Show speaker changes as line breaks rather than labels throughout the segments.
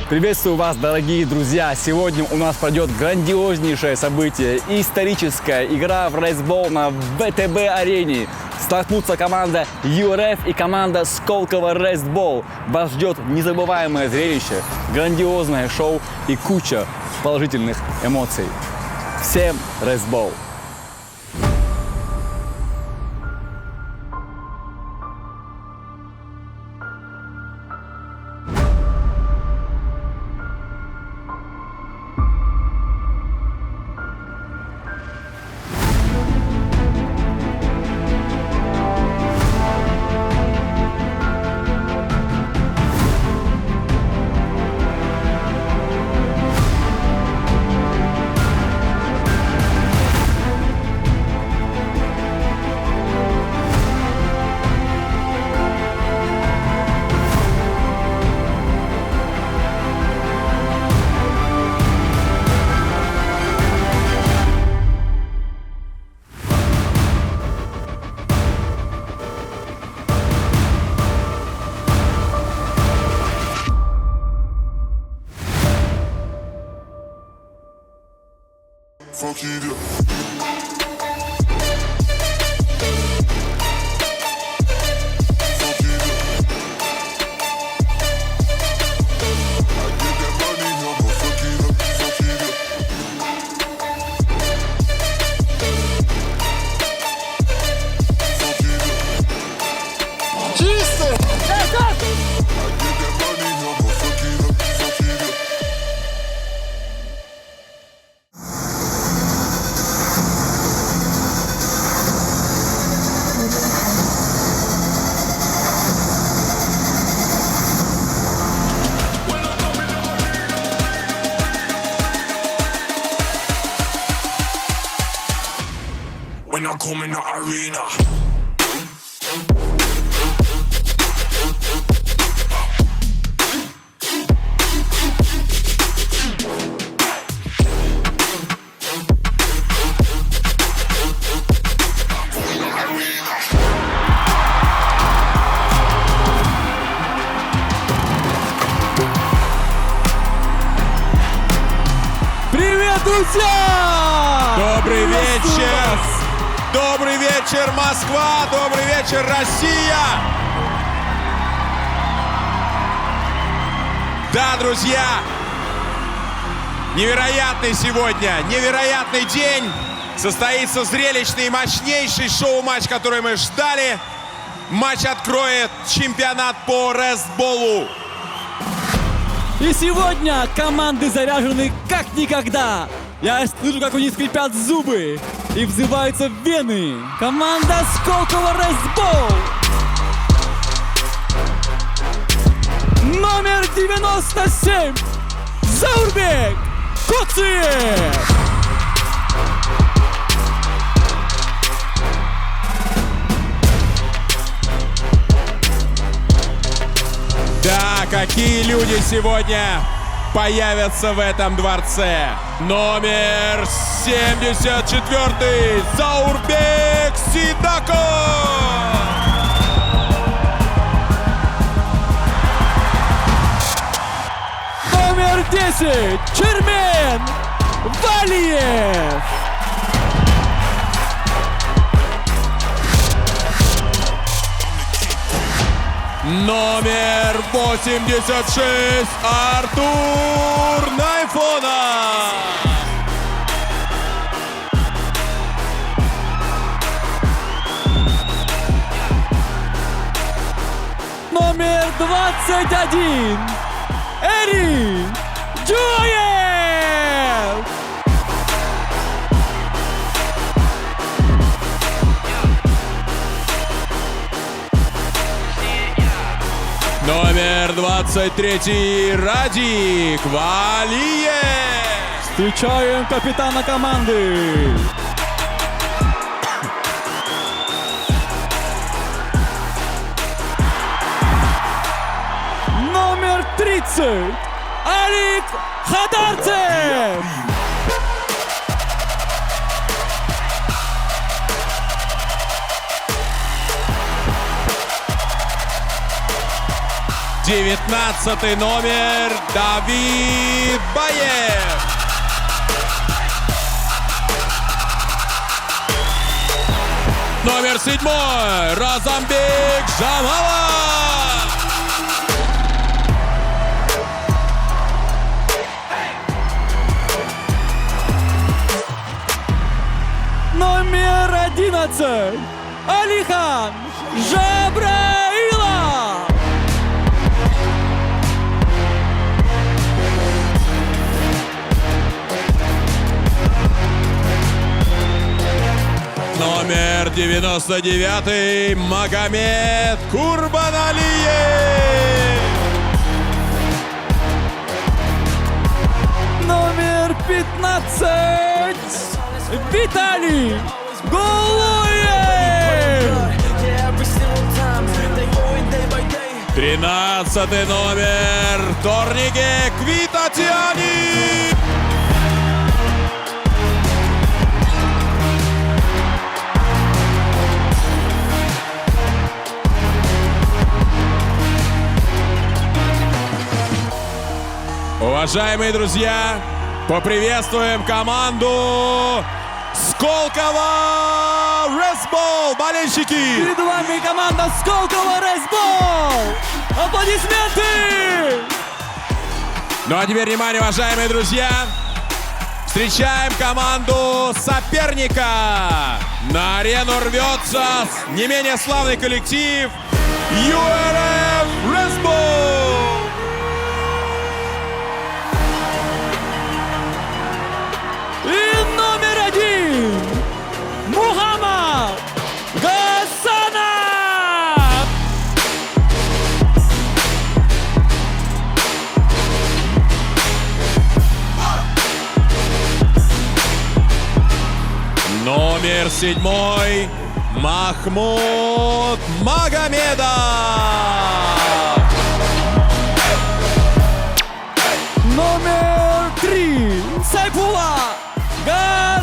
Приветствую вас, дорогие друзья! Сегодня у нас пройдет грандиознейшее событие. Историческая игра в рейсбол на ВТБ-арене. Столкнутся команда ЮРФ и команда Сколково Рейсбол. Вас ждет незабываемое зрелище, грандиозное шоу и куча положительных эмоций. Всем рейсбол!
Fuck you up. When I come in the arena.
Привет, друзья!
Добрый вечер! Добрый вечер, Москва! Добрый вечер, Россия! Да, друзья! Невероятный сегодня, невероятный день! Состоится зрелищный, мощнейший шоу-матч, который мы ждали. Матч откроет чемпионат по рейсболу.
И сегодня команды заряжены как никогда. Я слышу, как у них скрипят зубы и взываются вены. Команда Сколково Рейсбол. Номер 97. Заурбек Коциев.
Да, какие люди сегодня появятся в этом дворце. Номер 74 Заурбек Сидако.
Номер 10 Чермен Валиев.
Номер 86 Артур Найфонов.
Номер 21 Эрик Джуев.
Номер 23 Радик Валиев.
Встречаем капитана команды. Номер 30 Алик Хадарцев.
19 номер Давид Баев. Номер 7 Разамбек Жамалов.
Номер 11 Алихан Жабраилов.
Номер 99 Магомед Курбаналиев.
Номер 15 Виталий Голуев.
13 номер Торнике Квитатиани. Уважаемые друзья, поприветствуем команду Сколково Ресбол, болельщики!
Перед вами команда Сколково Ресбол. Аплодисменты!
Ну а теперь внимание, уважаемые друзья! Встречаем команду соперника! На арену рвется не менее славный коллектив URF Ресбол!
И номер 1 Мухаммад Гасанов.
Номер 7 Махмуд Магомедов.
Номер 3 Сайфула Гасанов.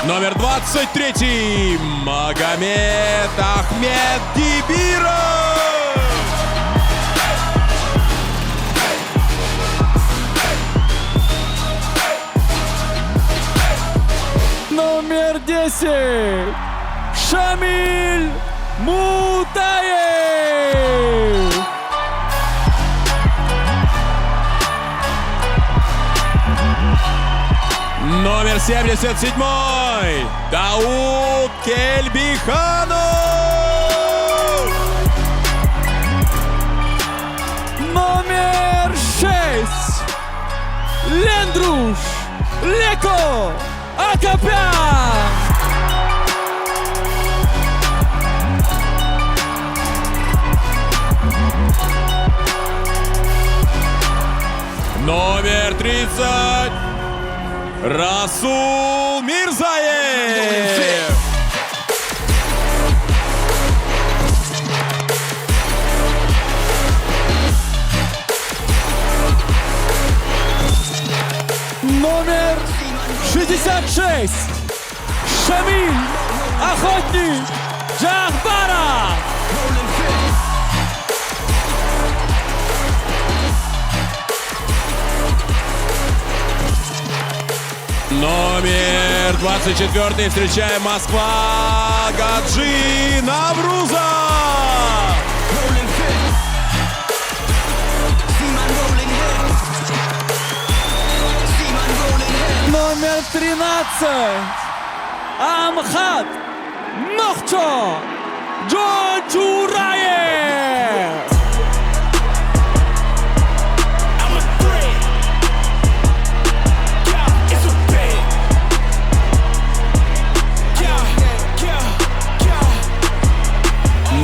Номер 23 Магомед Ахмед Дибиров.
Номер 10 Шамиль Мутаев.
Номер 77 Дауд Кельбиханов.
Номер 6 Лендруш Леко Акопян.
Номер 30 Расул Мирзаев.
Номер 66 Шамиль Охотник Джахбаров.
Номер 24 встречаем Москва Гаджи Навруза.
Номер 13 Амхат Мохчо Джоджураев.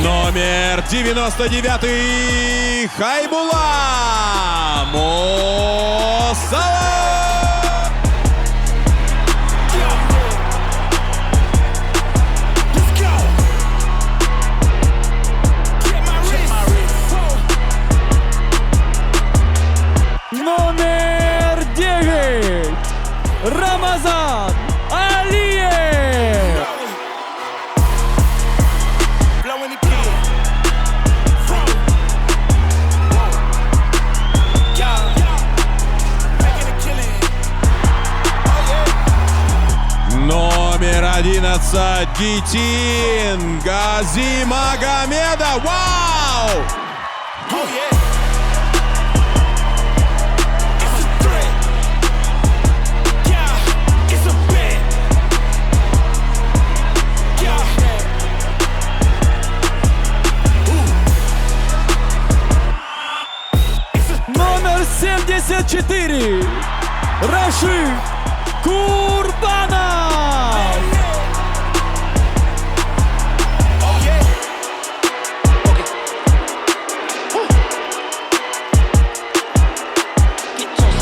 Номер 99 Хайбула Мосава.
Номер 9 Рамазан Алиев.
11 Гитин Газимагомеда. Вау!
Oh yeah. It's a threat. Yeah, it's a bet. Yeah.
Номер 74. Рашид Курбанов.
Oh yeah. Okay. Woo. Get close.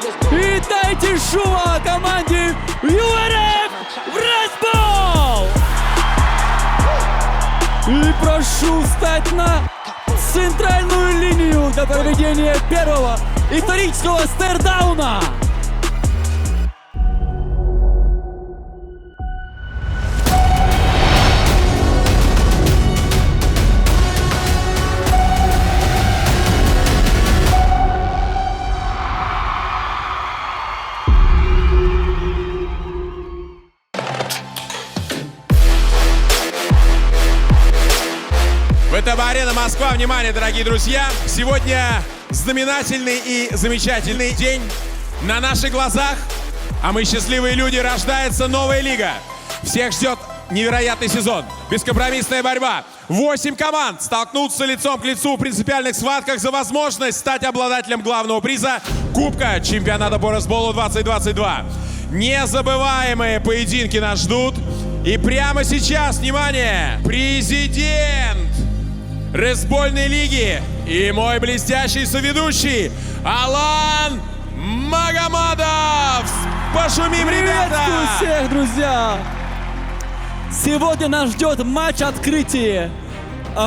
Let's go.
И дайте шума команде ЮРФ в Ресбол! И прошу встать на центральную линию для проведения первого исторического стейрдауна.
ВТБ-арена Москва. Внимание, дорогие друзья! Сегодня знаменательный и замечательный день. На наших глазах, а мы счастливые люди, рождается новая лига. Всех ждет невероятный сезон. Бескомпромиссная борьба. 8 команд столкнутся лицом к лицу в принципиальных схватках за возможность стать обладателем главного приза Кубка чемпионата по Ресболу 2022. Незабываемые поединки нас ждут. И прямо сейчас, внимание, президент Ресбольной лиги и мой блестящий соведущий Алан Магомадов. Пошумим, ребята!
Приветствую всех, друзья! Сегодня нас ждет матч открытия,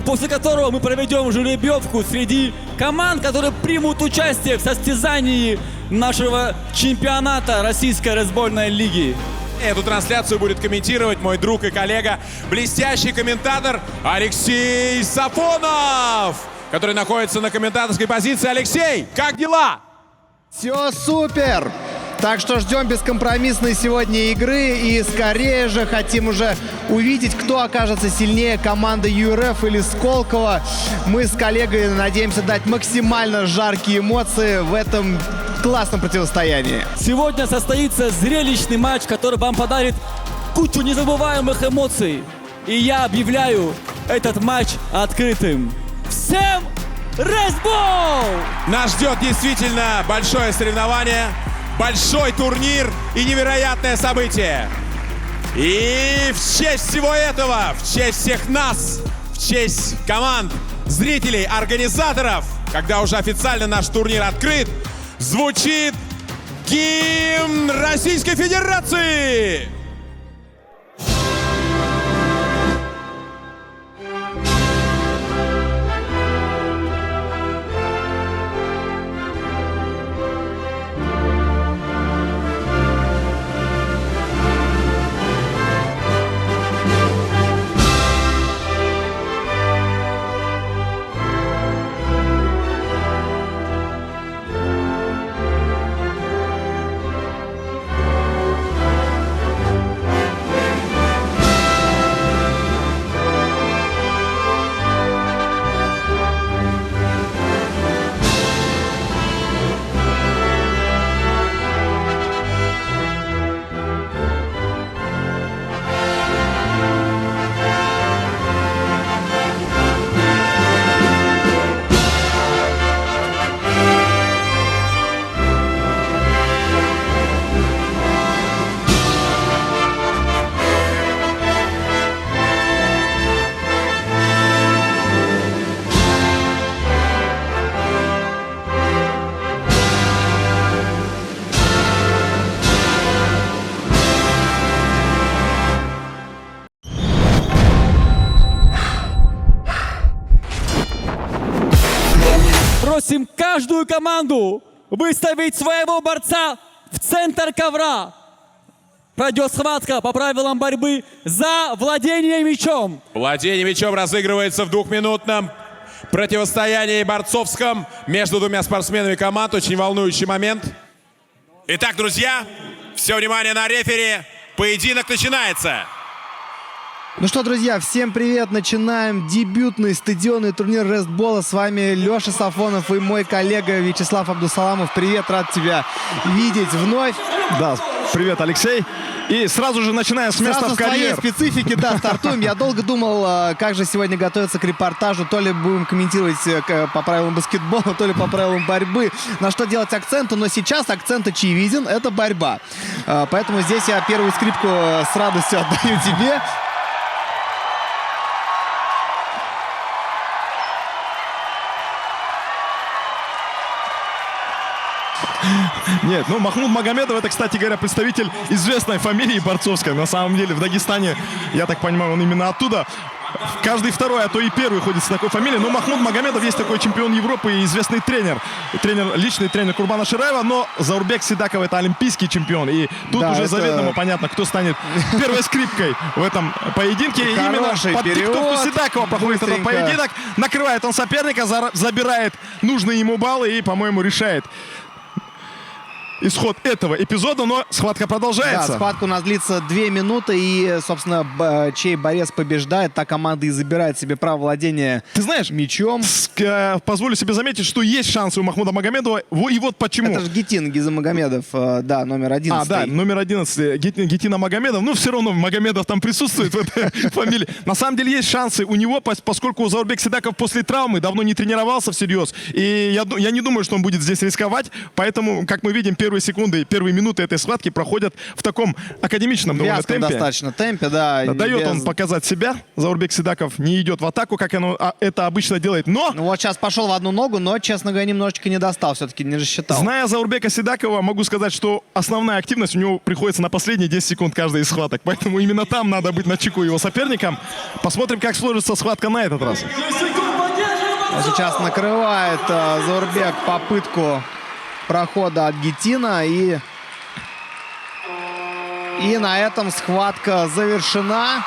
после которого мы проведем жеребьевку среди команд, которые примут участие в состязании нашего чемпионата Российской Ресбольной лиги.
Эту трансляцию будет комментировать мой друг и коллега, блестящий комментатор Алексей Сафонов, который находится на комментаторской позиции. Алексей, как дела?
Все супер! Так что ждем бескомпромиссной сегодня игры и скорее же хотим уже увидеть, кто окажется сильнее, команда ЮРФ или Сколково. Мы с коллегой надеемся дать максимально жаркие эмоции в этом классном противостоянии.
Сегодня состоится зрелищный матч, который вам подарит кучу незабываемых эмоций. И я объявляю этот матч открытым. Всем Ресбол!
Нас ждет действительно большое соревнование, большой турнир и невероятное событие. И в честь всего этого, в честь всех нас, в честь команд, зрителей, организаторов, когда уже официально наш турнир открыт, звучит гимн Российской Федерации!
Просим каждую команду выставить своего борца в центр ковра. Пройдет схватка по правилам борьбы за владение мячом.
Владение мячом разыгрывается в двухминутном противостоянии борцовском между двумя спортсменами команд. Очень волнующий момент. Итак, друзья, Все внимание на рефери. Поединок начинается.
Ну что, друзья, всем привет! Начинаем дебютный стадионный турнир рестбола. С вами Леша Сафонов и мой коллега Вячеслав Абдусаламов. Привет, рад тебя видеть вновь.
Да, привет, Алексей. И сразу же начинаем с места
Сразу
в
с твоей
карьер.
специфики, да, стартуем. Я долго думал, как же сегодня готовиться к репортажу. То ли будем комментировать по правилам баскетбола, то ли по правилам борьбы. На что делать акценты, но сейчас акцент очевиден, это борьба. Поэтому здесь я первую скрипку с радостью отдаю тебе.
Нет, ну Махмуд Магомедов, это, кстати говоря, представитель известной фамилии борцовской. На самом деле в Дагестане, я так понимаю, он именно оттуда. Каждый второй, а то и первый ходит с такой фамилией. Но Махмуд Магомедов есть такой чемпион Европы и известный тренер. Личный тренер Курбана Шираева. Но Заурбек Сидаков — это олимпийский чемпион. И тут
да,
уже
это...
заведомо понятно, кто станет первой скрипкой в этом поединке. И именно под диктовку Сидакова проходит этот поединок. Накрывает он соперника, забирает нужные ему баллы и, по-моему, решает исход этого эпизода, но схватка продолжается.
Да, схватка у нас длится 2 минуты, и, собственно, чей борец побеждает, та команда и забирает себе право владения,
ты знаешь,
мячом.
Позволю себе заметить, что есть шансы у Махмуда Магомедова, и вот почему.
Это же Гитин Гизамагомедов, да, номер 11.
Да, номер 11, Гитина Магомедов. Ну, все равно Магомедов там присутствует в этой фамилии. На самом деле есть шансы у него, поскольку Заурбек Сидаков после травмы давно не тренировался всерьез. И я не думаю, что он будет здесь рисковать. Поэтому, как мы видим, первые секунды, первые минуты этой схватки проходят в таком академичном довольно темпе.
Достаточно темпе, да.
Дает он показать себя. Заурбек Сидаков не идет в атаку, как это обычно делает. Но...
Ну вот сейчас пошел в одну ногу, но, честно говоря, немножечко не достал. Все-таки не рассчитал.
Зная Заурбека Сидакова, могу сказать, что основная активность у него приходится на последние 10 секунд каждой из схваток. Поэтому именно там надо быть начеку его соперникам. Посмотрим, как сложится схватка на этот раз.
Сейчас накрывает Заурбек попытку прохода от Гитина, и на этом схватка завершена.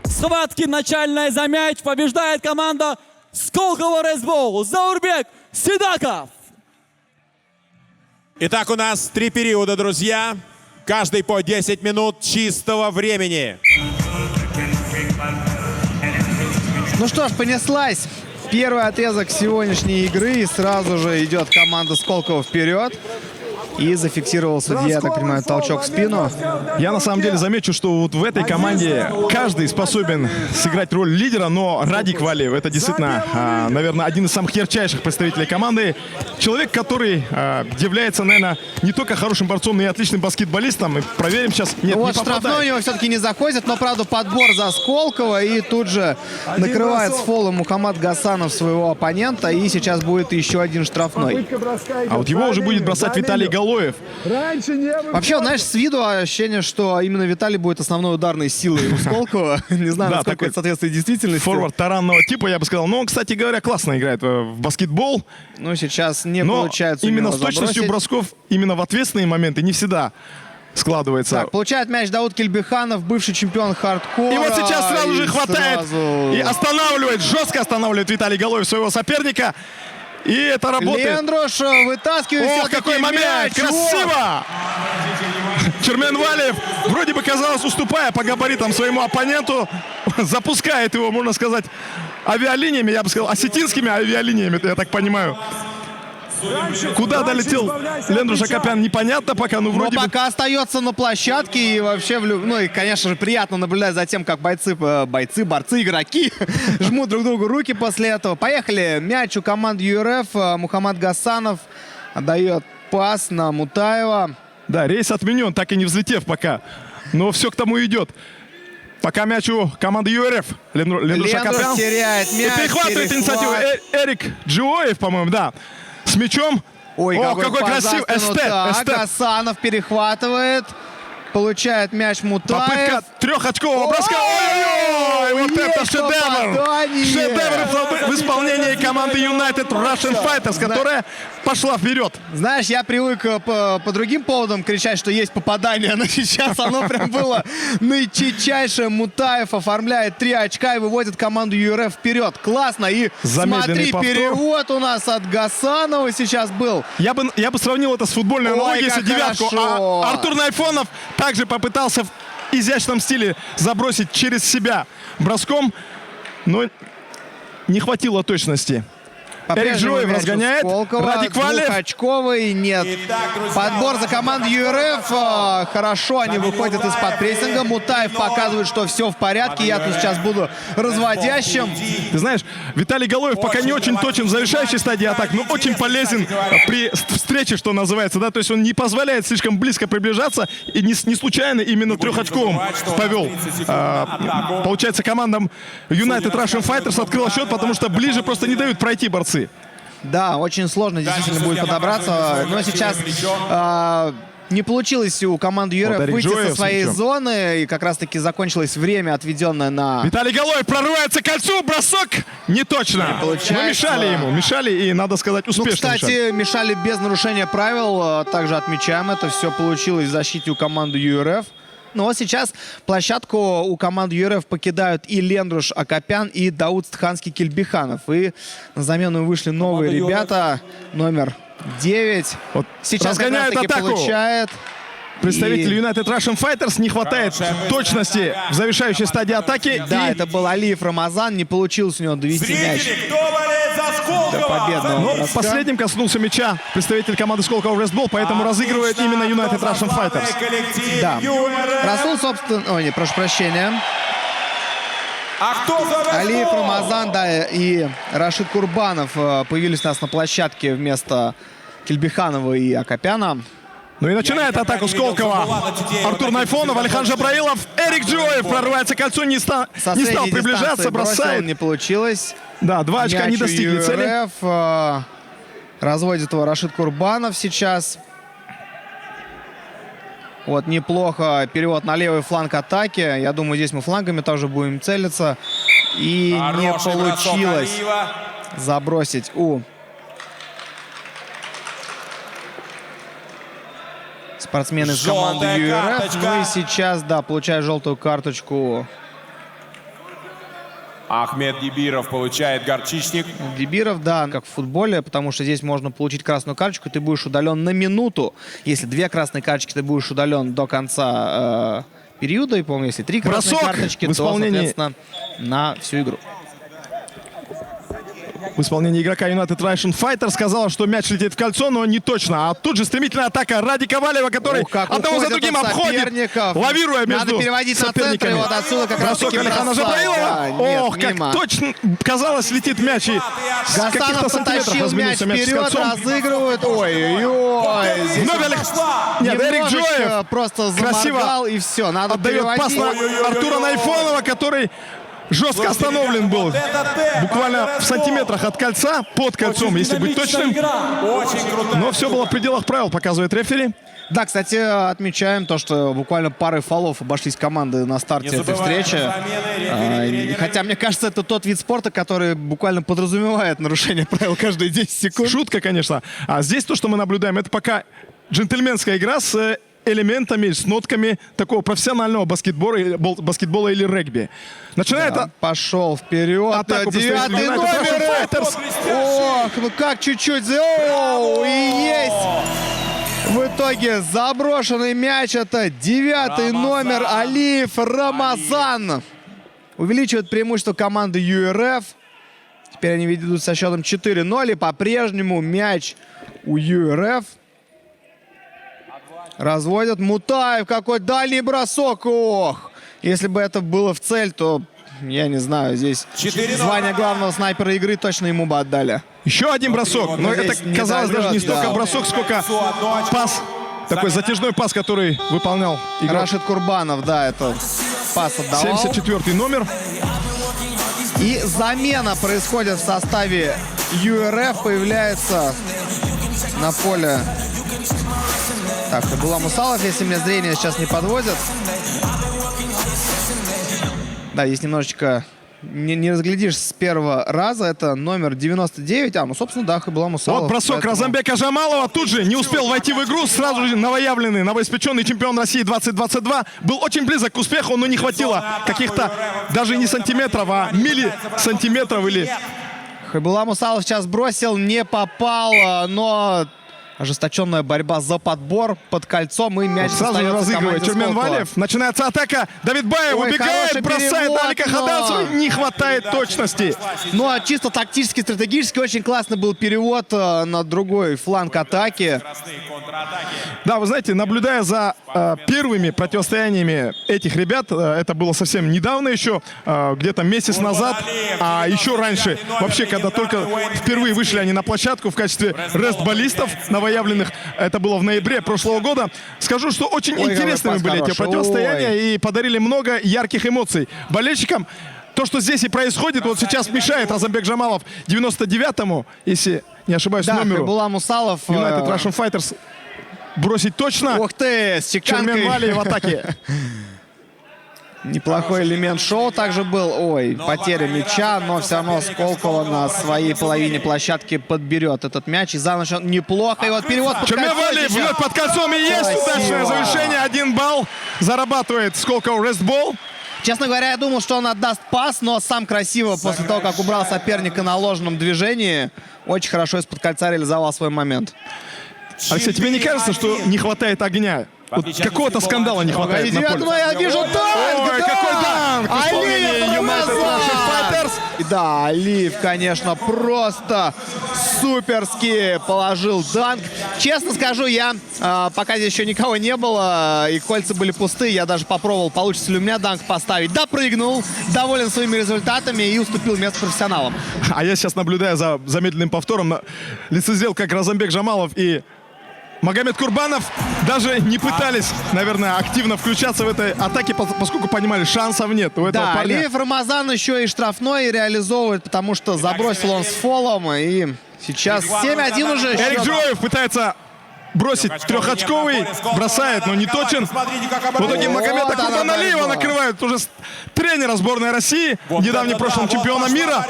Схватки начальная за мяч. Побеждает команда Сколково Рестбол. Заурбек Сидаков.
Итак, у нас 3 периода, друзья. Каждый по 10 минут чистого времени.
Ну что ж, понеслась. Первый отрезок сегодняшней игры. И сразу же идет команда Сколково вперед. И зафиксировал судья, я так понимаю, толчок в спину.
Я на самом деле замечу, что вот в этой команде каждый способен сыграть роль лидера, но Радик Валиев — это действительно, наверное, один из самых ярчайших представителей команды. Человек, который является, наверное, не только хорошим борцом, но и отличным баскетболистом. И проверим сейчас. Нет,
вот
не
штрафной
попадает.
у него все-таки не заходит, но, правда, подбор за Сколково. И тут же накрывает с фолом Мухаммад Гасанов своего оппонента. И сейчас будет еще один штрафной.
А вот его уже будет бросать Виталий Голоев.
Вообще, знаешь, с виду ощущение, что именно Виталий будет основной ударной силой у Сколково. Не знаю,
Да,
насколько
такой
это соответствует действительности.
Форвард таранного типа, я бы сказал. Но он, кстати говоря, классно играет в баскетбол.
Ну, сейчас не
Но
получается у
именно
него
с точностью
забросить.
бросков, именно в ответственные моменты не всегда складывается.
Так, получает мяч Дауд Кельбиханов, бывший чемпион хардкора.
И вот сейчас сразу же хватает
сразу...
и останавливает, жестко останавливает Виталий Голоев своего соперника. И это работает.
Лендруш вытаскивает.
Ох, какой момент! Красиво! Чермен Валиев, вроде бы казалось, уступая по габаритам своему оппоненту, запускает его, можно сказать, авиалиниями, я бы сказал, осетинскими авиалиниями, я так понимаю. Куда долетел Лендруш Акопян, непонятно пока, но вроде
Но
бы...
пока остается на площадке и вообще, ну и, конечно же, приятно наблюдать за тем, как борцы, игроки жмут друг другу руки после этого. Поехали. Мяч у команды ЮРФ. Мухаммад Гасанов отдает пас на Мутаева.
Да, рейс отменен, так и не взлетев пока. Но все к тому идет. Пока мяч у команды ЮРФ. Лендруш Акопян
теряет мяч.
и перехватывает инициативу Эрик Джиоев, по-моему, да. С мячом.
Ой, какой
красивый. Эстеп.
Гасанов перехватывает. Получает мяч Мутаев.
Попытка трехочкового броска. Ой-ой-ой! Вот это шедевр!
Попадание.
Шедевр исполнении команды United Russian Fighters, которая пошла вперед.
Знаешь, я привык по другим поводам кричать, что есть попадание, но сейчас оно прям было наичайшее. Мутаев оформляет 3 очка и выводит команду ЮРФ вперед. Классно. И
Замедленный
смотри,
повтор.
перевод у нас от Гасанова сейчас был.
Я бы сравнил это с футбольной
Ой,
аналогией, если
как
девятку.
хорошо.
А Артур Найфонов также попытался в изящном стиле забросить через себя броском, но не хватило точности. Эрик Джоев
мяч у
разгоняет.
Сколково,
Радик Валев.
двухочковый, нет. Подбор за команду ЮРФ. Хорошо, они выходят из-под прессинга. Мутаев показывает, что все в порядке. Я тут сейчас буду разводящим.
Ты знаешь, Виталий Галоев пока не очень точен в завершающей стадии атак, но очень полезен при встрече, что называется, да, то есть он не позволяет слишком близко приближаться и не случайно именно трехочковым повел. Получается, командам United Russian Fighters открыла счет, потому что ближе просто не дают пройти борцы.
Да, очень сложно действительно будет подобраться. Но сейчас не получилось у команды ЮРФ
Эрик
выйти
Джоев
со своей
с мячом.
зоны. И как раз-таки закончилось время, отведенное на...
Виталий Галоев прорывается к кольцу, бросок не точно.
получается.
Но мешали и, надо сказать,
Ну,
успешно мешали.
кстати, мешали без нарушения правил. Также отмечаем это. Все получилось в защите у команды ЮРФ. Ну вот сейчас площадку у команды ЮРФ покидают и Лендруш Акопян, и Дауд Стханский Кельбиханов. И на замену вышли новые ребята. Номер 9.
Вот
Сейчас как
разгоняют
раз-таки
атаку.
получает.
Представитель
И-
United Russian Fighters, не хватает точности в завершающей стадии атаки.
Да,
И
это был Алиев Рамазан. Не получилось у него довести мяч
Кто болеет за Сколково?
до победного
но
броска.
последним коснулся мяча представитель команды Сколково Рестбол, поэтому разыгрывает именно United Russian Fighters.
Да. Расул, собственно... Ой, не, прошу прощения.
А кто за
Алиев Рамазан, да, и Рашид Курбанов появились у нас на площадке вместо Кельбиханова и Акопяна.
Ну и начинает атаку Сколково. Артур Найфонов, Алихан Жабраилов, Эрик Джоев прорывается к кольцу, не стал
Со средней
приближаться,
дистанции бросил,
бросает.
не получилось.
Да, 2 очка
Мяч
не
у
достигли цели.
ЮРФ, разводит его Рашид Курбанов сейчас. Вот, неплохо. Перевод на левый фланг атаки. Я думаю, здесь мы флангами тоже будем целиться. И не получилось забросить у спортсмены из команды
Желтая
ЮРФ.
карточка.
Ну и сейчас, да, получает желтую карточку
Ахмед Дибиров получает горчичник.
Дибиров, да, как в футболе, потому что здесь можно получить красную карточку, ты будешь удален на минуту. Если 2 красные карточки, ты будешь удален до конца периода. И, по-моему, если 3 красные
Бросок
карточки,
в исполнении-
то, соответственно, на всю игру.
В исполнении игрока United Russian Fighter сказала, что мяч летит в кольцо, но не точно. А тут же стремительная атака Радика Валева, который
Ух, как
одного за
уходит
другим
от
обходит,
соперников.
лавируя между
Надо переводить на центр, и
соперниками.
вот отсюда как раз
Бросок
таки
Алихана
бросает.
Жабраилова.
Да, нет,
Ох, как
мимо.
точно, казалось, летит мяч. И с каких-то
Гасанов
сантиметров
потащил мяч
разминулся мяч с
вперед,
кольцом.
разыгрывают. Ой-ой-ой. Здесь
Вновь Нет, Эрик
немножечко
Джоев
просто
красиво
заморгал, и все. Надо
отдает пас
переводить.
на Артура Найфонова, который жестко остановлен был буквально в сантиметрах от кольца, под кольцом, если быть точным.
Очень круто.
Но все было в пределах правил, показывает рефери.
Да, кстати, отмечаем то, что буквально парой фолов обошлись команды на старте этой встречи. Хотя, мне кажется, это тот вид спорта, который буквально подразумевает нарушение правил каждые 10 секунд.
Шутка, конечно. А здесь то, что мы наблюдаем, это пока джентльменская игра с элементами, с нотками такого профессионального баскетбола или регби. Начинает
Пошел вперед.
атаку представитель
9-й
United
номер.
Russian Fighters.
Ох, ну как чуть-чуть. Оу, и есть. В итоге заброшенный мяч. Это 9-й номер Алиев Рамазан. Увеличивает преимущество команды ЮРФ. Теперь они ведут со счетом 4-0. И по-прежнему мяч у ЮРФ. Разводят. Мутаев. Какой дальний бросок. Ох. Если бы это было в цель, то, я не знаю, здесь
4-0.
звание главного снайпера игры точно ему бы отдали.
Еще один бросок. Но
здесь
это
не
казалось даже не
дойдет,
столько
да.
бросок, сколько пас. Такой затяжной пас, который выполнял игрок.
Рашид Курбанов, да, это пас отдавал.
74-й номер.
И замена происходит в составе ЮРФ. Появляется на поле... Так, это был Мусалов, если мне зрение сейчас не подводит. Да, здесь немножечко не разглядишь с первого раза. Это номер 99. Ну, собственно, да, Хайбулам Усалов.
Вот бросок
Поэтому-
Розанбека Жамалова тут же не успел войти в игру. Сразу же новоявленный, новоиспеченный чемпион России 2022 был очень близок к успеху, но не хватило каких-то даже не сантиметров, а миллисантиметров или...
Хайбулам Усалов сейчас бросил, не попал, но ожесточенная борьба за подбор под кольцом, и мяч
Сразу же
остается
разыгрывает
команде
Чермен
Сколково.
Валиев. Начинается атака. Давид Баев
Ой,
убегает,
хороший
бросает
перевод,
на Алика
но-
Хадасова. Не хватает точности.
Ну, а чисто тактически, стратегически очень классный был перевод на другой фланг атаки.
Да, вы знаете, наблюдая за первыми противостояниями этих ребят, это было совсем недавно еще, где-то месяц назад, а еще раньше, вообще, когда только впервые вышли они на площадку в качестве рестболистов новоявленных, это было в ноябре прошлого года, скажу, что очень
Ой,
интересными
какой
были эти
пас
противостояния и подарили много ярких эмоций болельщикам. То, что здесь и происходит, вот сейчас мешает Розанбек Жамалов 99-му, если не ошибаюсь,
Да,
номеру
Хайбулам Усалов.
United Russian Fighters бросить точно.
Ух ты, с чеканкой.
Чермен Валиев в атаке.
Неплохой элемент шоу также был. Ой, потеря мяча, но все равно Сколково на своей половине площадки подберет этот мяч. И за ночь он неплохо. И вот перевод под
Чермен
кольцо
Валиев
сейчас.
вновь под кольцом, и есть
Красиво.
удачное завершение. 1 балл зарабатывает Сколково рестбол.
Честно говоря, я думал, что он отдаст пас, но сам красиво, после того, как убрал соперника на ложном движении, очень хорошо из-под кольца реализовал свой момент.
Алексей, тебе не кажется, что не хватает огня? Вот какого-то скандала не хватает на поле.
Я вижу танк!
Ой,
да!
какой данк! В исполнении
Алиев
United
Рамазан!
Russian Fighters.
И да, Алиев, конечно, просто суперски положил данк. Честно скажу, я, пока здесь еще никого не было, и кольца были пустые, я даже попробовал, получится ли у меня данк поставить. Допрыгнул, доволен своими результатами и уступил место профессионалам.
А я сейчас наблюдаю за замедленным повтором. Лицезрел, как Розанбек Жамалов и Магомед Курбанов даже не пытались, наверное, активно включаться в этой атаке, поскольку понимали, шансов нет у этого
Да,
парня.
Алиев Рамазан еще и штрафной реализовывает, потому что забросил он с фолом, и сейчас 7-1 уже.
Эрик
счет.
Джоев пытается бросить трехочковый, бросает, но не точен. В итоге Магомеда
Вот она
Курбаналиева
борьба.
накрывает уже тренера сборной России, недавний прошлым чемпиона мира,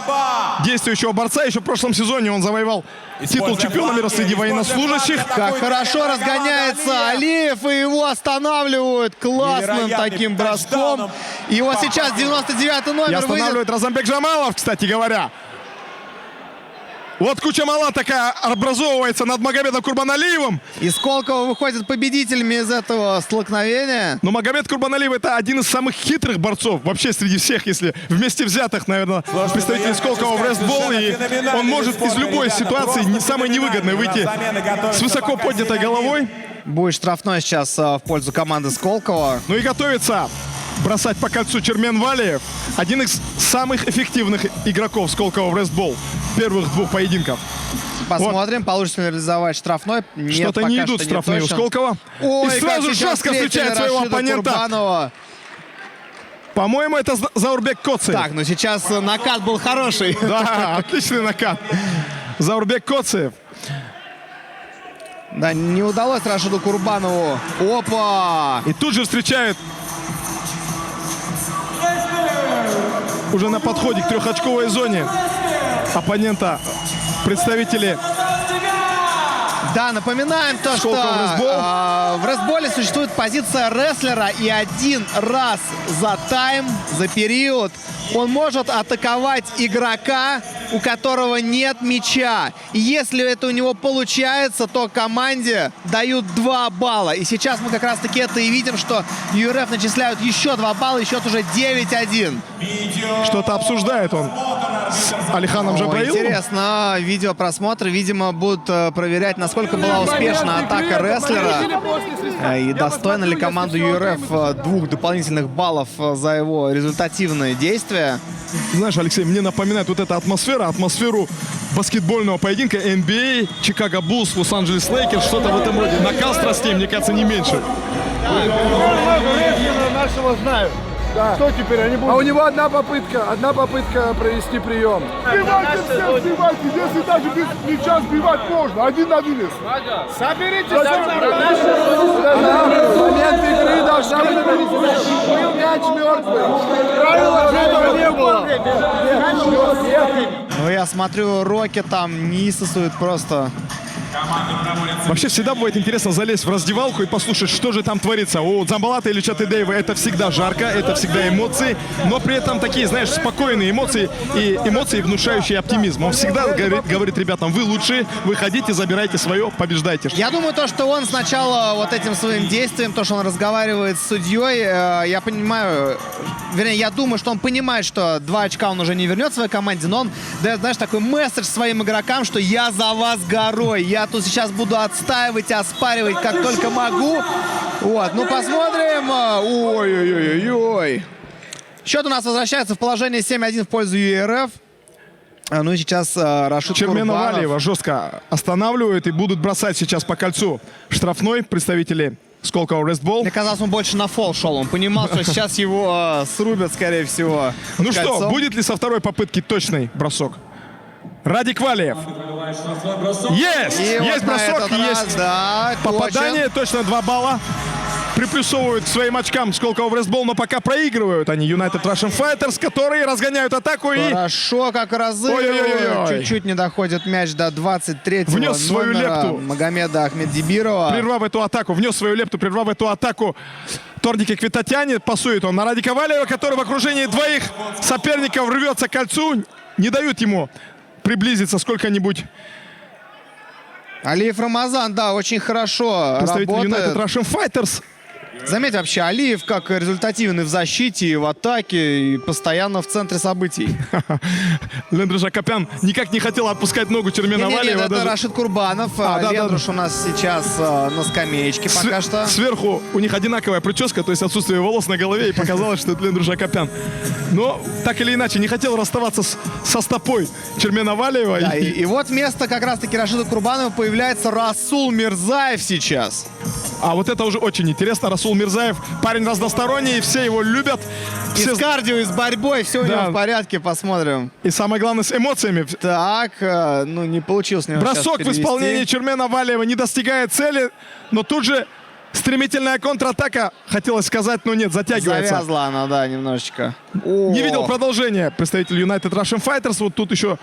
действующего борца. Еще в прошлом сезоне он завоевал титул чемпиона мира среди военнослужащих.
Как хорошо разгоняется Алиев, и его останавливают классным таким броском. И вот сейчас 99-й
И
номер выйдет.
останавливает Розанбек Жамалов, кстати говоря. Вот куча мала такая образовывается над Магомедом Курбаналиевым.
И Сколково выходит победителями из этого столкновения.
Но Магомед Курбаналиев — это один из самых хитрых борцов вообще среди всех, если вместе взятых, наверное, представителей Сколково в рестбол. И он может из любой ситуации, самой невыгодной, выйти с высоко поднятой головой.
Будет штрафной сейчас в пользу команды Сколково.
Ну и готовится бросать по кольцу Чермен Валиев. Один из самых эффективных игроков Сколково в рестбол первых двух поединков.
Посмотрим, получится ли реализовать штрафной. Нет,
Что-то
пока
не идут
что
штрафные у
точно.
Сколково.
Ой,
И сразу
как сейчас
жестко
встретили
встречает своего
Рашида
оппонента.
Курбанова.
По-моему, это Заурбек Коцев.
Так, ну сейчас накат был хороший.
Да, отличный накат. Заурбек Коцев.
Да, не удалось Рашиду Курбанову. Опа!
И тут же встречают уже на подходе к трехочковой зоне оппонента представители.
Да, напоминаем то, что
Сколько в рестбол?
в рестболе существует позиция рестлера, и один раз за тайм, за период, он может атаковать игрока, у которого нет мяча. И если это у него получается, то команде дают 2 балла. И сейчас мы как раз-таки это и видим, что ЮРФ начисляют еще 2 балла, и счет уже 9-1.
Что-то обсуждает он с Алиханом
О,
Жабраиловым.
интересно, видеопросмотр, видимо, будут проверять, насколько была успешна атака рестлера. И достойна ли команду ЮРФ 2 дополнительных баллов за его результативные действия.
Знаешь, Алексей, мне напоминает вот эта атмосферу баскетбольного поединка NBA, Чикаго Буллс, Лос-Анджелес Лейкерс, что-то в этом роде. Накал страстей, мне кажется, не меньше.
Нашего знаю. Да. Что теперь они будут? А у него одна попытка провести прием. Сбивайте всех, сбивайте. Если даже без мяча сбивать можно. Один на вынес. Соберите момент игры должна быть. Был мяч мертвый. Правила этого не было.
Ну, я смотрю, Рокки там неистовствует просто.
Вообще всегда бывает интересно залезть в раздевалку и послушать, что же там творится. У Дзамбалата или Чатыдеева это всегда жарко, это всегда эмоции, но при этом такие, знаешь, спокойные эмоции и эмоции, внушающие оптимизм. Он всегда говорит ребятам: вы лучшие, выходите, забирайте свое, побеждайте.
Я думаю, то, что он сначала вот этим своим действием, то, что он разговаривает с судьей, я понимаю, вернее, я думаю, что он понимает, что 2 очка он уже не вернет своей команде, но он дает, знаешь, такой месседж своим игрокам, что я за вас горой, я тут сейчас буду отстаивать, оспаривать, как только могу. Вот, ну посмотрим. Ой-ой-ой-ой. Счет у нас возвращается в положение 7-1 в пользу ЮРФ. Ну и сейчас Рашид
Чермена-Валиева
Курбанов
жестко останавливают и будут бросать сейчас по кольцу штрафной представители Сколково Рестбол.
Мне казалось, он больше на фол шел. Он понимал, что сейчас его срубят, скорее всего.
Ну что, будет ли со второй попытки точный бросок? Радик Валиев. Есть!
И
Есть
вот на
бросок,
этот раз,
есть
да,
попадание. Точно 2 балла. Приплюсовывают к своим очкам Сколково Рестбол, но пока проигрывают они United Russian Fighters, которые разгоняют атаку и...
Хорошо, как разыгрывают.
Ой-ой-ой-ой.
Чуть-чуть не доходит мяч до 23-го
Внес свою
номера
лепту.
Магомеда Ахмеддибирова.
Прервав эту атаку, внес свою лепту, прервав эту атаку Торники Квитатяне. Пасует он на Радика Валиева, который в окружении 2 соперников рвется к кольцу. Не дают ему приблизиться сколько-нибудь.
Алиев Рамазан, да, очень хорошо
Представитель
работает.
United Russian Fighters.
Заметь вообще, Алиев как результативный в защите и в атаке, и постоянно в центре событий.
Лендруш Акопян никак не хотел отпускать ногу Чермена Валиева.
Это
даже.
Рашид Курбанов.
Да.
Лендруш у нас сейчас на скамеечке пока что.
Сверху у них одинаковая прическа, то есть отсутствие волос на голове, и показалось, что это Лендруш Акопян. Но так или иначе не хотел расставаться со стопой Чермена Валиева.
Да, и вот вместо как раз-таки Рашида Курбанова появляется Расул Мирзаев сейчас.
А вот это уже очень интересно. Расул Мирзаев, парень разносторонний, все его любят.
И
Все...
с кардио, и с борьбой, все у
Да.
него в порядке, посмотрим.
И самое главное, с эмоциями.
Так, ну не получилось у него сейчас
Бросок в
перевести.
исполнении Чермена Валиева не достигает цели, но тут же стремительная контратака, хотелось сказать, но нет, затягивается.
Завязла она, да, немножечко.
Не видел продолжения представитель United Russian Fighters. Вот тут еще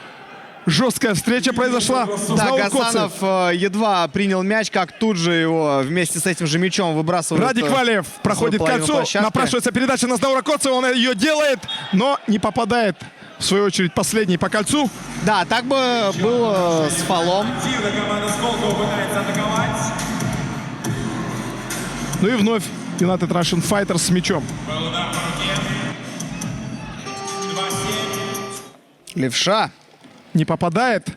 жесткая встреча произошла.
Да,
Знаул
Гасанов
Коцев.
едва принял мяч, как тут же его вместе с этим же мячом выбрасывают.
Радик Валиев проходит к кольцу, напрашивается передача на Знаура Коцева, он ее делает, но не попадает, в свою очередь, последний по кольцу.
Да, так бы было с фолом.
Ну и вновь United Russian Fighters с мячом.
Левша.
Не попадает,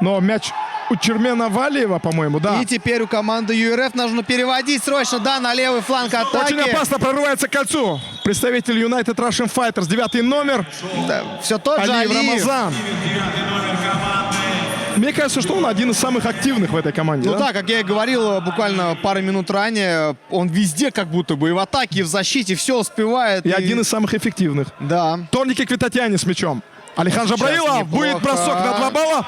но мяч у Чермена Валиева, по-моему, да.
И теперь у команды ЮРФ нужно переводить срочно, да, на левый фланг атаки.
Очень опасно прорывается к кольцу. Представитель United Russian Fighters, 9 номер.
Да, все тот же
Алиев
Алиев.
Рамазан. Мне кажется, что он один из самых активных в этой команде.
Ну да, как я и говорил буквально пару минут ранее, он везде как будто бы и в атаке, и в защите, все успевает.
И один из самых эффективных.
Да.
Торники Квитатяне с мячом. Алихан
Сейчас
Жабраилов,
неплохо.
будет бросок на 2 балла.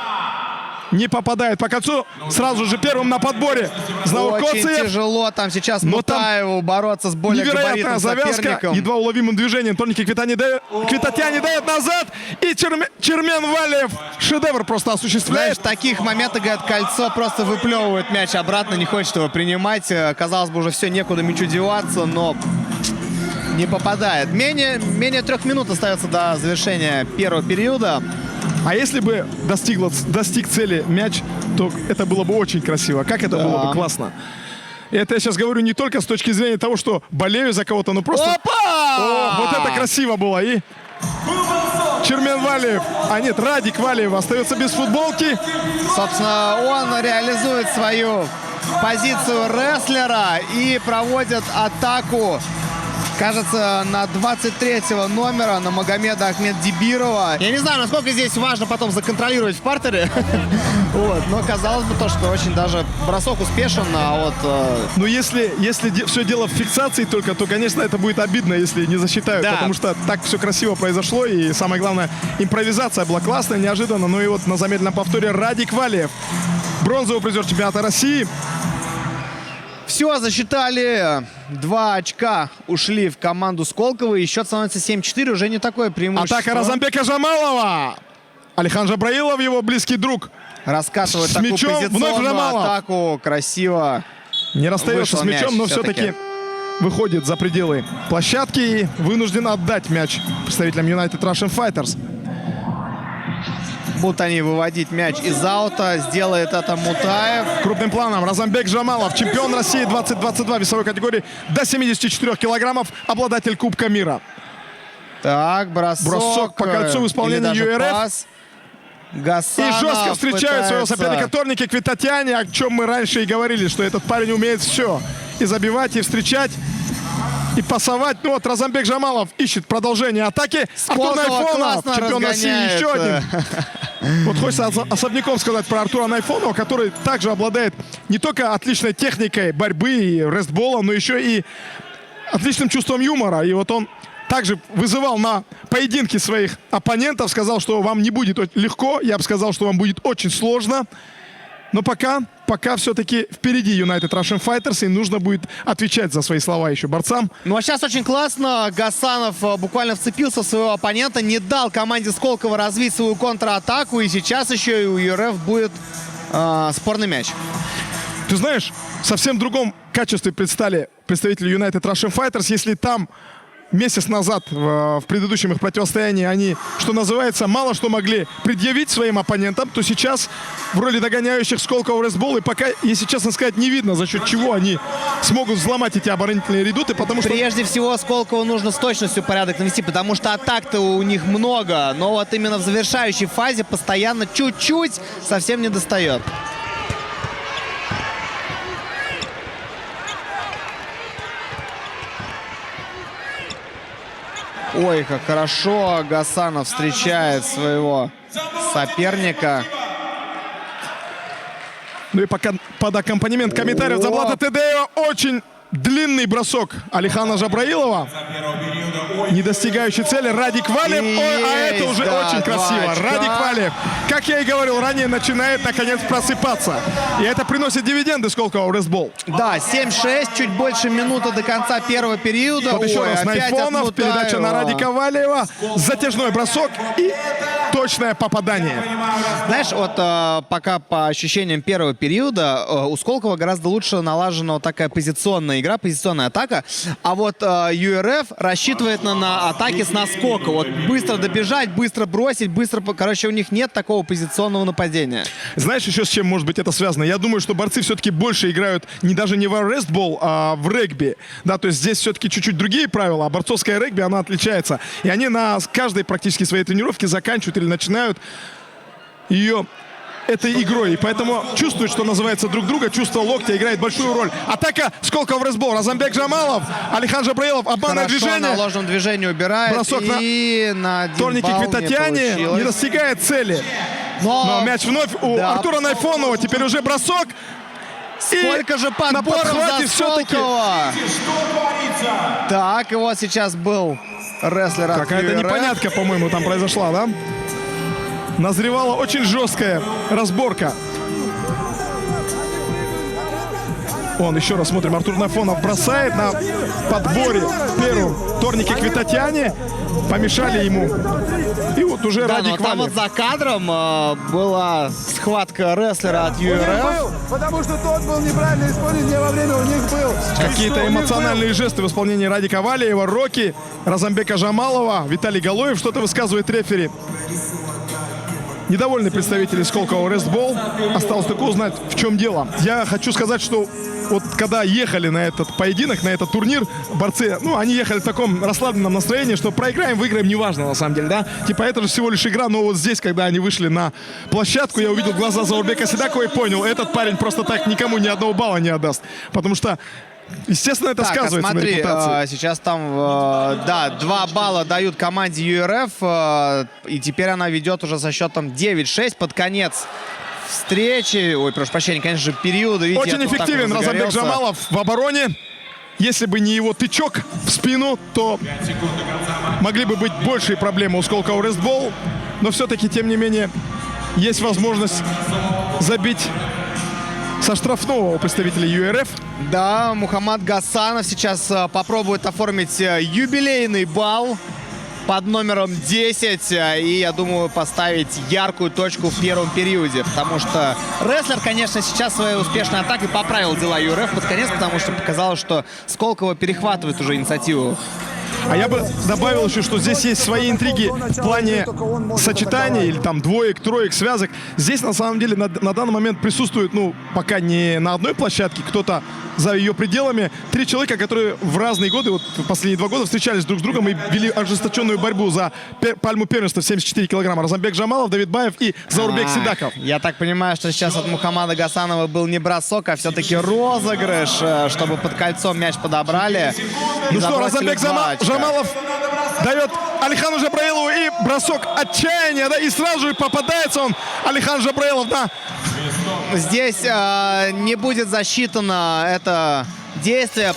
Не попадает по кольцу. Сразу же первым на подборе Знаур
Очень
Коцев.
тяжело там сейчас
Но там
Мутаеву бороться с более
Невероятная
габаритным
завязка,
соперником.
едва уловимым движением. Торники Квитатяне дает назад. И Чермен Валиев шедевр просто
Знаешь,
осуществляет.
в таких моментах, говорят, кольцо просто выплевывает мяч обратно, не хочет его принимать. Казалось бы, уже все, некуда мячу деваться, но не попадает. Менее 3 минут остается до завершения первого периода.
А если бы достиг цели мяч, то это было бы очень красиво. Как это было бы классно. И это я сейчас говорю не только с точки зрения того, что болею за кого-то, но просто...
Опа!
О, вот это красиво было. И Чермен Валиев, нет, Радик Валиев остается без футболки.
Собственно, он реализует свою позицию рестлера и проводит атаку Кажется, на 23-го номера на Магомеда Ахмеддибирова. Я не знаю, насколько здесь важно потом законтролировать в партере. Вот. Но казалось бы то, что очень даже бросок успешен, а вот...
Но если все дело в фиксации только, то, конечно, это будет обидно, если не засчитают.
Да.
Потому что так все красиво произошло. И самое главное, импровизация была классная, неожиданно. Ну и вот на замедленном повторе Радик Валиев. Бронзовый призер чемпионата России.
Все, засчитали. 2 очка ушли в команду Сколково. И счет становится 7-4. Уже не такое преимущество.
Атака Розанбека Жамалова. Алихан Жабраилов, его близкий друг.
Раскатывает
С
такую
мячом вновь
позиционную
Жамалов.
атаку. Красиво.
Не расстается
Вышел
с мячом,
мяч
но все-таки выходит за пределы площадки и вынужден отдать мяч представителям United Russian Fighters.
Будут они выводить мяч из аута. Сделает это Мутаев.
Крупным планом Розанбек Жамалов, чемпион России 2022 весовой категории до 74 килограммов, обладатель Кубка мира.
Так, бросок.
Бросок по кольцу в исполнении
или даже
ЮРФ.
пас.
И
Гасанов
жестко встречает своего
пытается-
соперника Торники Квитатьяне, о чем мы раньше и говорили, что этот парень умеет все. И забивать, и встречать, и пасовать. Ну вот Розанбек Жамалов ищет продолжение атаки. Артур
Сколково
Найфонов,
классно
чемпион России,
разгоняет.
еще один. Вот хочется особняком сказать про Артура Найфонова, который также обладает не только отличной техникой борьбы и рестбола, но еще и отличным чувством юмора. И вот он также вызывал на поединки своих оппонентов, сказал, что вам не будет легко, я бы сказал, что вам будет очень сложно. Но пока все-таки впереди United Russian Fighters, и нужно будет отвечать за свои слова еще борцам.
Ну а сейчас очень классно. Гасанов буквально вцепился в своего оппонента, не дал команде Сколково развить свою контратаку, и сейчас еще и у ЮРФ будет спорный мяч.
Ты знаешь, совсем в другом качестве предстали представители United Russian Fighters, если там месяц назад в предыдущем их противостоянии они, что называется, мало что могли предъявить своим оппонентам, то сейчас в роли догоняющих Сколково рестбол, и пока, если честно сказать, не видно, за счет чего они смогут взломать эти оборонительные редуты, потому что...
Прежде всего, Сколково нужно с точностью порядок навести, потому что атак-то у них много, но вот именно в завершающей фазе постоянно чуть-чуть совсем не достает. Ой, как хорошо Гасанов встречает своего соперника.
Ну и пока под аккомпанемент комментариев Заблата Тедео очень длинный бросок Алихана Жабраилова, не достигающий цели. Радик Валиев. Ой, а это уже
да,
очень красиво. Радик Валиев, как я и говорил ранее, начинает наконец просыпаться. И это приносит дивиденды Сколково рестбол.
Да, 7-6, чуть больше минуты до конца первого периода.
Вот еще
Ой,
раз
опять
Найфонов,
от
передача на
Мутаева.
Радика Валиева, затяжной бросок и точное попадание.
Знаешь, вот пока по ощущениям первого периода у Сколково гораздо лучше налажена вот такая позиционная игра, позиционная атака. А вот ЮРФ рассчитывает на атаки с наскока. Вот быстро добежать, быстро бросить, быстро... Короче, у них нет такого позиционного нападения.
Знаешь, еще с чем может быть это связано? Я думаю, что борцы все-таки больше играют даже не в рестбол, а в регби. Да, то есть здесь все-таки чуть-чуть другие правила, а борцовская регби, она отличается. И они на каждой практически своей тренировке заканчивают или начинают ее этой игрой. И поэтому чувствуют, что называется, друг друга. Чувство локтя играет большую роль. Атака Сколково рестбол. Розанбек Жамалов, Алихан Жабраилов, обманное
Хорошо,
движение.
на ложном движении убирает.
Бросок
и на один
Торники
балл
Квитатьяне
получилось.
не достигает цели. Но мяч вновь у
Да.
Артура Найфонова. Теперь уже бросок.
Сколько же
на
подборов
подхвате
за
все-таки.
Сколково! Так, и вот сейчас был рестлер от
Какая-то
ЮРФ.
непонятка, по-моему, там произошла, да? Назревала очень жесткая разборка. Он, еще раз смотрим, Артур Найфонов бросает на подборе первым Торники Квитатьяне. Помешали ему. И вот уже
Да, но
Радик
там вот
Валиев.
за кадром была схватка рестлера от ЮРФ.
Потому что тот был неправильно исполнен, не во время у них был.
Какие-то эмоциональные жесты в исполнении Радика Валиева, Роки, Розанбека Жамалова, Виталий Галоев. Что-то высказывает рефери. Недовольны представители Сколково рестбол. Осталось только узнать, в чем дело. Я хочу сказать, что вот когда ехали на этот поединок, на этот турнир, борцы, ну, они ехали в таком расслабленном настроении, что проиграем, выиграем, неважно, на самом деле, да? Типа, это же всего лишь игра, но вот здесь, когда они вышли на площадку, я увидел глаза Заурбека Седакова и понял, этот парень просто так никому ни одного балла не отдаст. Потому что естественно, это
Так,
сказывается на
смотри,
репутации.
сейчас там, 2 балла дают команде URF, и теперь она ведет уже со счетом 9-6 под конец встречи. Ой, прошу прощения, конечно же, периода. Видите,
Очень
я тут так
эффективен
вот
Розанбек
загорелся.
Жамалов в обороне. Если бы не его тычок в спину, то могли бы быть большие проблемы у Сколково Рестбол. Но все-таки, тем не менее, есть возможность забить со штрафного у представителей URF.
Да, Мухаммад Гасанов сейчас попробует оформить юбилейный балл под номером 10. И, я думаю, поставить яркую точку в первом периоде. Потому что рестлер, конечно, сейчас своей успешной атакой поправил дела ЮРФ под конец, потому что показалось, что Сколково перехватывает уже инициативу.
А я бы добавил еще, что здесь есть свои интриги в плане сочетания или там двоек, троек, связок. Здесь на самом деле на данный момент присутствует, ну, пока не на одной площадке, кто-то за ее пределами. 3 человека, которые в разные годы, вот в последние 2 года встречались друг с другом и вели ожесточенную борьбу за пальму первенства в 74 килограмма. Розанбек Жамалов, Давид Баев и Заурбек Сидаков.
Я так понимаю, что сейчас от Мухаммада Гасанова был не бросок, а все-таки розыгрыш, чтобы под кольцом мяч подобрали. И
Ну что,
забросили
Розанбек
2 очка.
Жамалов дает Алихану Жабраилову и бросок отчаяния, да, и сразу же попадается он, Алихан Жабраилов, да.
Здесь не будет засчитано это действие.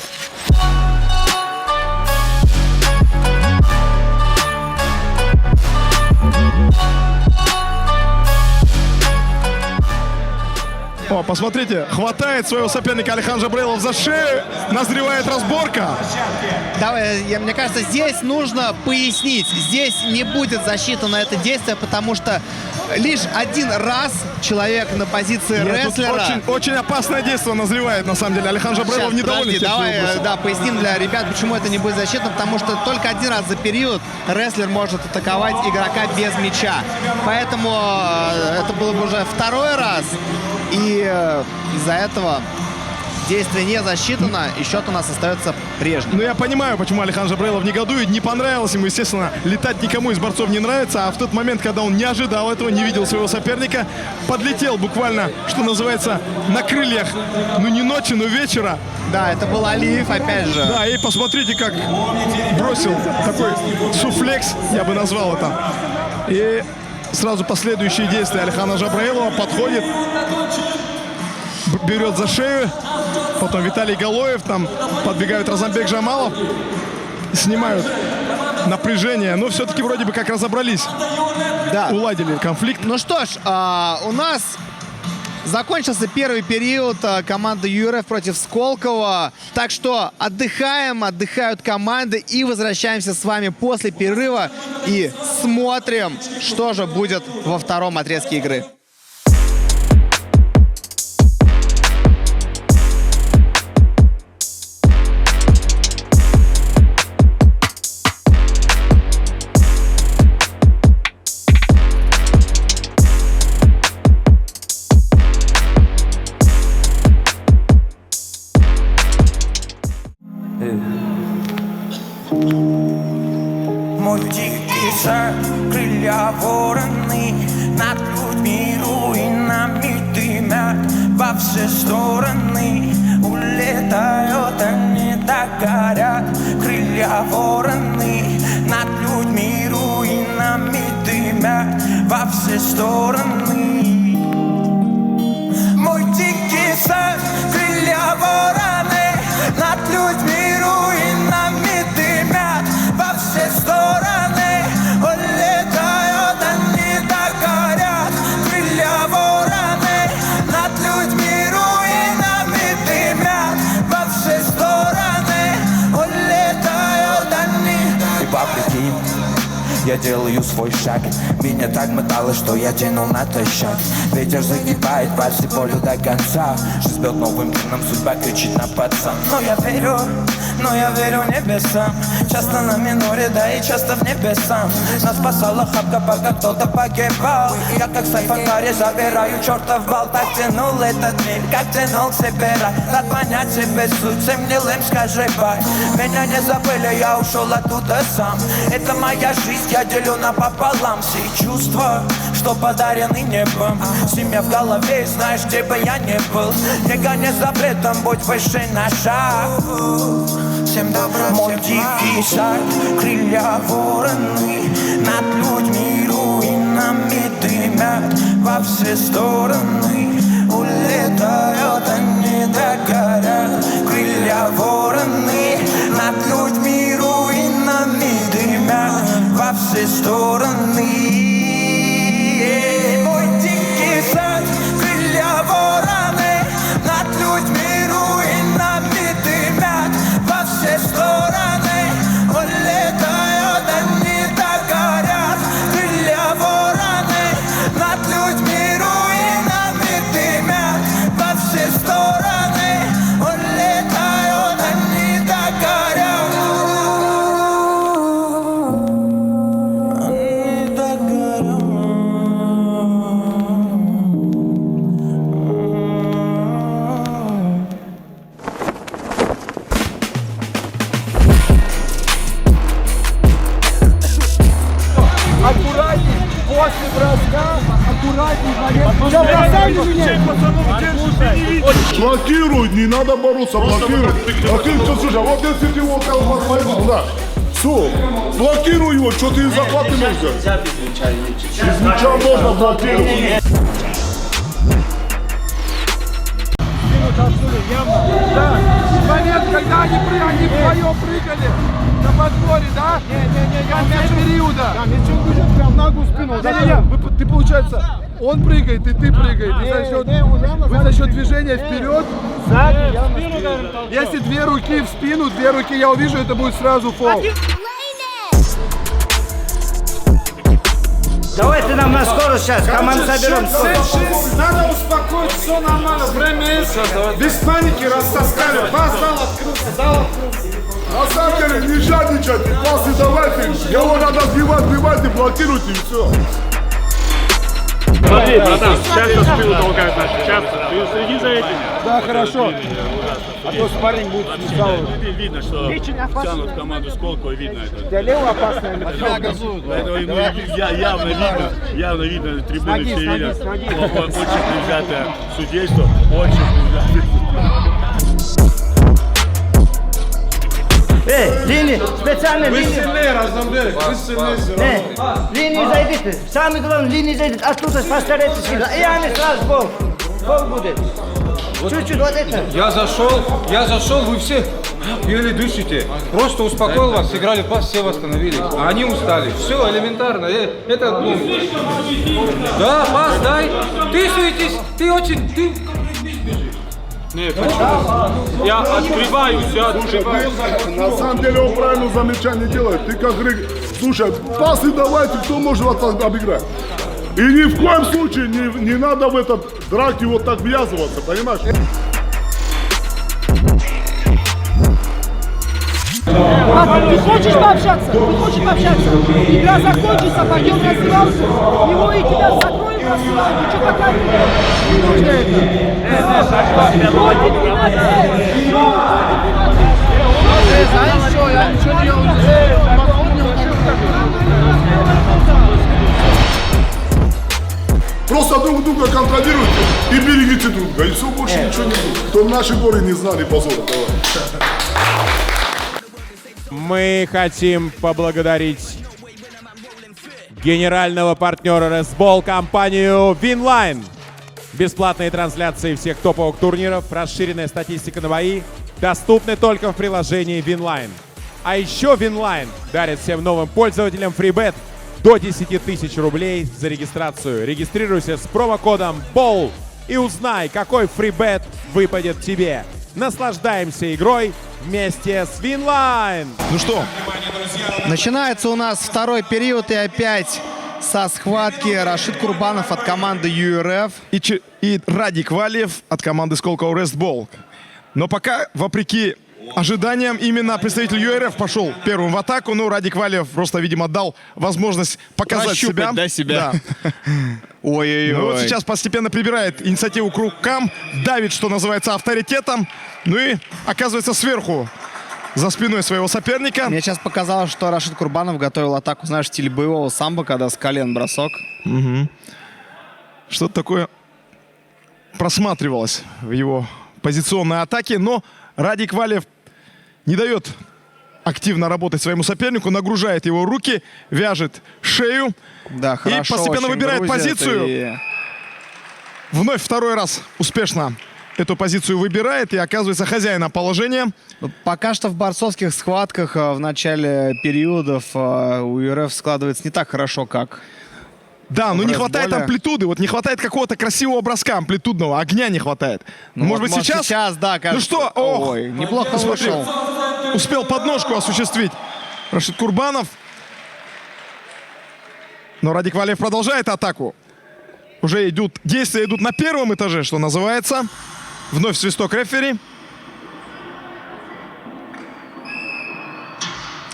О, посмотрите, хватает своего соперника Алихан Жабраилов за шею, назревает разборка.
Давай, мне кажется, здесь нужно пояснить. Здесь не будет засчитано это действие, потому что лишь один раз человек на позиции
Нет, тут
рестлера...
очень опасное действие назревает, на самом деле. Алихан Жабраилов
Сейчас,
недоволен
подожди,
тем, что
давай,
его бросил.
да, поясним для ребят, почему это не будет засчитано, потому что только один раз за период рестлер может атаковать игрока без мяча. Поэтому это было бы уже 2-й раз, и из-за этого действие не засчитано, и счет у нас остается прежним.
Ну, я понимаю, почему Алихан Жабраилов негодует. Не понравилось ему, естественно, летать никому из борцов не нравится. А в тот момент, когда он не ожидал этого, не видел своего соперника, подлетел буквально, что называется, на крыльях, ну, не ночи, но вечера.
Да, это был Алиев, опять же.
Да, и посмотрите, как бросил такой суфлекс, я бы назвал это. И сразу последующие действия Алихана Жабраилова подходит, берет за шею. Потом Виталий Галоев, там подбегают Розанбек Жамалов, снимают напряжение. Но все-таки вроде бы как разобрались,
Да.
уладили конфликт.
Ну что ж, у нас закончился первый период команды ЮРФ против Сколково. Так что отдыхают команды и возвращаемся с вами после перерыва и смотрим, что же будет во втором отрезке игры.
Мой дикий сад, крылья вороны, над людьми руинами дымят во все стороны. Улетают, они так горят, крылья вороны, над людьми руинами дымят во все стороны. Мой дикий сад, крылья вороны, над людьми руинами дымят во все стороны. Улетают, они так горят, крылья вороны, над людьми руинами дымят во все стороны. Улетают они. И вопреки я делаю свой шаг. Меня так мотало, что я тянул натощак. Ветер загибает пальцы болью до конца. Жизнь бьет новым клином, судьба кричит на пацан. Но я верю небесам. Часто на миноре, да и часто в небесам. Нас спасала хапка, пока кто-то погибал. Я как сайфангаре забираю чертов бал. Так тянул этот мир, как тянул к себе рай. Рад понять себе суть, всем гнилым скажи бай. Меня не забыли, я ушел оттуда сам. Это моя жизнь, я делю напополам. Все чувства, что подаренный небом. Семья в голове, и знаешь, где бы я не был. Не гони запретом, будь выше на шаг. Всем добра, мой дикий сад, крылья вороны, над людьми руинами дымят во все стороны. Улетают, они догорят, крылья вороны, над людьми руинами дымят во все стороны. Мой дикий сад, крылья вороны, над людьми руинами дымят во все стороны. Улетают, они догорят, крылья вороны, над людьми руинами дымят во все стороны. Улетают, они догорят. Они догорят.
Аккуратней, после броска, аккуратней, момент. Да бросай меня!
Блокируй, не надо бороться, блокируй. А ты, слушай, вот если ты его поймал, да. Все, блокируй его, что ты захваты нельзя. Без мяча можно блокировать.
Да, момент, когда они вдвоем прыгали на подборе, да? В конце периода. Да, мячом бежит прям в ногу спину. Ты, получается, он прыгает, и ты прыгаешь. Вы за счет движения вперед. Если две руки в спину, две руки я увижу, это будет сразу фол.
Давайте нам на скорость сейчас, команду соберем.
Надо успокоиться, все нормально, время есть. Без паники растаскали. Пас дал, открылся, дал, открылся.
На самом деле, не жадничайте, пасы давайте. Его надо сбивать и блокируйте, и все.
Смотри, братан, часто спину толкают наши, часто. Ты следи за этим.
Да, хорошо. А то спарринг будет смешал.
Видно, что тянут команду Сколково, видно это.
Для лево опасная.
Явно видно, трибуны все видят. Очень предвзятое судейство, очень предвзятое.
Линии, специальные линии.
Вы сильнее, Разномберг, вы сильнее.
Линии зайдите. Самое главное, линии зайдите. Оттуда постарайтесь сюда. И они сразу гол. Гол будет. Чуть-чуть вот это.
Я зашел, вы все еле дышите. Просто успокоил вас, сыграли пас, все восстановились. А они устали. Все элементарно. Это, да, пас дай. Ты суетись, ты очень.
Не, почему? Я открываюсь.
На самом деле он правильно замечание делает. Ты как говоришь, слушай, пасы давайте, кто может вас обыграть. И ни в коем случае не надо в этот драке вот так ввязываться, понимаешь?
Ты хочешь пообщаться? Игра закончится, пойдем в раздевалку. Его и тебя закроем в раздевалку. Что такая? Не нужно это. Я ничего не делал.
Просто друг друга контролируйте и берегите друг друга. И все, больше ничего не будет. То наши горы не знали позора.
Мы хотим поблагодарить генерального партнера Resball, компанию Winline. Бесплатные трансляции всех топовых турниров, расширенная статистика на бои, доступны только в приложении Winline. А еще Winline дарит всем новым пользователям фрибет до 10 тысяч рублей за регистрацию. Регистрируйся с промокодом BALL и узнай, какой фрибет выпадет тебе. Наслаждаемся игрой вместе с Winline.
Ну что?
Начинается у нас второй период, и опять со схватки Рашид Курбанов от команды URF.
И Радик Валиев от команды Сколково Resball. Но пока, вопреки ожиданиям, именно представитель URF пошел первым в атаку. Ну, Радик Валиев просто, видимо, дал возможность показать себя.
себя.
Да.
Ой-ой-ой.
Ну, вот сейчас постепенно прибирает инициативу к рукам, давит, что называется, авторитетом. Ну и оказывается сверху за спиной своего соперника.
Мне сейчас показалось, что Рашид Курбанов готовил атаку, знаешь, в стиле боевого самбо, когда с колен бросок.
Угу. Что-то такое просматривалось в его позиционной атаке, но Радик Валиев не дает активно работать своему сопернику, нагружает его руки, вяжет шею.
Да, хорошо,
и постепенно выбирает
грузит,
позицию.
и...
Вновь второй раз успешно эту позицию выбирает и оказывается хозяином положения.
Пока что в борцовских схватках в начале периодов у ЮРФ складывается не так хорошо, как...
Да, но не хватает амплитуды, вот не хватает какого-то красивого броска амплитудного, огня не хватает.
Ну,
может быть, сейчас?
Да, кажется.
Ну что, ох,
ой, неплохо
смотри,
вышел.
успел подножку осуществить Рашид Курбанов. Но Радик Валиев продолжает атаку. Уже действия идут на первом этаже, что называется. Вновь свисток рефери.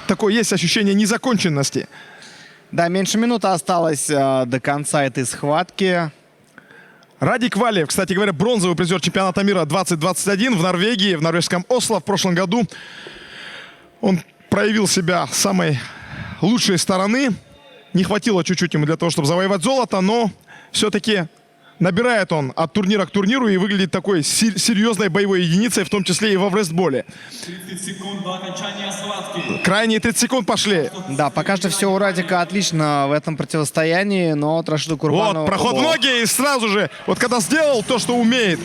Такое есть ощущение незаконченности.
Да, меньше минуты осталось до конца этой схватки.
Радик Валиев, кстати говоря, бронзовый призер чемпионата мира 2021 в Норвегии, в норвежском Осло в прошлом году. Он проявил себя с самой лучшей стороны. Не хватило чуть-чуть ему для того, чтобы завоевать золото, но все-таки набирает он от турнира к турниру и выглядит такой серьезной боевой единицей, в том числе и во врестболе.
30 секунд до окончания схватки.
Крайние 30 секунд пошли.
Да, пока что все у Радика отлично в этом противостоянии, но от Рашида Курбанова...
Вот, проход в ноги и сразу же, вот когда сделал то, что умеет,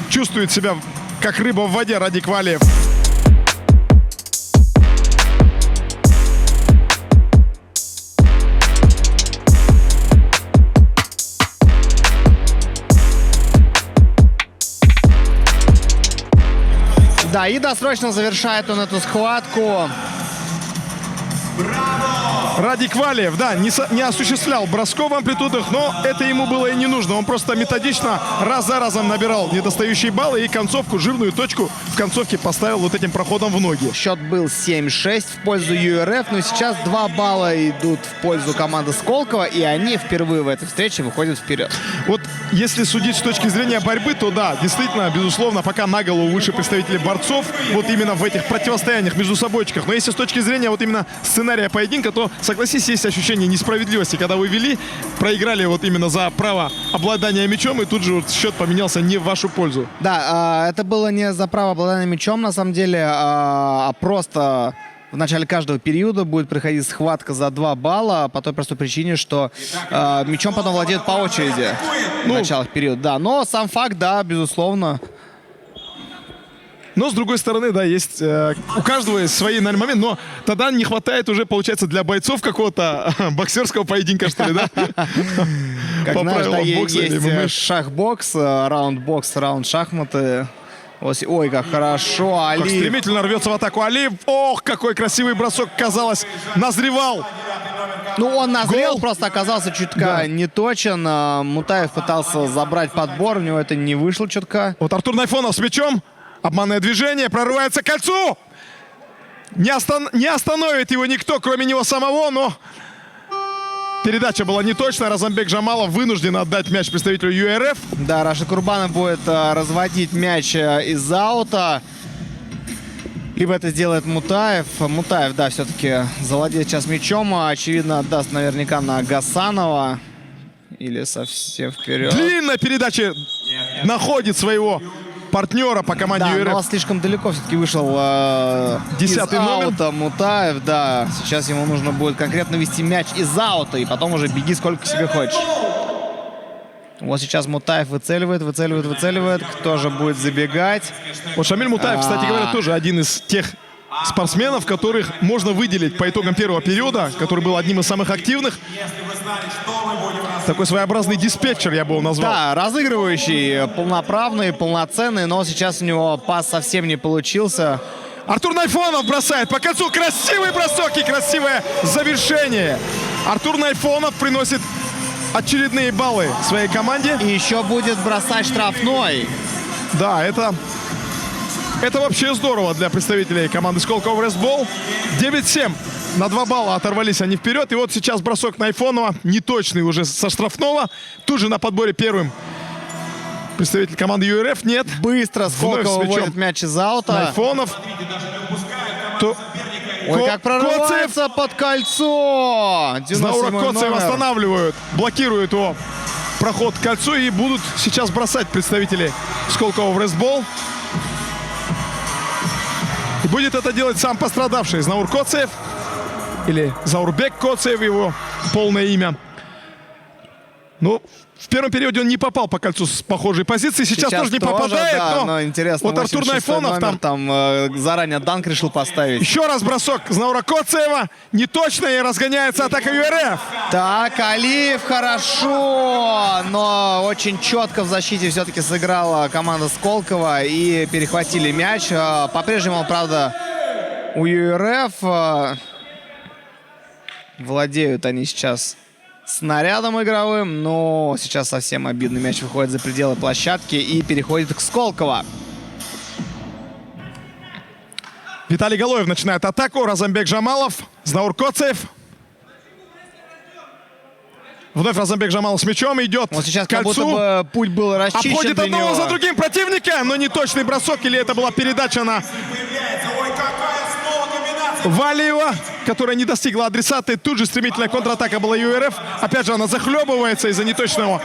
чувствует себя как рыба в воде Радик Валиев.
Да, и досрочно завершает он эту схватку.
Радик Валиев, да, не осуществлял бросков в амплитудах, но это ему было и не нужно. Он просто методично раз за разом набирал недостающие баллы и концовку, жирную точку в концовке поставил вот этим проходом в ноги.
Счет был 7-6 в пользу ЮРФ, но сейчас 2 балла идут в пользу команды Сколково, и они впервые в этой встрече выходят вперед.
Вот если судить с точки зрения борьбы, то да, действительно, безусловно, пока на голову выше представители борцов, вот именно в этих противостояниях между собойчиках. Но если с точки зрения вот именно сценария поединка, то, согласись, есть ощущение несправедливости, когда вы вели, проиграли вот именно за право обладания мячом, и тут же вот счет поменялся не в вашу пользу.
Да, это было не за право обладания мячом, на самом деле, а просто в начале каждого периода будет проходить схватка за 2 балла по той простой причине, что мячом потом владеют по очереди в началах периода. Да, но сам факт, да, безусловно.
Но, с другой стороны, да, есть у каждого свои, наверное, моменты, но тогда не хватает уже, получается, для бойцов какого-то боксерского поединка, что ли, да?
Как знаешь, да, есть шахбокс, раунд-бокс, раунд-шахматы. Ой, как хорошо, Али.
Как стремительно рвется в атаку Али. Ох, какой красивый бросок, казалось, назревал.
Ну, он назрел, просто оказался чутка неточен. Мутаев пытался забрать подбор, у него это не вышло чутка.
Вот Артур Найфонов с мячом. Обманное движение, прорывается к кольцу. Не остановит его никто, кроме него самого, но передача была неточная. Разамбек Жамалов вынужден отдать мяч представителю ЮРФ.
Да, Рашид Курбанов будет разводить мяч из аута. Либо это сделает Мутаев. Мутаев, да, все-таки завладеет сейчас мячом. Очевидно, отдаст наверняка на Гасанова. Или совсем вперед.
Длинная передача находит своего партнера по команде ЮРФ.
Да, но слишком далеко все-таки вышел
10-й
номер. Мутаев, да. Сейчас ему нужно будет конкретно вести мяч из аута, и потом уже беги сколько себе хочешь. Вот сейчас Мутаев выцеливает. Кто же будет забегать?
Вот Шамиль Мутаев, кстати говоря, тоже один из тех спортсменов, которых можно выделить по итогам первого периода, который был одним из самых активных. Такой своеобразный диспетчер, я бы его назвал.
Да, разыгрывающий, полноправный, полноценный, но сейчас у него пас совсем не получился.
Артур Найфонов бросает по кольцу. Красивый бросок и красивое завершение. Артур Найфонов приносит очередные баллы своей команде.
И еще будет бросать штрафной.
Да, это вообще здорово для представителей команды Сколково Врестбол. 9-7. На 2 балла оторвались они вперед. И вот сейчас бросок Найфонова. Неточный уже со штрафного. Тут же на подборе первым представитель команды ЮРФ. Нет.
Быстро Сколково выводит мяч из аута.
Найфонов.
Ой, как прорывается под кольцо.
Знаура Коцев останавливают, блокируют его проход к кольцу и будут сейчас бросать представители Сколково в рестбол. И будет это делать сам пострадавший Знаур Коцев, или Заурбек Коцев, его полное имя. Ну, в первом периоде он не попал по кольцу с похожей позиции. Сейчас тоже не попадает,
да, но интересно,
вот Артур Найфонов
там заранее данк решил поставить.
Еще раз бросок Знаура Коцева. Неточно, и разгоняется атака ЮРФ.
Так, Алиев хорошо, но очень четко в защите все-таки сыграла команда Сколково и перехватили мяч. По-прежнему, правда, у ЮРФ владеют они сейчас снарядом игровым, но сейчас совсем обидный мяч выходит за пределы площадки и переходит к Сколково.
Виталий Галоев начинает атаку. Разамбек Жамалов, Знаур Коцев. Вновь Разамбек Жамалов с мячом идет
вот сейчас
к кольцу.
Как будто бы путь был расчищен.
Обходит
для
одного
него.
за другим противника, но неточный бросок, или это была передача на Валиева, которая не достигла адресата. И тут же стремительная контратака была ЮРФ. Опять же, она захлебывается из-за неточного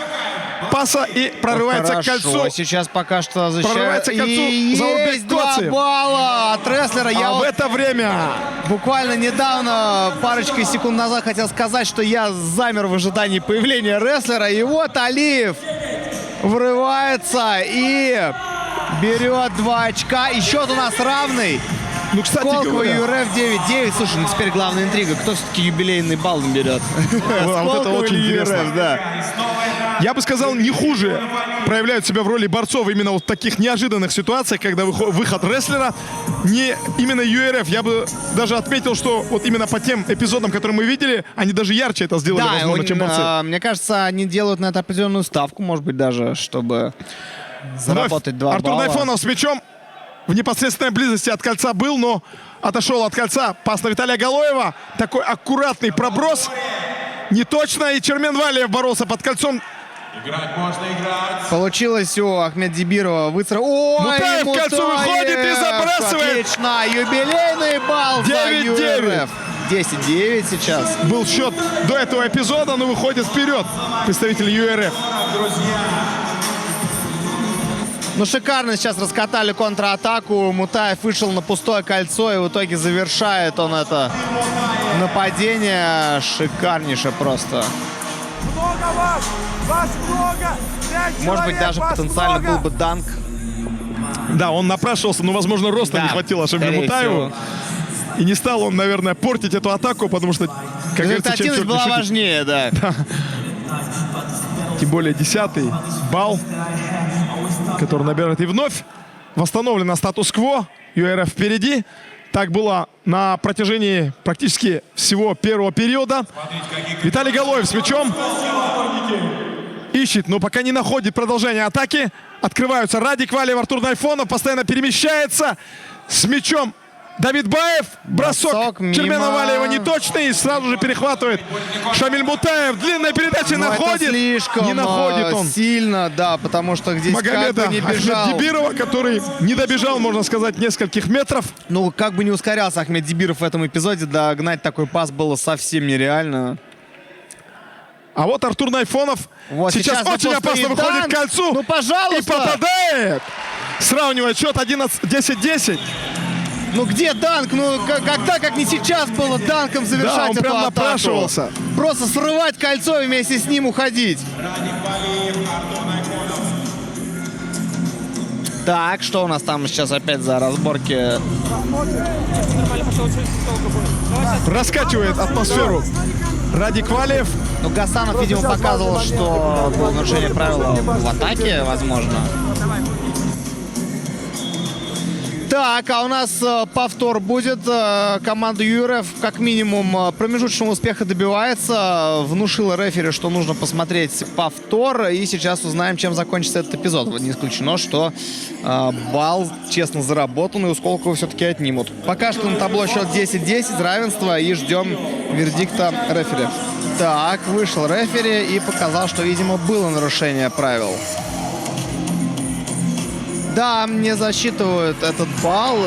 паса и прорывается к кольцу.
Сейчас пока что защищает.
Прорывается к кольцу.
И есть 2 балла от рестлера. Я
в это время
буквально недавно, парочкой секунд назад, хотел сказать, что я замер в ожидании появления рестлера. И вот Алиев врывается и берет 2 очка. И счет у нас равный.
Ну, кстати
Сколково
говоря,
ЮРФ 9-9. Слушай, ну теперь главная интрига. Кто все-таки юбилейный балл берет?
Вот это очень интересно.
Да.
Я бы сказал, не хуже проявляют себя в роли борцов именно вот в таких неожиданных ситуациях, когда выход рестлера. Не именно ЮРФ. Я бы даже отметил, что вот именно по тем эпизодам, которые мы видели, они даже ярче это сделали,
да,
возможно, чем борцы.
Мне кажется, они делают на это определенную ставку, может быть, даже, чтобы заработать 2
Артур
балла.
Найфонов с мячом в непосредственной близости от кольца был, но отошел от кольца. Пас на Виталия Галоева. Такой аккуратный проброс. Не точно. И Чермен Валиев боролся под кольцом.
Играть можно играть.
Получилось у Ахмеддибирова выцарапать. Ой,
Мутаев к кольцу выходит и забрасывает.
Отлично. Юбилейный балл за
9-9.
10-9 сейчас.
Был счет до этого эпизода, но выходит вперед представитель ЮРФ.
Ну, шикарно сейчас раскатали контратаку. Мутаев вышел на пустое кольцо, и в итоге завершает он это нападение. Шикарнейше просто.
Много вас! Вас много!
Может быть, даже потенциально был бы данк.
Да, он напрашивался, но, возможно, роста не хватило Шамилю Мутаеву. И не стал он, наверное, портить эту атаку, потому что, как говорится, чем черт не
была
шутит.
важнее, да.
Тем более 10-й балл, который набирает. И вновь восстановлено статус-кво. ЮРФ впереди. Так было на протяжении практически всего первого периода. Виталий Галоев с мячом. Ищет, но пока не находит продолжение атаки. Открываются Радик Валиев, Артур Найфонов. Постоянно перемещается с мячом. Давид Баев. Бросок Чермена Валиева неточный. И сразу же перехватывает Шамиль Мутаев. Длинная передача находит.
Слишком
не находит он.
Сильно, да, потому что здесь
Магомеда
как бы не бежал.
Ахмеддибирова, который не добежал, можно сказать, нескольких метров.
Ну, как бы не ускорялся Ахмеддибиров в этом эпизоде, догнать такой пас было совсем нереально.
А вот Артур Найфонов
вот
сейчас очень опасно выходит к кольцу.
Ну, пожалуйста.
И попадает. Сравнивает счет 10-10.
Ну где данк? Ну когда, как не сейчас было данком завершать
да, он
эту
прям
атаку?
напрашивался.
Просто срывать кольцо и вместе с ним уходить. Так, что у нас там сейчас опять за разборки?
Раскачивает атмосферу Радик Валиев.
Ну, Гасанов, видимо, показывал, что было нарушение правил в атаке, возможно. Так, а у нас повтор будет. Команда ЮРФ как минимум промежуточного успеха добивается. Внушила рефери, что нужно посмотреть повтор. И сейчас узнаем, чем закончится этот эпизод. Не исключено, что балл честно заработан, и у Сколково все-таки отнимут. Пока что на табло счет 10-10, равенство, и ждем вердикта рефери. Так, вышел рефери и показал, что, видимо, было нарушение правил. Да, мне засчитывают этот балл.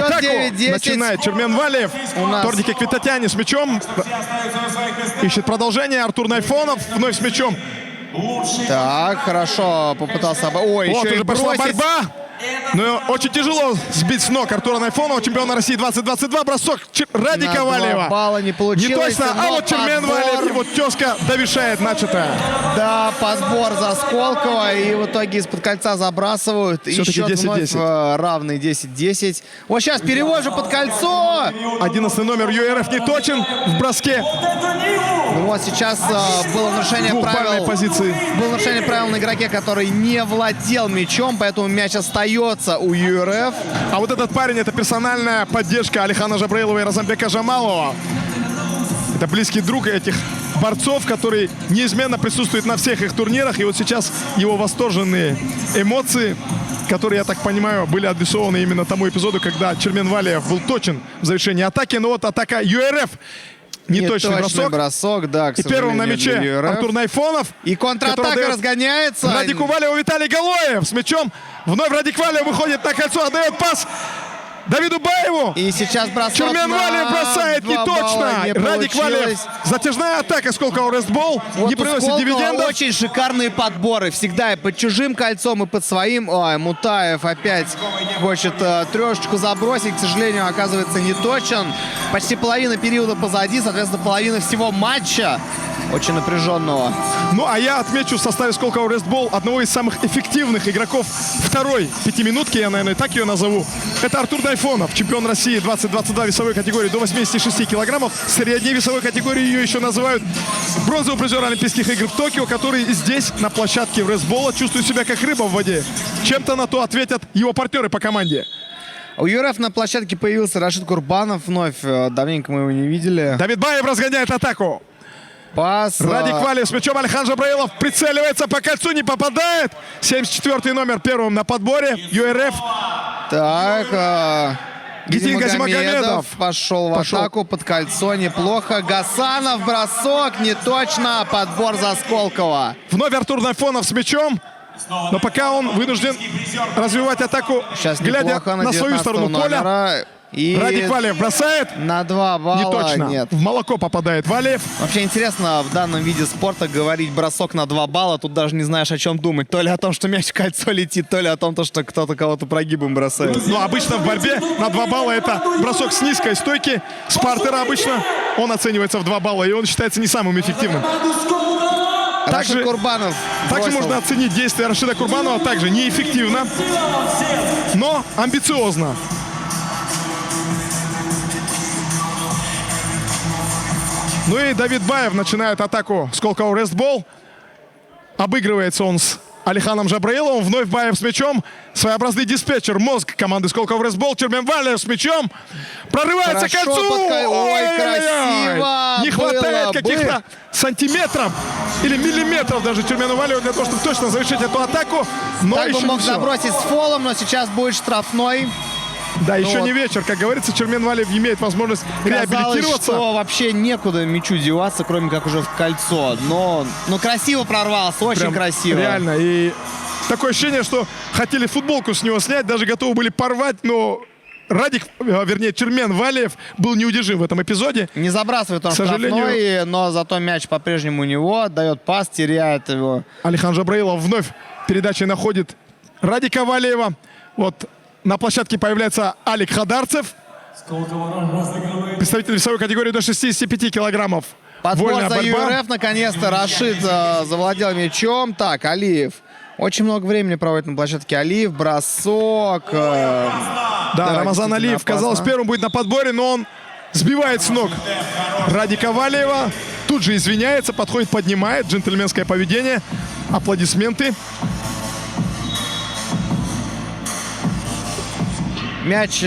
атаку
9-10.
начинает Черменвалиев.
У нас-
Торники Квитатяне с мячом. Ищет продолжение. Артур Найфонов вновь с мячом.
Так, хорошо попытался... Ой,
Вот
еще и
уже пошла
бросить.
борьба. Но очень тяжело сбить с ног Артура Найфонова, чемпиона России 2022. Бросок Ради
На
Ковалева.
2 балла не получилось.
Не точно, а
но
вот Черменвалиев,
подбор.
и вот тезка довершает начатое.
Да, подбор за Сколково, и в итоге из-под кольца забрасывают. И
Всё-таки
счет
10-10.
вновь равный 10-10. Вот сейчас перевожу под кольцо.
11 номер ЮРФ не точен в броске.
Ну вот сейчас было нарушение
Двухбальной
правил.
позиции.
Было нарушение правил на игроке, который не владел мячом, поэтому мяч остается у ЮРФ.
А вот этот парень — это персональная поддержка Алихана Жабраилова и Разамбека Жамалова. Это близкий друг этих борцов, который неизменно присутствует на всех их турнирах. И вот сейчас его восторженные эмоции, которые, я так понимаю, были адресованы именно тому эпизоду, когда Черменвалиев был точен в завершении атаки. Но вот атака ЮРФ. Неточный бросок.
Да, к
И первым на
сожалению,
мяче
для ЮРФ.
Артур Найфонов.
И контратака
который
разгоняется.
Радику Валеву Виталий Галоев с мячом. Вновь Радик Валев выходит на кольцо, отдает пас Давиду Баеву.
И сейчас бросок
Черменвалиев бросает не точно. Радик Валев. Затяжная атака Сколково Рестбол.
Вот
Не
у
приносит
Сколково
дивидендов.
очень шикарные подборы. Всегда и под чужим кольцом, и под своим. Ой, Мутаев опять хочет трешечку забросить. К сожалению, оказывается, не точен. Почти половина периода позади, соответственно, половина всего матча. Очень напряженного.
Ну, а я отмечу в составе Сколково Рестбол одного из самых эффективных игроков второй пятиминутки, я, наверное, так ее назову. Это Артур Найфонов, чемпион России 2022 весовой категории до 86 килограммов. В средней весовой категории ее еще называют бронзовый призер Олимпийских игр в Токио, который здесь, на площадке в Рестбола, чувствует себя как рыба в воде. Чем-то на то ответят его партнеры по команде.
У ЮРФ на площадке появился Рашид Курбанов вновь. Давненько мы его не видели.
Давид Баев разгоняет атаку.
Пас.
Радик Валев с мячом. Алихан Жабраилов прицеливается по кольцу, не попадает. 74-й номер первым на подборе. ЮРФ.
Так.
Гидин Газимагомедов
пошел в атаку под кольцо. Неплохо. Гасанов бросок. Не точно. Подбор за Сколково.
Вновь Артур Найфонов с мячом. Но пока он вынужден развивать атаку,
Сейчас
глядя на свою сторону поля.
И
Радик Валев бросает.
На 2 балла.
Не точно.
Нет.
В молоко попадает Валев.
Вообще интересно в данном виде спорта говорить бросок на 2 балла. Тут даже не знаешь, о чем думать. То ли о том, что мяч в кольцо летит, то ли о том, что кто-то кого-то прогибом бросает.
Ну, обычно в борьбе на 2 балла это бросок с низкой стойки. С партера обычно он оценивается в 2 балла, и он считается не самым эффективным.
Рашид Курбанов
Также
бросил.
можно оценить действия Рашида Курбанова. Также неэффективно, но амбициозно. Ну и Давид Баев начинает атаку Сколково Рестбол. Обыгрывается он с Алиханом Жабраиловым. Вновь Баев с мячом. Своеобразный диспетчер, мозг команды Сколково Рестбол. Черменвалиев с мячом. Прорывается к кольцу.
Ой, красиво.
Не хватает
было
каких-то сантиметров или миллиметров даже Черменвалиеву для того, чтобы точно завершить эту атаку. Но
Так
еще
бы мог
не всё.
забросить с фолом, но сейчас будет штрафной.
Да,
Ну
еще
вот.
не вечер. Как говорится, Черменвалиев имеет возможность
Казалось,
реабилитироваться.
что вообще некуда мячу деваться, кроме как уже в кольцо. Но красиво прорвался, очень
Прям
красиво.
Реально. И такое ощущение, что хотели футболку с него снять, даже готовы были порвать, но Радик, вернее, Черменвалиев был неудержим в этом эпизоде.
Не забрасывает он
К сожалению.
штрафной, но зато мяч по-прежнему у него. Отдает пас, теряет его.
Алихан Жабраилов вновь передачей находит Радика Валиева. Вот на площадке появляется Алик Хадарцев. Представитель весовой категории до 65 килограммов.
Подбор
Вольная
за
борьба.
ЮРФ. Наконец-то Рашид завладел мячом. Так, Алиев. Очень много времени проводит на площадке Алиев. Бросок.
Да, Рамазан Алиев, казалось, первым будет на подборе, но он сбивает с ног Радика Валиева. Тут же извиняется, подходит, поднимает. Джентльменское поведение. Аплодисменты.
Мяч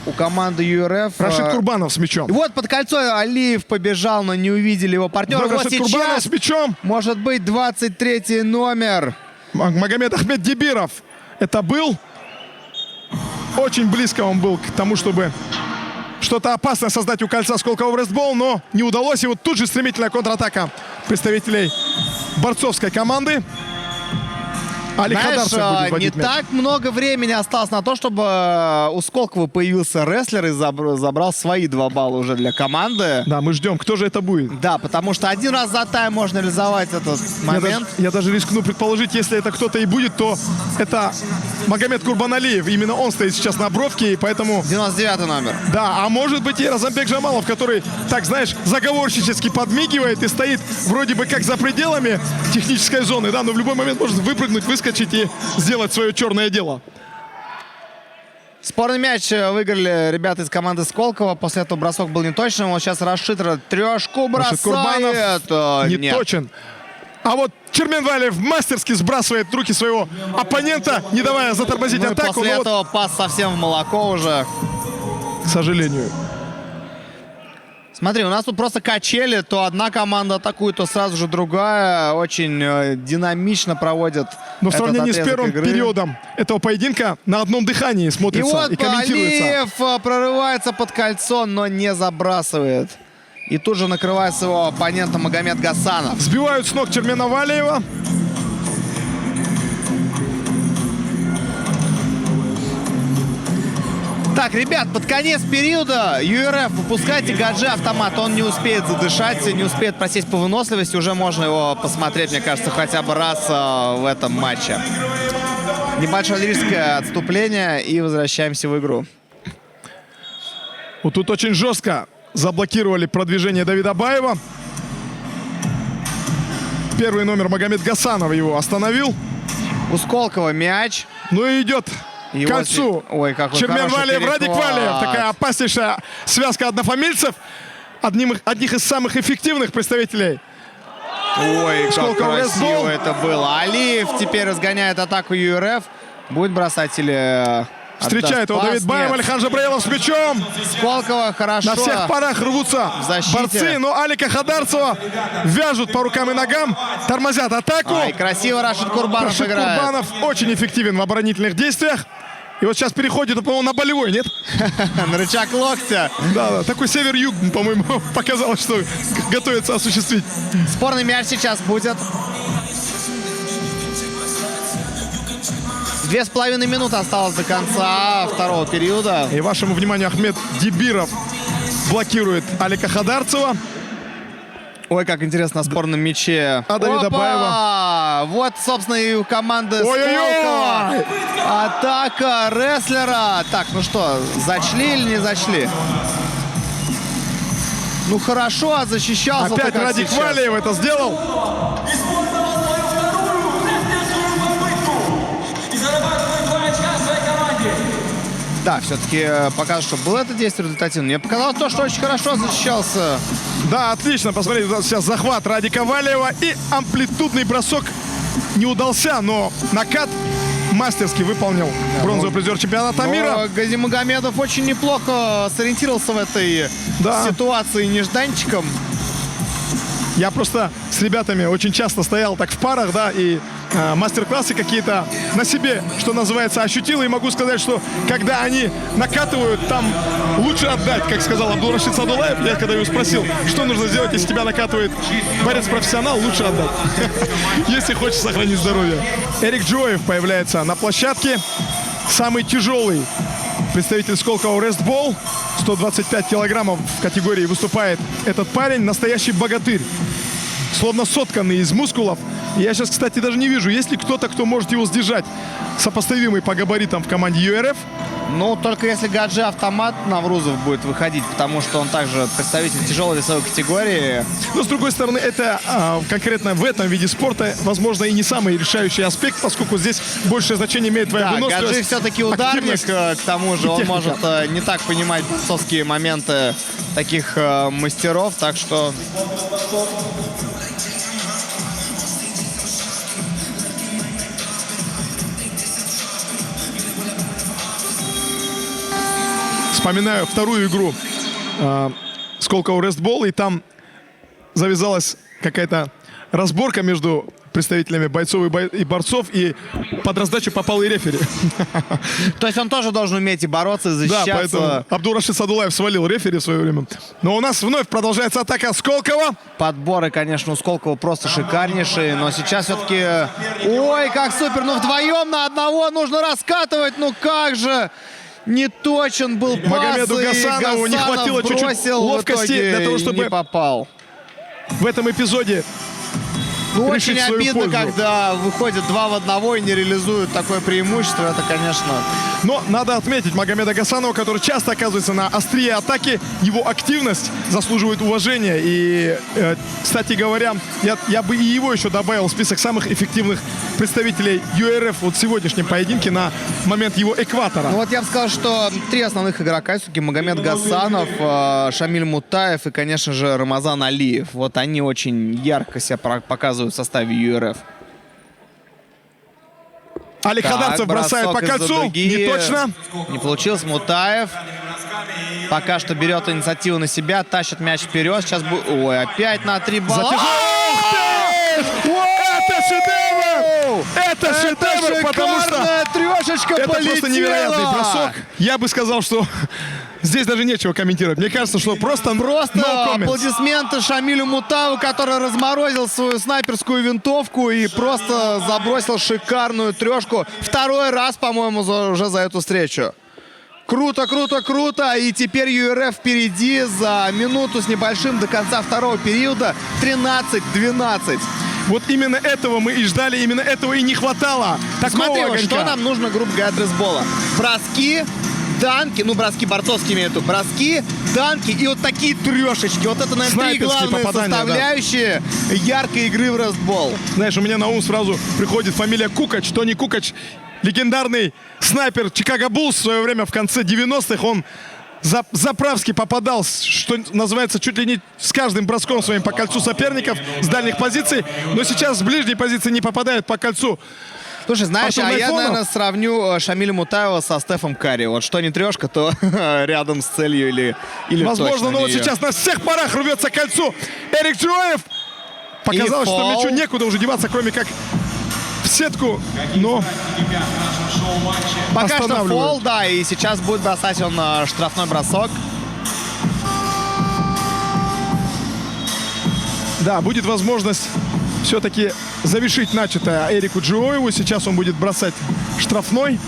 у команды ЮРФ.
Рашид Курбанов с мячом.
И вот под кольцо Алиев побежал, но не увидели его партнера.
Вновь
Вот
Рашид Курбанов
сейчас
с мячом.
может быть 23-й номер.
Магомед Ахмед Дебиров. Это был. Очень близко он был к тому, чтобы что-то опасное создать у кольца Сколково Рестбол, но не удалось. И вот тут же стремительная контратака представителей борцовской команды. Алик Хадарцев будет
Знаешь, не
водить мяч.
так много времени осталось на то, чтобы у Сколково появился рестлер и забрал свои 2 балла уже для команды.
Да, мы ждем, кто же это будет.
Да, потому что один раз за тайм можно реализовать этот момент.
Я даже рискну предположить, если это кто-то и будет, то это Магомед Курбаналиев. Именно он стоит сейчас на бровке, и поэтому...
99 номер.
Да, а может быть и Разамбек Жамалов, который, так знаешь, заговорщически подмигивает и стоит вроде бы как за пределами технической зоны, да, но в любой момент может выпрыгнуть, выскочить и сделать свое черное дело.
Спорный мяч выиграли ребята из команды Сколково. После этого бросок был неточным. Вот сейчас Рашид трешку бросает.
Курбанов не
Нет.
точен. А вот Черменвалиев мастерски сбрасывает руки своего оппонента, не давая затормозить
Ну и
атаку.
после
но
этого
вот,
пас совсем в молоко уже.
к сожалению.
Смотри, у нас тут просто качели. То одна команда атакует, то сразу же другая. Очень динамично проводят.
Но в
этот
сравнении с
отрезок
первым
игры.
периодом этого поединка на одном дыхании
И
смотрится
вот
и комментируется.
Алиев прорывается под кольцо, но не забрасывает. И тут же накрывает своего оппонента Магомед Гасанов.
Сбивают с ног Черменвалиева.
Так, ребят, под конец периода ЮРФ, выпускайте Гаджи автомат. Он не успеет задышать, не успеет просесть по выносливости. Уже можно его посмотреть, мне кажется, хотя бы раз в этом матче. Небольшое лирическое отступление и возвращаемся в игру.
Вот тут очень жестко заблокировали продвижение Давида Баева. Первый номер Магомед Гасанов его остановил.
У Сколково мяч.
Ну и идет
И
к кольцу.
вот- ой, какой
Черменвалиев,
хороший
Радик
перехват.
Валиев. Такая опаснейшая связка однофамильцев. Одних из самых эффективных представителей.
Ой, как
Сколково
красиво
Ресбол.
это было. Алиев теперь разгоняет атаку ЮРФ. Будет бросать или...
Встречает его
отдаст
Давид
пас?
Баев,
Нет.
Алихан Жабраилов с мячом.
Сколково хорошо.
На всех парах рвутся
в защите.
борцы, но Алика Хадарцева вяжут по рукам и ногам, тормозят атаку.
Ай, красиво Рашид Курбанов
Рашид
играет.
Курбанов очень эффективен в оборонительных действиях. И вот сейчас переходит, по-моему, на болевой, нет?
На рычаг локтя.
Да, такой север-юг, по-моему, показалось, что готовится осуществить.
Спорный мяч сейчас будет. 2,5 минуты осталось до конца второго периода.
И вашему вниманию Ахмед Дибиров блокирует Алика Хадарцева.
Ой, как интересно на спорном мяче.
А Давида
Опа!
Баева.
Вот, собственно, и у команды
Ой-ой-ой!
Сколково. Атака рестлера. Так, ну что, зачли или не зачли? Ну хорошо, защищался.
Опять
как
Радик
сейчас.
Валиев это сделал.
Да, все-таки показывает, что было это действие результативным. Мне показалось то, что очень хорошо защищался.
Да, отлично. Посмотрите, сейчас захват Радика Валиева и амплитудный бросок не удался, но накат мастерски выполнил бронзовый призер чемпионата мира.
Но Газимагомедов очень неплохо сориентировался в этой ситуации нежданчиком.
Я просто с ребятами очень часто стоял так в парах, да, и мастер-классы какие-то на себе, что называется, ощутил. И могу сказать, что когда они накатывают, там лучше отдать, как сказал Абдулрашид Садулаев. Я когда его спросил, что нужно сделать, если тебя накатывает борец-профессионал, лучше отдать, если хочешь сохранить здоровье. Эрик Джоев появляется на площадке. Самый тяжелый представитель Сколково Рестбол. 125 килограммов в категории выступает этот парень. Настоящий богатырь. Словно сотканный из мускулов. Я сейчас, кстати, даже не вижу, есть ли кто-то, кто может его сдержать. Сопоставимый по габаритам в команде ЮРФ.
Ну, только если Гаджи автомат Наврузов будет выходить, потому что он также представитель тяжелой весовой категории.
Но, с другой стороны, это конкретно в этом виде спорта, возможно, и не самый решающий аспект, поскольку здесь большее значение имеет твоя
Да,
выносливость.
Гаджи все-таки ударник,
активность
к тому же
и
он
техника.
может не так понимать борцовские моменты таких мастеров, так что...
Вспоминаю вторую игру Сколково Рестбол, и там завязалась какая-то разборка между представителями бойцов и борцов, и под раздачу попал и рефери.
То есть он тоже должен уметь и бороться, и защищаться.
Да, поэтому Абдурашид Садулаев свалил рефери в свое время. Но у нас вновь продолжается атака Сколково.
Подборы, конечно, у Сколково просто шикарнейшие, но сейчас все-таки... Ой, как супер! Ну вдвоем на одного нужно раскатывать, ну как же! Не точен был пас,
Магомеду Гасанову не хватило чуть-чуть ловкости для того, чтобы
не попал.
В этом эпизоде
Ну, очень
свою
обидно,
пользу.
когда выходят 2 в 1 и не реализуют такое преимущество. Это, конечно...
Но надо отметить Магомеда Гасанова, который часто оказывается на острие атаки. Его активность заслуживает уважения. И, кстати говоря, я бы и его еще добавил в список самых эффективных представителей ЮРФ вот в сегодняшнем поединке на момент его экватора.
Ну вот я бы сказал, что 3 основных игрока, все-таки Магомед Гасанов, Шамиль Мутаев и, конечно же, Рамазан Алиев. Вот они очень ярко себя показывают в составе ЮРФ.
Али Хадарцев бросает по кольцу. Не точно.
Не получилось. Мутаев пока что берет инициативу на себя, тащит мяч вперед. Сейчас будет... Ой, опять на 3 балла.
Это шедевр! Это шедевр, потому что
трешечка
это
полетела.
просто невероятный бросок. Я бы сказал, что здесь даже нечего комментировать. Мне кажется, что просто no comments.
Аплодисменты Шамилю Мутаеву, который разморозил свою снайперскую винтовку и просто забросил шикарную трешку. 2-й раз, по-моему, уже за эту встречу. Круто, круто, круто. И теперь ЮРФ впереди за минуту с небольшим до конца 2-го периода. 13-12.
Вот именно этого мы и ждали, именно этого и не хватало.
Смотри, вот что нам нужно, грубо говоря, от ресбола. Броски, данки, ну, броски борцовские имею в виду, броски, данки и вот такие трешечки. Вот это, наверное, 3 главные составляющие яркой игры в ресбол.
Знаешь, у меня на ум сразу приходит фамилия Кукач, Тони Кукач, легендарный снайпер Чикаго Буллс в свое время в конце 90-х. Он заправски попадал, что называется, чуть ли не с каждым броском своим по кольцу соперников с дальних позиций, но сейчас с ближней позиции не попадает по кольцу.
Слушай, знаешь, а я, наверное, сравню Шамиля Мутаева со Стефом Карри. Вот что не трешка, то рядом с целью или
возможно, но вот сейчас на всех парах рвется к кольцу Эрик Джоев. Показалось, что мячу некуда уже деваться, кроме как в сетку, но
пока что фол, да, и сейчас будет бросать он штрафной бросок.
Да, будет возможность все-таки завершить начатое Эрику Джоеву. Сейчас он будет бросать штрафной.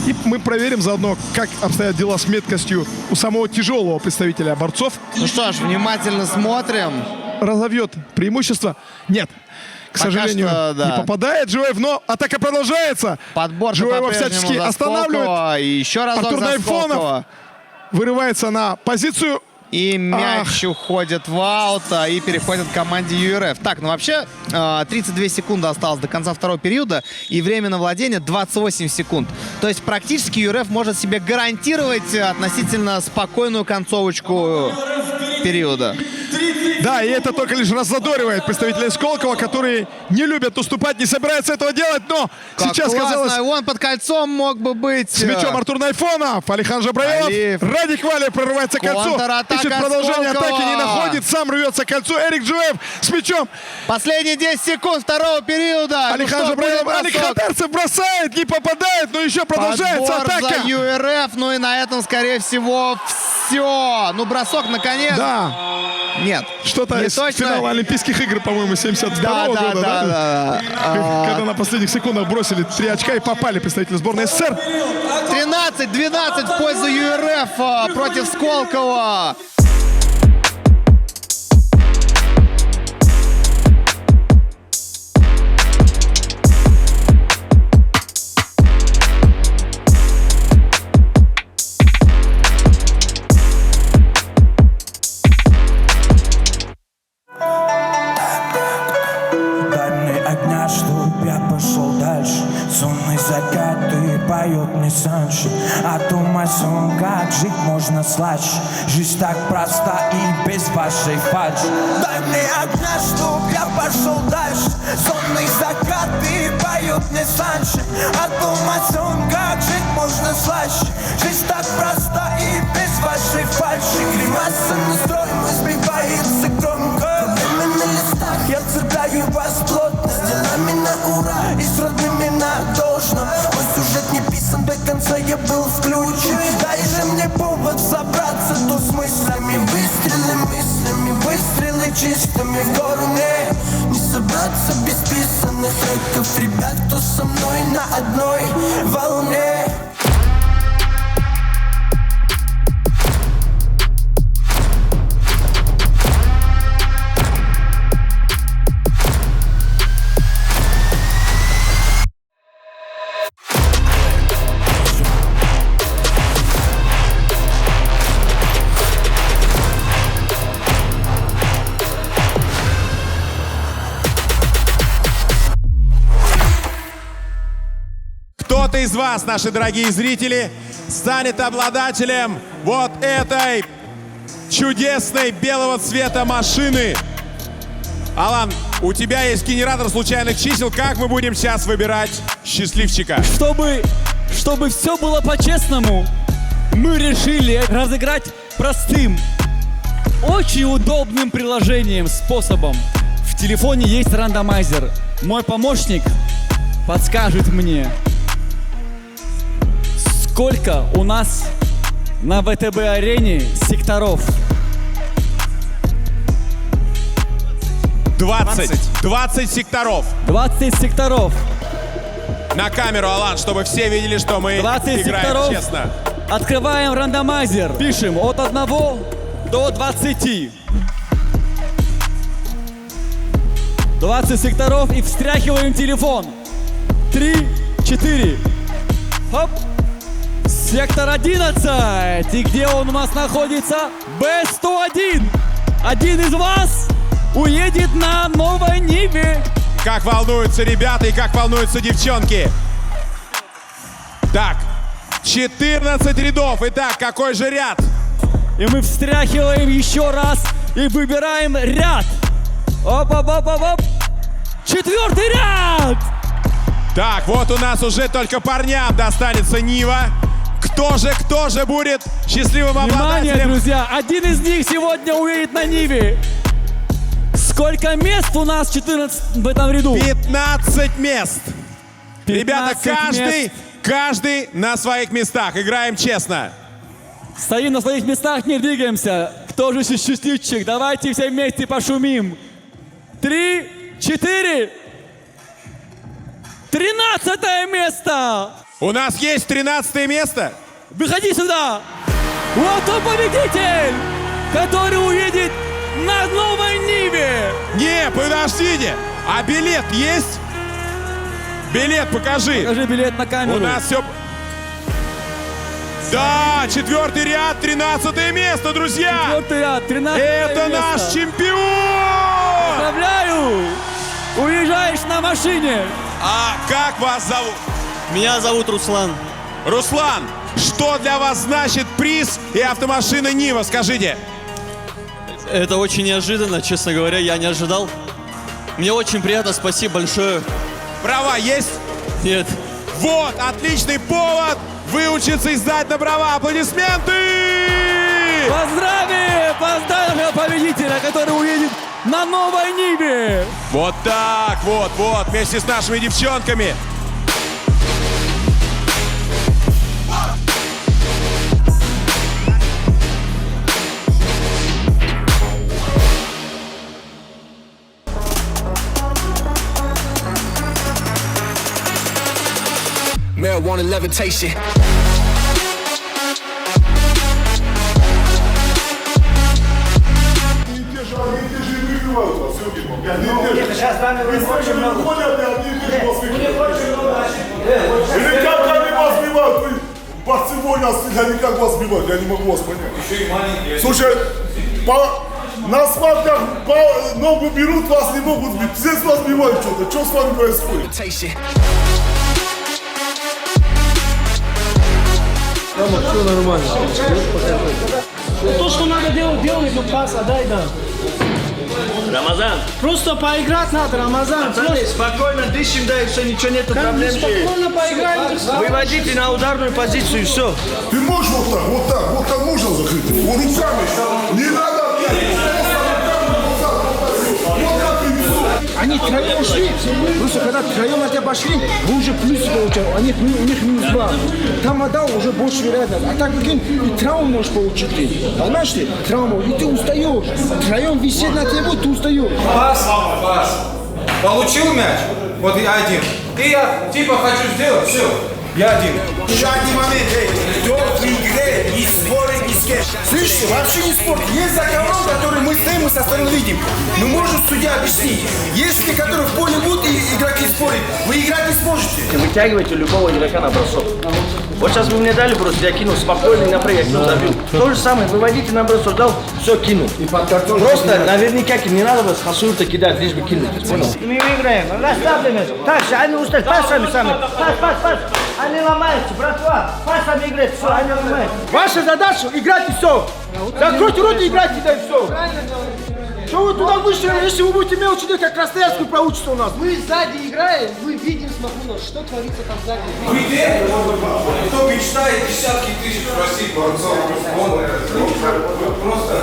И мы проверим заодно, как обстоят дела с меткостью у самого тяжелого представителя борцов.
Ну что ж, внимательно смотрим.
Разовьет преимущество? Нет. К сожалению, не попадает Джоев, но атака продолжается.
Подбор
Джоева всячески останавливает.
И еще разок
Артур Найфонов вырывается на позицию.
И мяч уходит в аут и переходит к команде ЮРФ. Так, ну вообще 32 секунды осталось до конца 2-го периода. И время на владение 28 секунд. То есть практически ЮРФ может себе гарантировать относительно спокойную концовочку периода.
Да, и это только лишь раззадоривает представителей Сколково, которые не любят уступать, не собираются этого делать, но
как
сейчас казалось...
Вон под кольцом мог бы быть...
С мячом Артур Найфонов, Алихан Жабраилов, Радик Валиев прорывается к кольцу, ищет продолжение атаки, не находит, сам рвется к кольцу, Эрик Джоев с мячом.
Последние 10 секунд 2-го периода.
Алихан Жабраилов, Али Хадарцев бросает, не попадает, но еще продолжается атака.
За ЮРФ, ну и на этом, скорее всего, все. Ну, бросок, наконец.
Да.
Нет.
Что-то из финала Олимпийских игр, по-моему, 72-го года, да? Когда на последних секундах бросили 3 очка и попали представители сборной СССР.
13-12 в пользу ЮРФ против Сколково.
А думай, сон, как жить можно слаще. Жизнь так проста и без вашей фальши. Дай мне огня, чтоб я пошел дальше. Сонный закат и поет мне санши. А думай, сон, как жить можно слаще. Жизнь так проста и без вашей фальши. Гримаса настроена, сбивается громко. Время на листах, я цепляю вас плотно. Сюжет не писан до конца, я был включен. Дай же мне повод собраться, то с мыслями. Выстрелы чистыми в гору мне. Не собраться без писанных треков. Ребят, кто со мной на одной волне.
Кто-то из вас, наши дорогие зрители, станет обладателем вот этой чудесной белого цвета машины. Алан, у тебя есть генератор случайных чисел. Как мы будем сейчас выбирать счастливчика?
Чтобы все было по-честному, мы решили разыграть простым, очень удобным приложением, способом. В телефоне есть рандомайзер. Мой помощник подскажет мне, сколько у нас на ВТБ-арене секторов.
20 секторов.
20 секторов.
На камеру, Алан, чтобы все видели, что мы
20
играем
секторов.
честно.
Открываем рандомайзер. Пишем от 1 до 20. 20 секторов и встряхиваем телефон. 3, 4. Хоп. Сектор 11. И где он у нас находится? Б-101. Один из вас уедет на новой Ниве.
Как волнуются ребята и как волнуются девчонки. Так, 14 рядов. Итак, какой же ряд?
И мы встряхиваем еще раз и выбираем ряд. Оп-оп-оп-оп-оп. 4-й ряд.
Так, вот у нас уже только парням достанется Нива. Кто же будет счастливым обладателем?
Внимание, друзья, один из них сегодня уедет на Ниве. Сколько мест у нас 14 в этом ряду?
15 мест.
15
Ребята, каждый на своих местах. Играем честно.
Стоим на своих местах, не двигаемся. Кто же счастливчик? Давайте все вместе пошумим. 3, 4. 13-е место.
У нас есть 13-е место.
Выходи сюда. Вот он победитель, который уедет на новой Ниве.
Не, подождите. А билет есть? Билет покажи.
Покажи билет на камеру.
У нас все... Да, 4-й ряд, 13-е место, друзья.
4-й ряд, 13-е
Это
место.
наш чемпион.
Поздравляю. Уезжаешь на машине.
А как вас зовут?
Меня зовут Руслан.
Руслан, что для вас значит приз и автомашина Нива, скажите?
Это очень неожиданно, честно говоря, я не ожидал. Мне очень приятно, спасибо большое.
Права есть?
Нет.
Вот, отличный повод выучиться и сдать на права. Аплодисменты!
Поздравим победителя, который уедет на новой Ниве.
Вот так, вот, вместе с нашими девчонками.
Marijuana levitation.
Сейчас там очень много.
Или как они вас сбивают? Вы борцевой нас, они как вас сбивают? Я не могу вас понять. Слушай, на свадьбах ногу берут, вас не могут сбить. Здесь вас сбивают что-то. Что с вами происходит?
Все нормально.
То, что надо делать, делай, ну пас, отдай, да.
Рамазан.
Просто поиграть надо, Рамазан.
Пацаны, спокойно дышим, да, и все, ничего нету проблем.
Спокойно поиграем.
Выводите на ударную позицию, все.
Ты можешь вот так можно закрыть? Вот руками. Не надо. Вот так и все.
Они втроем ушли. Просто когда втроем от тебя пошли, вы уже плюс получаете. У них минус 2. Там отдал уже больше вероятность. А так прикинь, и травму можешь получить. Понимаешь ты? Травму. И ты устаешь. Втроем висеть на тебе, ты устаешь.
Пас. Получил мяч? Вот я один. И я типа хочу сделать, все. Я один.
Шанти момент, кто в игре не спорит ни с кем. Слышите, вообще не спорт. Есть закон, который мы стоим и со стороны видим. Но может судья объяснить. Есть те, которые в поле будут и игроки спорят. Вы играть не сможете.
Вытягивайте любого игрока на бросок. Вот сейчас вы мне дали бросок, я кинул спокойный напрыг, я кинул, забил. То же самое, выводите на бросок, дал, все, кинул. Просто наверняка не надо вас хасур-то кидать, лишь бы кинуть. Понял? Мы выиграем, расслаблены. Так, они устали, пасами сами. Пас. Они ломаются, братва. Пасами играть, все, они ломаются.
Ваша задача играть и все. Закройте рот и играйте, да и все. Что вы туда вышли, если вы будете мелочи делать, как Красноярск получится у нас?
Мы сзади играем, мы видим с Махмуном, что творится там сзади.
Вы верите? Кто мечтает десятки тысяч просить борцов? Просто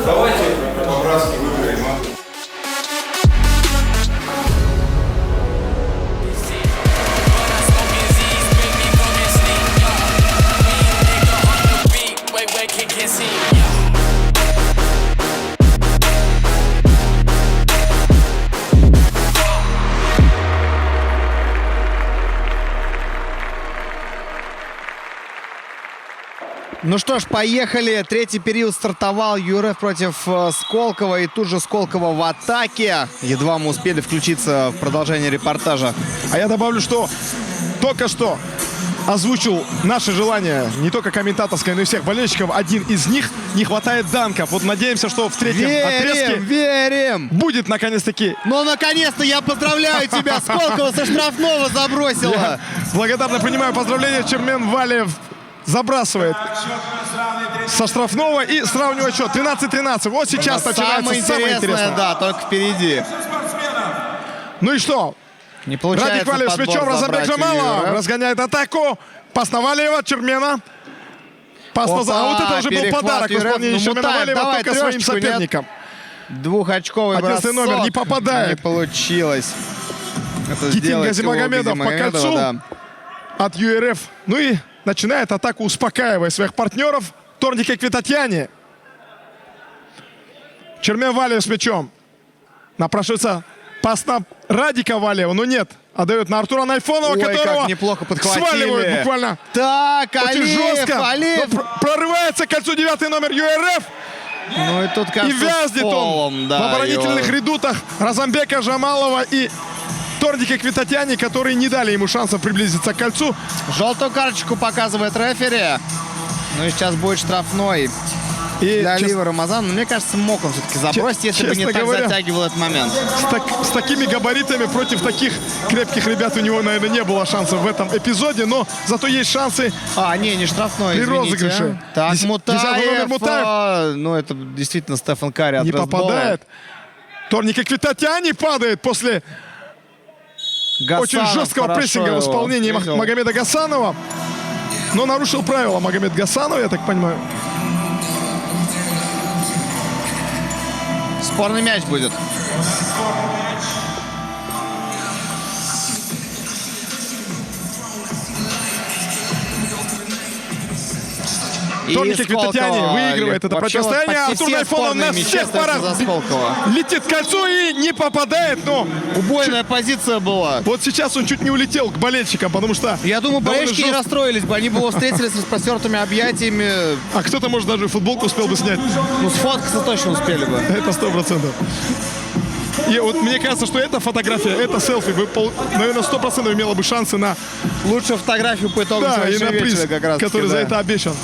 давайте по-братски выиграем, а?
Ну что ж, поехали. Третий период стартовал. ЮРФ против Сколково. И тут же Сколково в атаке. Едва мы успели включиться в продолжение репортажа.
А я добавлю, что только что озвучил наше желание, не только комментаторское, но и всех болельщиков. Один из них не хватает данков. Вот надеемся, что в третьем отрезке
верим!
Будет наконец-таки.
Ну, наконец-то я поздравляю тебя! Сколково со штрафного забросила.
Я благодарно принимаю поздравления. Чермен Валиев забрасывает со штрафного и сравнивает счет 13-13. Вот сейчас начинается самое интересное.
Да, только впереди.
Ну и что?
Не получается.
Радик Валиев с мячом, Разамбек Джамалов разгоняет атаку. Пас на Валиева, Чермена. Пас на... А вот это уже был подарок в исполнении Чермена Валиева только своим соперникам.
Двухочковый бросок.
11 номер не попадает.
Не получилось.
Гитин Газимагомедов по кольцу от ЮРФ. Ну и начинает атаку, успокаивая своих партнеров. Торнике Квитатьяне. Чермен Валиев с мячом. Напрашивается пас на Радика Валиева, но нет. Отдает на Артура Найфонова, которого
как неплохо подхватили.
Сваливают буквально.
Так,
очень жестко.
Алиев.
Прорывается к кольцу 9 номер ЮРФ.
Ну и тут, кажется,
и вязнет он
да,
в оборонительных редутах Разамбека Джамалова и Торнике Квитатьяне, которые не дали ему шанса приблизиться к кольцу.
Желтую карточку показывает рефери. Ну и сейчас будет штрафной для Алиева Рамазана. Но мне кажется, мог он все-таки забросить, если бы не так затягивал этот момент.
С такими габаритами против таких крепких ребят у него, наверное, не было шансов в этом эпизоде, но зато есть шансы.
Не штрафной,
при розыгрыше.
Так,
Мутаев.
Мутаев. Ну, это действительно Стефан Карри от
не попадает. Торнике Квитатьяне падает после очень жесткого прессинга в исполнении Магомеда Гасанова. Но нарушил правила Магомед Гасанов, я так понимаю.
Спорный мяч будет.
Торнике Квитатьяне выигрывает это противостояние. Артур Найфонов на всех парах летит к кольцу и не попадает. Но
убойная позиция была.
Вот сейчас он чуть не улетел к болельщикам, потому что...
Я думаю, болельщики не расстроились бы. Они бы его встретили с распростертыми объятиями.
А кто-то, может, даже футболку успел бы снять.
Ну, сфоткаться точно успели бы.
Это 100%. И вот мне кажется, что эта фотография, это селфи, наверное, 100% имела бы шансы на...
лучшую фотографию по итогу
и на приз, как раз который за это обещан.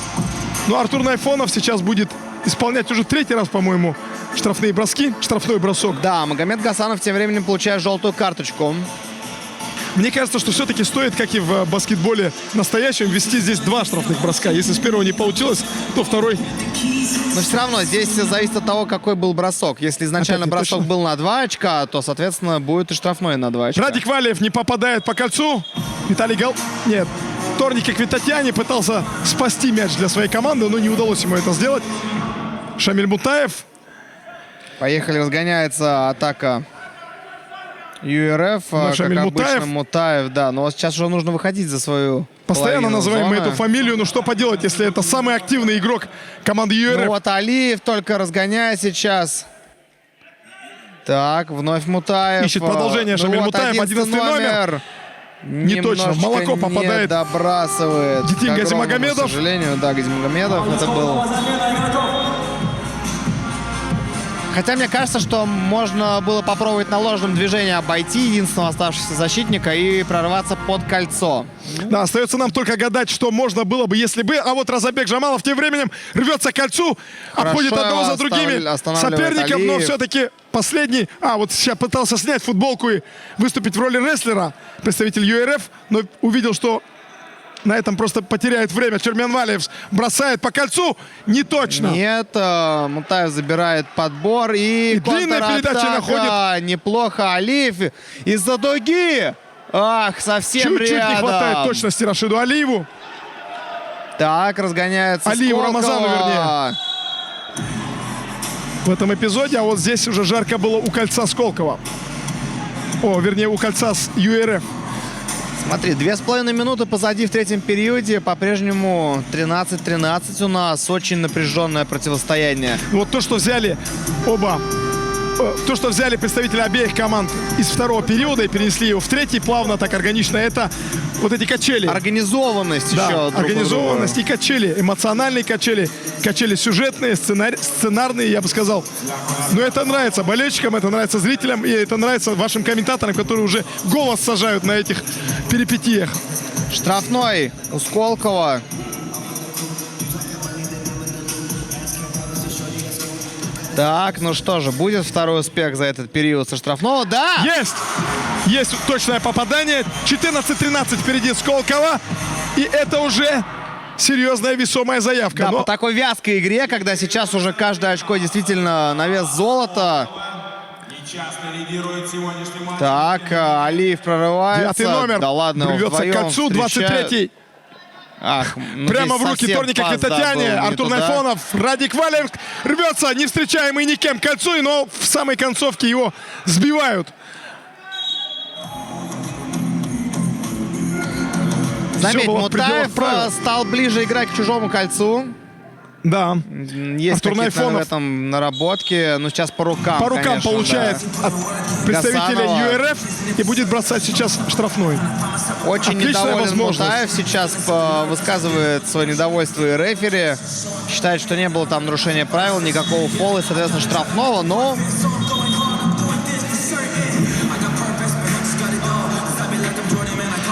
Ну, Артур Найфонов сейчас будет исполнять уже третий раз, по-моему, штрафные броски, штрафной бросок.
Да, Магомед Гасанов тем временем получает желтую карточку.
Мне кажется, что все-таки стоит, как и в баскетболе настоящем, ввести здесь 2 штрафных броска. Если с первого не получилось, то второй...
Но все равно здесь зависит от того, какой был бросок. Если изначально бросок был на 2 очка, то, соответственно, будет и штрафной на 2 очка.
Радик Валиев не попадает по кольцу. Виталий Нет. Торнике Квитатьяне пытался спасти мяч для своей команды, но не удалось ему это сделать. Шамиль Мутаев.
Поехали, разгоняется атака ЮРФ, как
Шамиль
обычно, Мутаев, да. Но сейчас уже нужно выходить за свою
Постоянно
половину
называем мы
зоны.
эту фамилию, ну что поделать, если это самый активный игрок команды ЮРФ.
Ну вот Алиев только разгоняет сейчас. Так, вновь Мутаев.
Ищет продолжение Шамиль
вот
Мутаев, 11 номер. Не точно, в молоко попадает.
Не добрасывает.
Гитин
К огромному
Газимагомедов.
К сожалению, да, Газимагомедов. Это был... Хотя мне кажется, что можно было попробовать на ложном движении обойти единственного оставшегося защитника и прорваться под кольцо.
Да, остается нам только гадать, что можно было бы, если бы. А вот Разабек Жамалов тем временем рвется к кольцу, обходит одного за другими соперников, но все-таки последний... вот сейчас пытался снять футболку и выступить в роли рестлера, представитель ЮРФ, но увидел, что на этом просто потеряет время. Черменвалиев бросает по кольцу. Не точно.
Нет, Мутаев забирает подбор и
длинная передача находит.
Неплохо. Алиев из-за дуги. Ах, совсем
Чуть-чуть
рядом.
не хватает точности Рашиду Алиеву.
Так, разгоняется
Алиеву,
Сколково.
Рамазану, вернее. В этом эпизоде, а вот здесь уже жарко было у кольца Сколково. Вернее, у кольца с ЮРФ.
Смотри, 2,5 минуты позади в третьем периоде. По-прежнему 13-13 у нас. Очень напряженное противостояние.
Вот то, что взяли представители обеих команд из второго периода и перенесли его в третий плавно, так органично, это вот эти качели.
Организованность
да,
еще.
Организованность и качели. Эмоциональные качели. Качели сюжетные, сценарные, я бы сказал. Но это нравится болельщикам, это нравится зрителям, и это нравится вашим комментаторам, которые уже голос сажают на этих перипетиях.
Штрафной у Сколково. Так, ну что же, будет второй успех за этот период со штрафного? Да!
Есть! Есть точное попадание. 14-13 впереди Сколково. И это уже серьезная весомая заявка.
Да, по такой вязкой игре, когда сейчас уже каждое очко действительно на вес золота. Так, Алиев прорывается.
9 номер.
Да ладно,
рвется к кольцу. 23-й.
Ах,
прямо в руки Торника Китатяне. Артур Найфонов, Радик Валев рвется, не встречаемый никем к кольцу, но в самой концовке его сбивают.
Заметь, Мутаев стал ближе играть к чужому кольцу.
Да.
Есть какие-то в этом наработки. Но сейчас по рукам,
по рукам
конечно,
получает от представителя ЮРФ и будет бросать сейчас штрафной.
Очень
отличная
недоволен Мутаев. Сейчас высказывает свое недовольство и рефери. Считает, что не было там нарушения правил, никакого фола и, соответственно, штрафного. Но...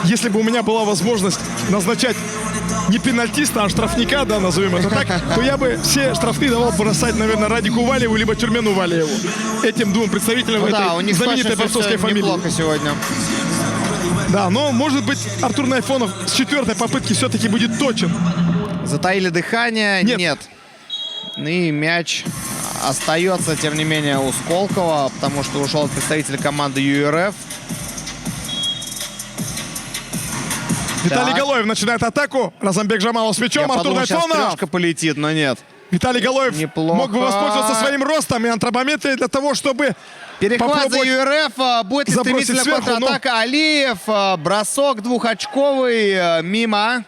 Если бы у меня была возможность назначать не пенальтиста, а штрафника, да, назовем это так, то я бы все штрафные давал бросать, наверное, Радику Валиеву либо Чермену Валиеву. Этим двум представителям этой
у них
знаменитой борцовской фамилии.
Неплохо сегодня.
Да, но, может быть, Артур Найфонов с 4-й попытки все-таки будет точен.
Затаили дыхание? Нет. И мяч остается, тем не менее, у Сколково, потому что ушел представитель команды ЮРФ.
Виталий Галоев начинает атаку. Разамбек Жамалов с мячом. Артур Найфонов.
Трешка полетит, но нет.
Виталий Галоев мог бы воспользоваться своим ростом и антропометрией для того, чтобы
перехват за ЮРФ. Будет ли стремительная контратака? Алиев. Бросок двухочковый мимо.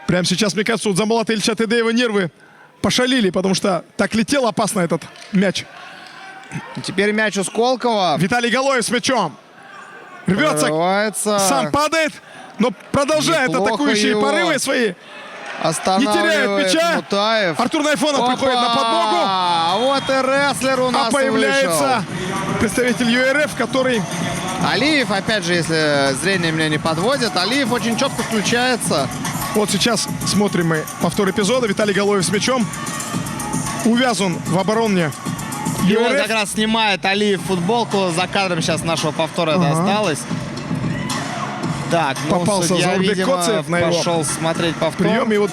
Прямо сейчас, мне кажется, у Дзамбулата Ильича Тедеева нервы пошалили, потому что так летел опасно этот мяч.
Теперь мяч у Сколково.
Виталий Галоев с мячом. Рвется. Сам падает. Но продолжает атакующие порывы свои. Не теряет мяча.
Мутаев.
Артур Найфонов приходит на подмогу.
А вот и рестлер у нас
появляется представитель ЮРФ, который...
Алиев, опять же, если зрение меня не подводит, Алиев очень четко включается.
Вот сейчас смотрим мы повтор эпизода. Виталий Галоев с мячом. Увязан в обороне.
И он как раз снимает Алиев футболку. За кадром сейчас нашего повтора это осталось. Так,
попался
судья,
Заурбек Коцев на его
пошел смотреть повтор.
Прием, и вот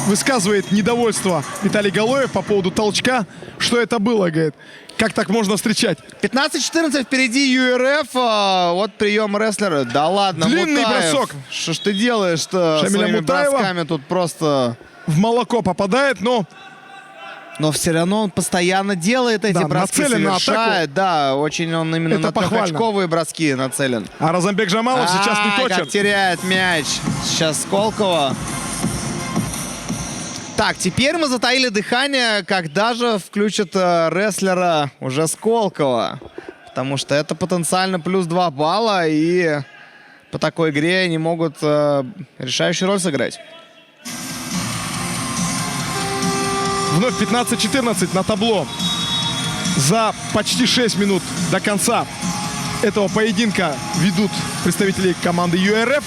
высказывает недовольство Виталий Галоев по поводу толчка. Что это было, говорит. Как так можно встречать?
15-14 впереди ЮРФ. Вот прием рестлера. Да ладно,
длинный
Мутаев.
бросок.
Что ж ты делаешь-то?
Шамиля
Своими
Мутаева
бросками тут просто...
В молоко попадает, но...
Но все равно он постоянно делает эти броски,
нацелен на
совершает. Да, очень он именно
Это
на
похвально.
трехочковые броски нацелен.
А Розанбек Жамалов сейчас не точен.
Как теряет мяч сейчас Сколково. Так, теперь мы затаили дыхание, когда же включат рестлера уже Сколково. Потому что это потенциально плюс 2 балла, и по такой игре они могут решающую роль сыграть.
Вновь 15-14 на табло. За почти 6 минут до конца этого поединка ведут представители команды URF.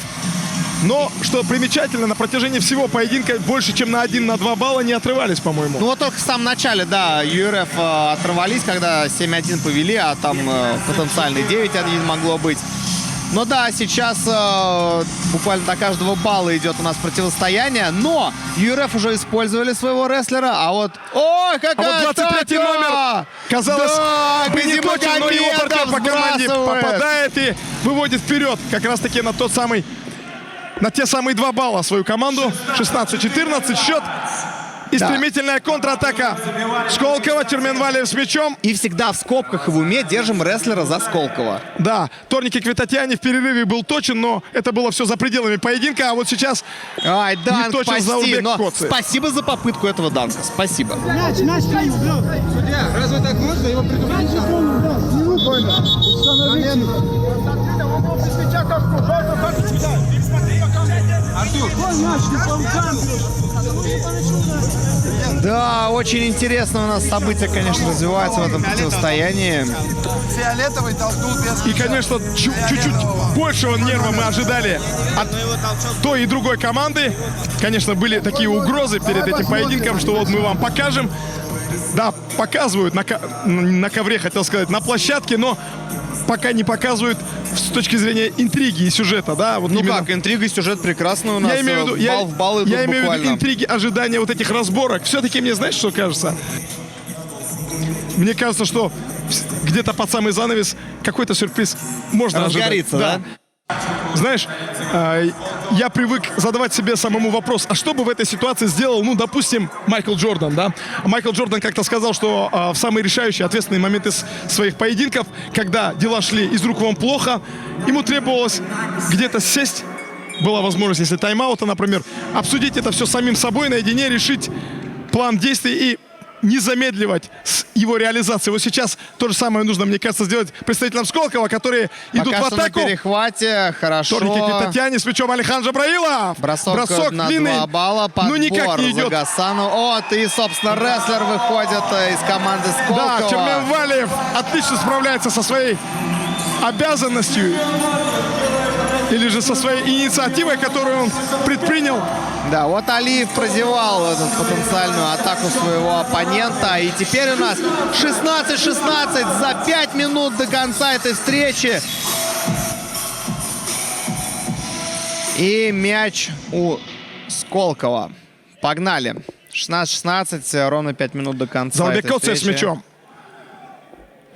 Но, что примечательно, на протяжении всего поединка больше, чем на 1-2 балла не отрывались, по-моему.
Ну вот только в самом начале, да, URF оторвались, когда 7-1 повели, а там потенциально 9-1 могло быть. Но да, сейчас буквально до каждого балла идет у нас противостояние, но URF уже использовали своего рестлера, а вот... Ой, какая
вот 23-й номер, казалось,
да,
бы не точен, но его партнер по команде попадает и выводит вперед как раз-таки на тот самый... На те самые 2 балла свою команду. 16-14 счет. И стремительная контратака Сколково. Черменвалиев с мячом.
И всегда в скобках и в уме держим рестлера за Сколково.
Да, Торники Квитатьяне в перерыве был точен, но это было все за пределами поединка. А вот сейчас не точен Заурбек Коци.
Спасибо за попытку этого данка. Спасибо.
Мяч, судья, разве так можно его предупредить?
Да, очень интересно у нас события, конечно, развиваются в этом противостоянии.
Фиолетовый толкнул без...
И, конечно, чуть-чуть большего нерва мы ожидали от той и другой команды. Конечно, были такие угрозы перед этим поединком, что вот мы вам покажем. Да, показывают на ковре, хотел сказать, на площадке, но пока не показывают с точки зрения интриги и сюжета, да? Вот
ну
именно...
как, интрига и сюжет прекрасный у нас.
Я имею в виду,
балл в балл идут
я имею в
буквально.
виду интриги, ожидания вот этих разборок. Все-таки мне, знаешь, что кажется? Мне кажется, что где-то под самый занавес какой-то сюрприз можно
разгорится,
ожидать.
Да?
Знаешь, я привык задавать себе самому вопрос, а что бы в этой ситуации сделал, ну, допустим, Майкл Джордан, да? Майкл Джордан как-то сказал, что в самые решающие, ответственные моменты своих поединков, когда дела шли из рук вон плохо, ему требовалось где-то сесть, была возможность, если тайм-аута, например, обсудить это все самим собой, наедине, решить план действий и не замедливать с его реализацией. Вот сейчас то же самое нужно, мне кажется, сделать представителям Сколково, которые идут в атаку.
На перехвате, хорошо.
Торники Квитатьяне с мячом Алехандро Браилов.
Бросок на
длинный.
2 балла, подбор
ну, никак не идет.
за Гасану. Вот, и, собственно, рестлер выходит из команды Сколково.
Да, Черменвалиев отлично справляется со своей обязанностью. Или же со своей инициативой, которую он предпринял.
Да, вот Алиев прозевал эту потенциальную атаку своего оппонента. И теперь у нас 16-16 за 5 минут до конца этой встречи. И мяч у Сколково. Погнали. 16-16, ровно 5 минут до конца.
Заурбек Коци с мячом.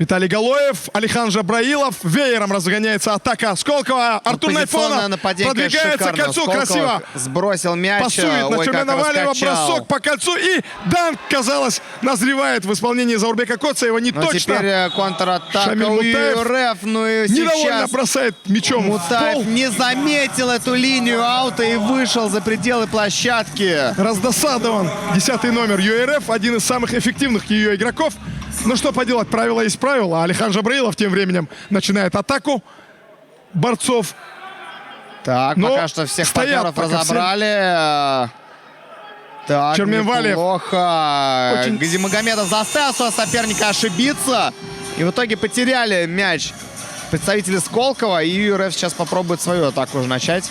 Виталий Галоев, Алехандро Браилов. Веером разгоняется атака Сколково. Артур Найфонов продвигается к кольцу. Красиво
сбросил мяч.
Пасует на Черменвалиева. Бросок по кольцу. И данк, казалось, назревает в исполнении Заурбека Коци. Его не точно.
Теперь контратака
Шамиль
у
Мутаев
ЮРФ. Ну и
недовольно
сейчас
бросает мячом
Мутаев
в пол.
не заметил эту линию аута и вышел за пределы площадки.
Раздосадован 10-й номер ЮРФ. Один из самых эффективных ее игроков. Ну что поделать, правило есть правило. Алехандро Браилов тем временем начинает атаку борцов.
Так,
но
пока что всех партнеров разобрали. Так,
Черменвалиев.
Неплохо. Газимагомедов заставил своего соперника ошибиться. И в итоге потеряли мяч представители Сколково. И ЮРФ сейчас попробует свою атаку уже начать.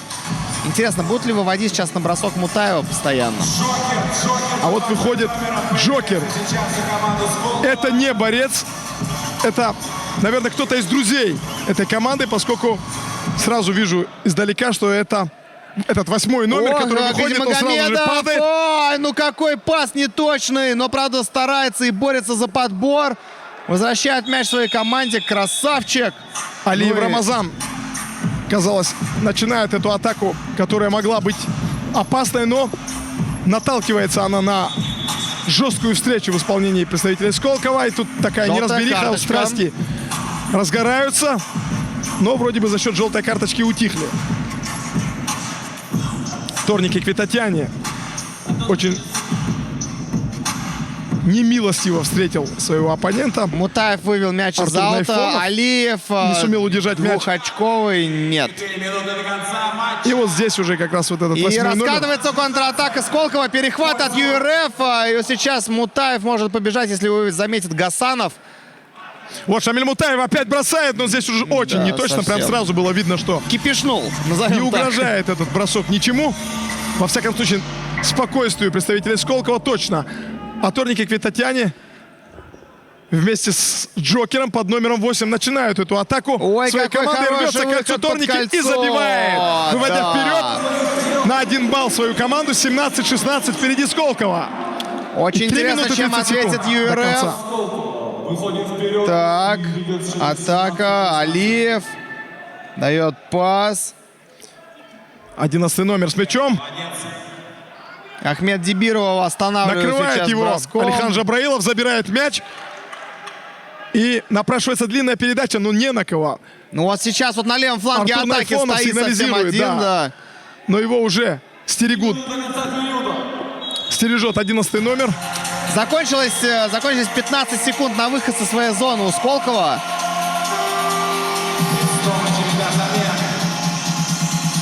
Интересно, будут ли выводить сейчас на бросок Мутаева постоянно?
А вот выходит Джокер. Это не борец. Это, наверное, кто-то из друзей этой команды, поскольку сразу вижу издалека, что это этот 8-й номер, который выходит, он сразу же падает.
Ой, ну какой пас неточный, но, правда, старается и борется за подбор. Возвращает мяч своей команде. Красавчик.
Алиев Рамазан, казалось, начинает эту атаку, которая могла быть опасной, но наталкивается она на жесткую встречу в исполнении представителей Сколково. И тут такая
Желтая
неразбериха,
карточка.
страсти разгораются. Но вроде бы за счет желтой карточки утихли. Торники Квитатяне очень немилостиво встретил своего оппонента.
Мутаев вывел мяч из
Артур
аута.
Найфонов
Алиев
не сумел удержать мяч.
двухочковый нет.
И вот здесь уже как раз вот этот
И
восьмой номер.
раскатывается контратака Сколково. Перехват от ЮРФ. И вот сейчас Мутаев может побежать, если его заметит Гасанов.
Вот Шамиль Мутаев опять бросает, но здесь уже очень неточно.
совсем.
Прям сразу было видно, что
кипишнул.
не
назовем так.
угрожает этот бросок ничему. Во всяком случае, спокойствию представителей Сколково точно. А Торники Квитатяне вместе с Джокером под номером 8 начинают эту атаку.
Ой,
своей
какой
командой
хороший
рвется кольцо
выход под
Торники и
кольцо.
забивает. Выводя
Да.
вперед на 1 балл свою команду. 17-16 впереди Сколково.
Очень
И 3
интересно,
минуты
чем
30 секунд
ответит
до
ЮРФ.
конца.
Так, атака. Алиев дает пас.
11 номер с мячом.
Ахмед Дибирова останавливает
Накрывает
сейчас
его
броском.
Алихан Джабраилов, забирает мяч. И напрашивается длинная передача, но не на кого.
Ну вот сейчас вот на левом фланге
Артур
атаки
Найфонов
стоит совсем
сигнализирует,
один. Да.
Но его уже стерегут. Стережет 11 номер.
Закончились 15 секунд на выход со своей зоны у Сколково.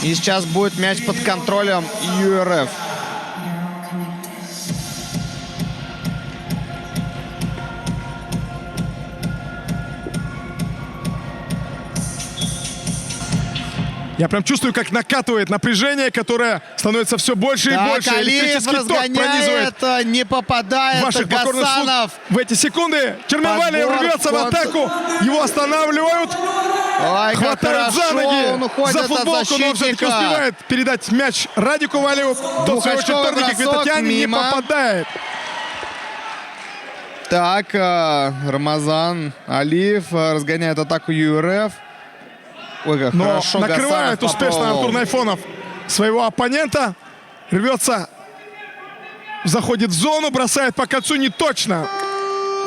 И сейчас будет мяч под контролем ЮРФ.
Я прям чувствую, как накатывает напряжение, которое становится все больше и больше.
Алиев
Электрический ток пронизывает
разгоняет, не попадает.
ваших покорных слуг.
Гасанов.
В эти секунды Черминвалиев
Подбор,
рвется в атаку. Его останавливают.
Ой, как
Хватают за
хорошо
ноги,
он уходит
за
от
футболку, но он все-таки
защитника.
успевает передать мяч Радику Валеву. Тот, в свою очередь,
Двухочковый
Торники
бросок
Квитатяне не
мимо.
попадает.
Так, Рамазан Алиев разгоняет атаку ЮРФ. Ой, как
Но
хорошо
накрывает
Гасанов
успешно
попробовал.
Артур Найфонов своего оппонента. Рвется, заходит в зону, бросает по кольцу не точно.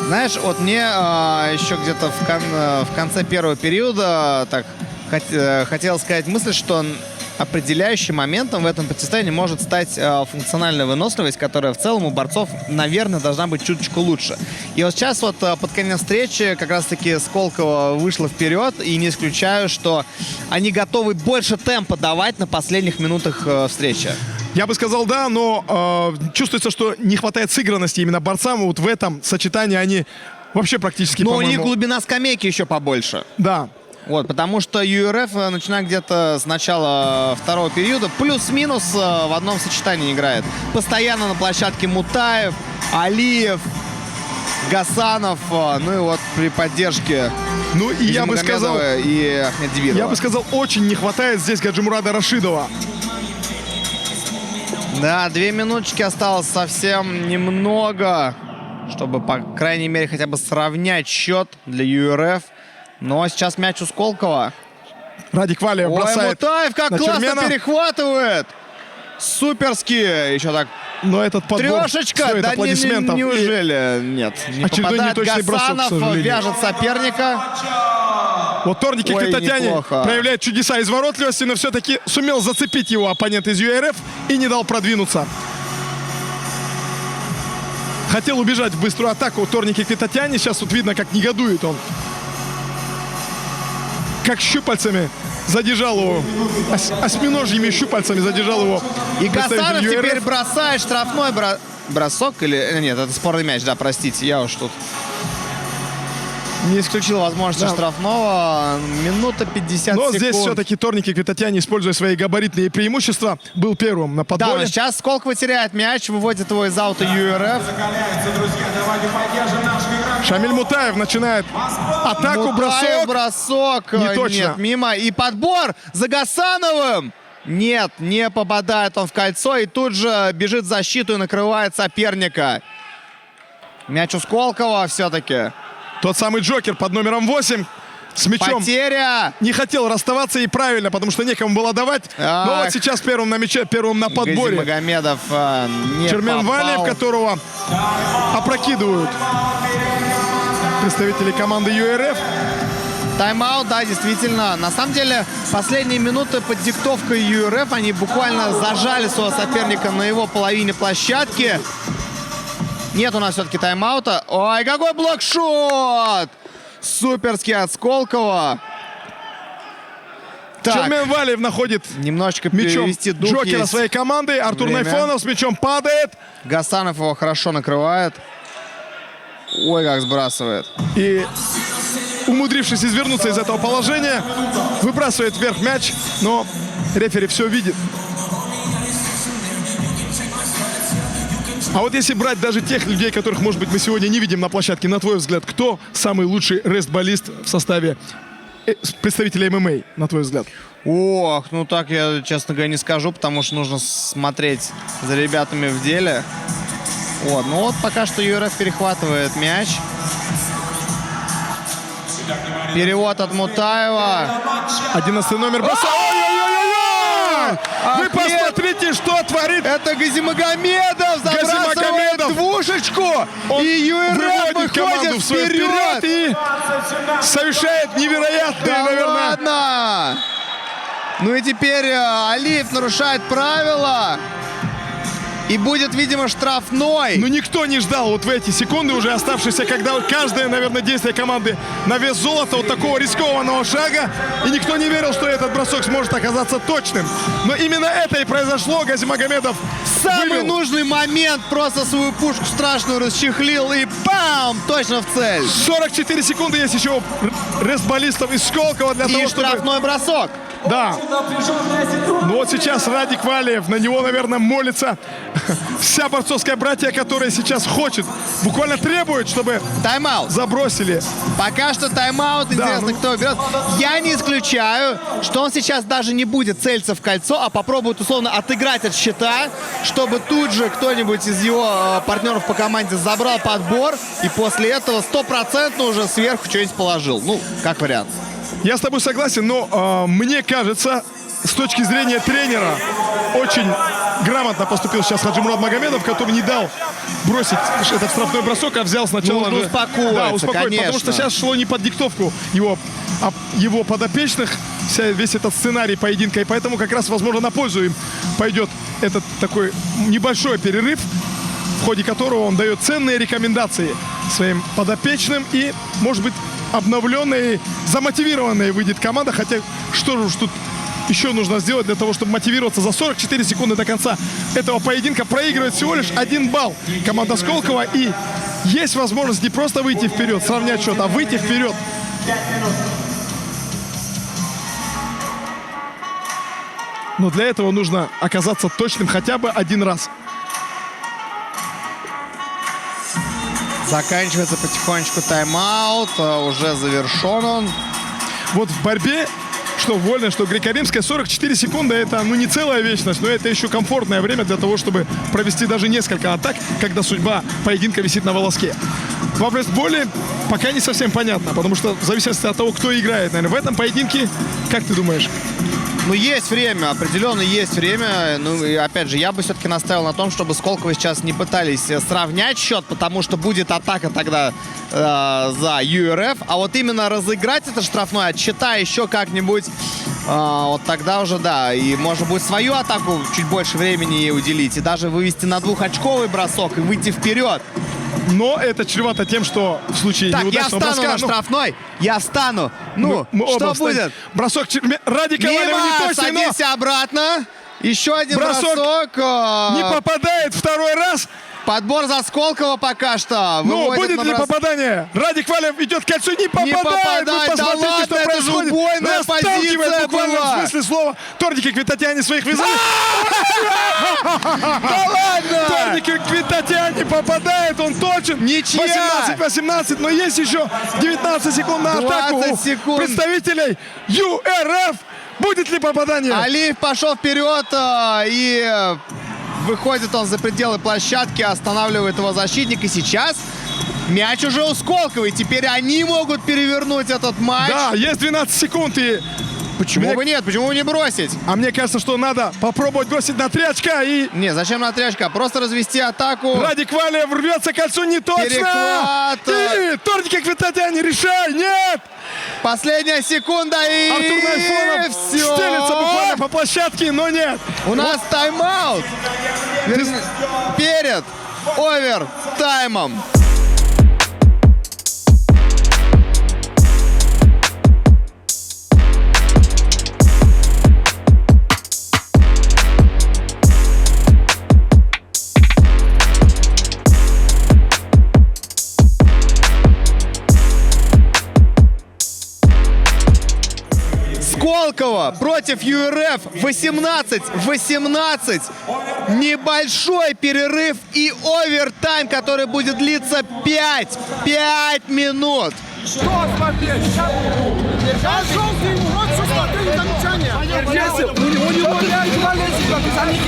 Знаешь, вот мне еще где-то в конце первого периода так хотел сказать мысль, что определяющим моментом в этом противостоянии может стать функциональная выносливость, которая в целом у борцов, наверное, должна быть чуточку лучше. И вот сейчас вот под конец встречи как раз-таки Сколково вышло вперед, и не исключаю, что они готовы больше темпа давать на последних минутах встречи.
Я бы сказал, да, но чувствуется, что не хватает сыгранности именно борцам. Вот в этом сочетании они вообще практически,
Но у
по-моему...
них глубина скамейки еще побольше.
Да.
Вот, потому что ЮРФ, начиная где-то с начала второго периода, плюс-минус в одном сочетании играет. Постоянно на площадке Мутаев, Алиев, Гасанов, ну и вот при поддержке
Ну и я бы сказал,
и Ахмед Дибирова.
я бы сказал, очень не хватает здесь Гаджимурада Рашидова.
Да, 2 минуточки осталось совсем немного, чтобы, по крайней мере, хотя бы сравнять счет для ЮРФ. Но сейчас мяч у Сколково.
Радик Валиев
Ой,
бросает
Мутаев как
на
классно
Чермена.
перехватывает. Суперски. Еще так.
Но этот подбор
Трешечка.
стоит
Да
аплодисментов.
неужели? Нет. Не
очередной
попадает.
неточный бросок, к
Гасанов
сожалению.
вяжет соперника.
Вот Торники
Ой,
Квитатяне
неплохо.
проявляет чудеса изворотливости, но все-таки сумел зацепить его оппонент из ЮРФ и не дал продвинуться. Хотел убежать в быструю атаку Торники Квитатяне. Сейчас вот видно, как негодует он. Как щупальцами задержал его, осьминожьими щупальцами задержал его.
И Гасанов
представитель
теперь
ЮРФ.
бросает штрафной бросок. Или нет, это спорный мяч, да, простите. Я уж тут не исключил возможности
Да.
штрафного. Минута 50
Но
секунд.
здесь все-таки Торники Квитатяне, используя свои габаритные преимущества, был первым на
Да, но
подборе.
сейчас Сколково теряет мяч, выводит его из аута ЮРФ.
Шамиль Мутаев начинает атаку,
Мутаев,
бросок.
бросок.
Не точно.
Нет, мимо. И подбор за Гасановым. Нет, не попадает он в кольцо. И тут же бежит в защиту и накрывает соперника. Мяч у Сколково все-таки.
Тот самый Джокер под номером 8. с мячом.
Потеря.
Не хотел расставаться, и правильно, потому что некому было давать. Но вот сейчас первым на мяче, первым на подборе.
Газимагомедов не
Чермен
попал.
Валиев, которого опрокидывают представители команды ЮРФ.
Тайм-аут, да, действительно. На самом деле, последние минуты под диктовкой ЮРФ, они буквально зажали своего соперника на его половине площадки. Нет у нас все-таки тайм-аута. Ой, какой блокшот! Суперский от Сколково. Так.
Чермен Валиев находит
немножечко
мячом
перевести дух
Джокера
есть.
своей команды. Артур
Время.
Найфонов с мячом падает.
Гасанов его хорошо накрывает. Ой, как сбрасывает.
И, умудрившись извернуться из этого положения, выбрасывает вверх мяч, но рефери все видит. А вот если брать даже тех людей, которых, может быть, мы сегодня не видим на площадке, на твой взгляд, кто самый лучший рестболист в составе представителей ММА, на твой взгляд?
Ох, ну так я, честно говоря, не скажу, потому что нужно смотреть за ребятами в деле. Вот, ну вот пока что ЮРФ перехватывает мяч. Перевод от Мутаева.
11 номер бросает. Ой-ой-ой-ой-ой! Вы посмотрите, что творит.
Это Газимагомедов забрасывает двушечку. И ЮРФ выходит вперед.
И совершает невероятное,
да
наверное.
Ладно. Ну и теперь Алиев нарушает правила. И будет, видимо, штрафной.
Но никто не ждал вот в эти секунды уже оставшиеся, когда каждое, наверное, действие команды на вес золота, вот такого рискованного шага. И никто не верил, что этот бросок сможет оказаться точным. Но именно это и произошло. Газимагомедов
самый нужный момент просто свою пушку страшную расчехлил и бам! Точно в цель.
44 секунды есть еще рестболистов из Сколково для того, чтобы...
И штрафной бросок.
Да. Ну вот сейчас Радик Валиев, на него, наверное, молится вся борцовская братья, которая сейчас хочет, буквально требует, чтобы
тайм-аут
забросили.
Пока что тайм-аут. Интересно, кто берет. Я не исключаю, что он сейчас даже не будет целиться в кольцо, а попробует условно отыграть от щита, чтобы тут же кто-нибудь из его партнеров по команде забрал подбор и после этого 100% уже сверху что-нибудь положил. Ну, как вариант.
Я с тобой согласен, но мне кажется, с точки зрения тренера, очень грамотно поступил сейчас Хаджимурад Магомедов, который не дал бросить этот штрафной бросок, а взял сначала...
Ну, успокоиться,
да, успокоить,
конечно.
Потому что сейчас шло не под диктовку его подопечных, весь этот сценарий поединка, и поэтому как раз, возможно, на пользу им пойдет этот такой небольшой перерыв, в ходе которого он дает ценные рекомендации своим подопечным и, может быть, обновленная и замотивированная выйдет команда. Хотя, что же уж тут еще нужно сделать для того, чтобы мотивироваться за 44 секунды до конца этого поединка. Проигрывает всего лишь 1 балл команда Сколково. И есть возможность не просто выйти вперед, сравнять счет, а выйти вперед. Но для этого нужно оказаться точным хотя бы 1 раз.
Заканчивается потихонечку тайм-аут. Уже завершен он.
Вот в борьбе, что вольно, что греко-римская, 44 секунды — это не целая вечность, но это еще комфортное время для того, чтобы провести даже несколько атак, когда судьба поединка висит на волоске. В рестболе пока не совсем понятно, потому что в зависимости от того, кто играет, наверное, в этом поединке, как ты думаешь?
Ну, есть время, определенно есть время. Ну, и опять же, я бы все-таки наставил на том, чтобы Сколково сейчас не пытались сравнять счет, потому что будет атака тогда за ЮРФ. А вот именно разыграть это штрафной от счета еще как-нибудь, вот тогда уже, да. И можно будет свою атаку чуть больше времени ей уделить. И даже вывести на 2-очковый бросок и выйти вперед.
Но это чревато тем, что в случае неудачного броска...
Так, я встану на штрафной. Я встану. Ну, что будет?
Бросок Радика Валиева не точный,
садись обратно. Еще один бросок.
Не попадает 2-й раз.
Подбор за Сколково пока что.
Ну, будет ли попадание? Радик Валиев идет к кольцу, не попадает.
Вы посмотрите,
да ладно,
что происходит. Убойная позиция
буквально
была.
в смысле слова. Тортики Квитатьяне своих вязали.
Да ладно!
Тортики Квитатьяне попадает, он точен.
Ничья.
18-18, но есть еще 19 секунд на атаку у представителей ЮРФ. Будет ли попадание?
Алиев пошел вперед и... Выходит он за пределы площадки, останавливает его защитник. И сейчас Мяч уже у Сколковой. Теперь они могут перевернуть этот матч.
Да, есть 12 секунд и...
Почему бы нет? Почему бы не бросить?
А мне кажется, что надо попробовать бросить на 3 очка и...
Не, зачем на 3 очка? Просто развести атаку.
Радик Валиев рвется к кольцу, не точно!
Перехват.
И Тортики Квитатяне, решай! Нет!
Последняя секунда и...
Артур Найфонов
все.
стелется буквально по площадке, но нет!
У нас тайм-аут. Перед овертаймом. Сколково против ЮРФ 18-18. Небольшой перерыв и овертайм, который будет длиться 5 минут.
Что смотреть? Сейчас желтый ему, вот что смотри, замечание. Если у него мяч валится, ты за них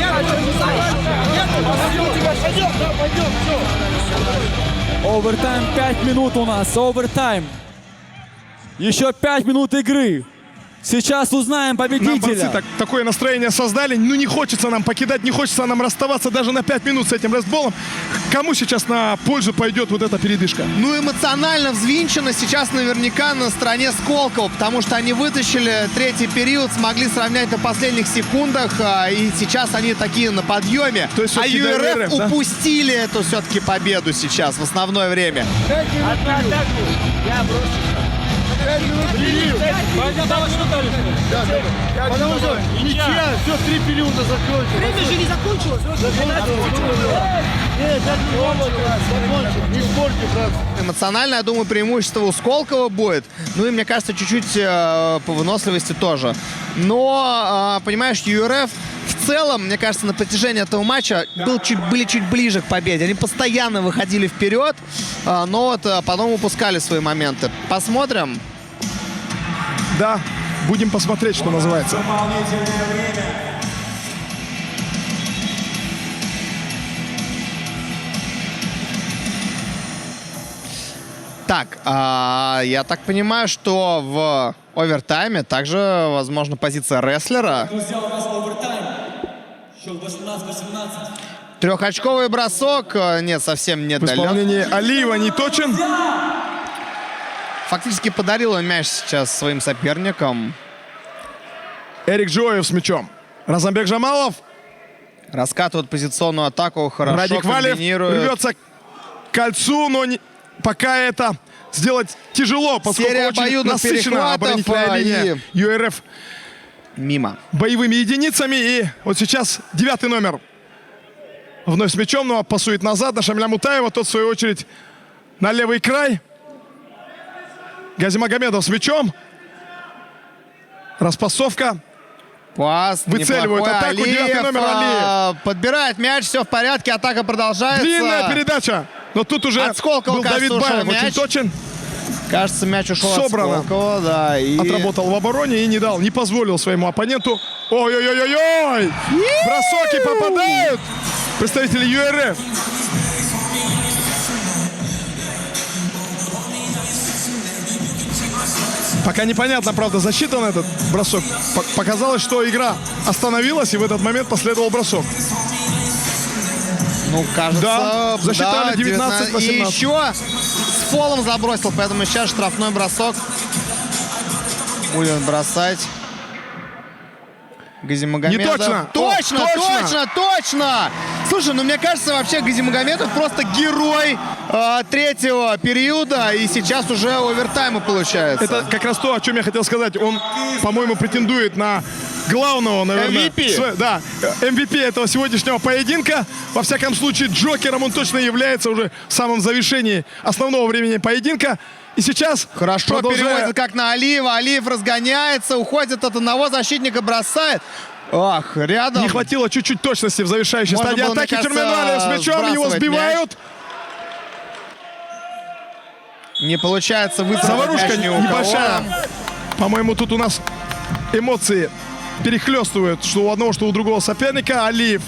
пойдем, все.
Овертайм 5 минут у нас, овертайм. Еще 5 минут игры. Сейчас узнаем победителя.
Нам борцы такое настроение создали. Ну, не хочется нам покидать, не хочется нам расставаться даже на 5 минут с этим рестболом. Кому сейчас на пользу пойдет вот эта передышка?
Ну, эмоционально взвинчено сейчас наверняка на стороне Сколково, потому что они вытащили третий период, смогли сравнять на последних секундах, и сейчас они такие на подъеме.
То есть,
а ЮРФ
да?
упустили эту все-таки победу сейчас в основное время.
Я брошу. Потому что ничья, все, 3 периода закончилось.
Время же не закончилось.
Не спорьте, брат.
Эмоционально, я думаю, преимущество у Сколково будет. Ну и, мне кажется, чуть-чуть по выносливости тоже. Но, понимаешь, ЮРФ в целом, мне кажется, на протяжении этого матча были чуть ближе к победе. Они постоянно выходили вперед, но вот потом упускали свои моменты. Посмотрим.
Да, будем посмотреть, что называется.
Так, я так понимаю, что в овертайме также, возможно, позиция рестлера.
Друзья, у нас овертайм. Счет 18-18.
Трехочковый бросок. Нет, совсем не
В исполнении Алиева не точен.
Фактически подарил он мяч сейчас своим соперникам.
Эрик Джоев с мячом. Разамбек Жамалов.
Раскатывает позиционную атаку. Хорошо
Радик Валиев рвется к кольцу, но пока это сделать тяжело, поскольку
Серия
очень насыщена оборонительная линия ЮРФ.
Мимо.
Боевыми единицами. И вот сейчас 9-й номер. Вновь с мячом, но пасует назад на Шамиля Мутаева. Тот, в свою очередь, на левый край. Газимагомедов с мячом. Распасовка.
Пас.
Выцеливают атаку. 9-й номер Алиев.
Подбирает мяч, все в порядке, атака продолжается.
Длинная передача. Но тут уже
от Сколково,
был Давид Баев, очень точен.
Кажется, мяч ушел
Собрано.
от Сколково, да. И...
Отработал в обороне и не позволил своему оппоненту. Ой-ой-ой-ой-ой! Бросоки попадают. Представители ЮРФ. Пока непонятно, правда, засчитан этот бросок. Показалось, что игра остановилась, и в этот момент последовал бросок.
Ну, кажется,
да, засчитали 19-18.
И еще с фолом забросил, поэтому сейчас штрафной бросок. Будет бросать Газимагомедов.
Не точно!
Точно! Слушай, ну мне кажется, вообще Газимагомедов просто герой третьего периода, и сейчас уже овертаймы получается.
Это как раз то, о чем я хотел сказать. Он, по-моему, претендует на главного, наверное.
MVP.
Да, MVP этого сегодняшнего поединка. Во всяком случае, Джокером он точно является уже в самом завершении основного времени поединка. И сейчас
хорошо переводит как на Алиева. Алиев разгоняется, уходит от одного защитника, бросает. Ах, рядом.
Не хватило чуть-чуть точности в завершающей стадии атаки. Терминалия с мячом, его сбивают.
Не получается выцепить.
Заварушка небольшая. По-моему, тут у нас эмоции перехлестывают, что у одного, что у другого соперника. Алиев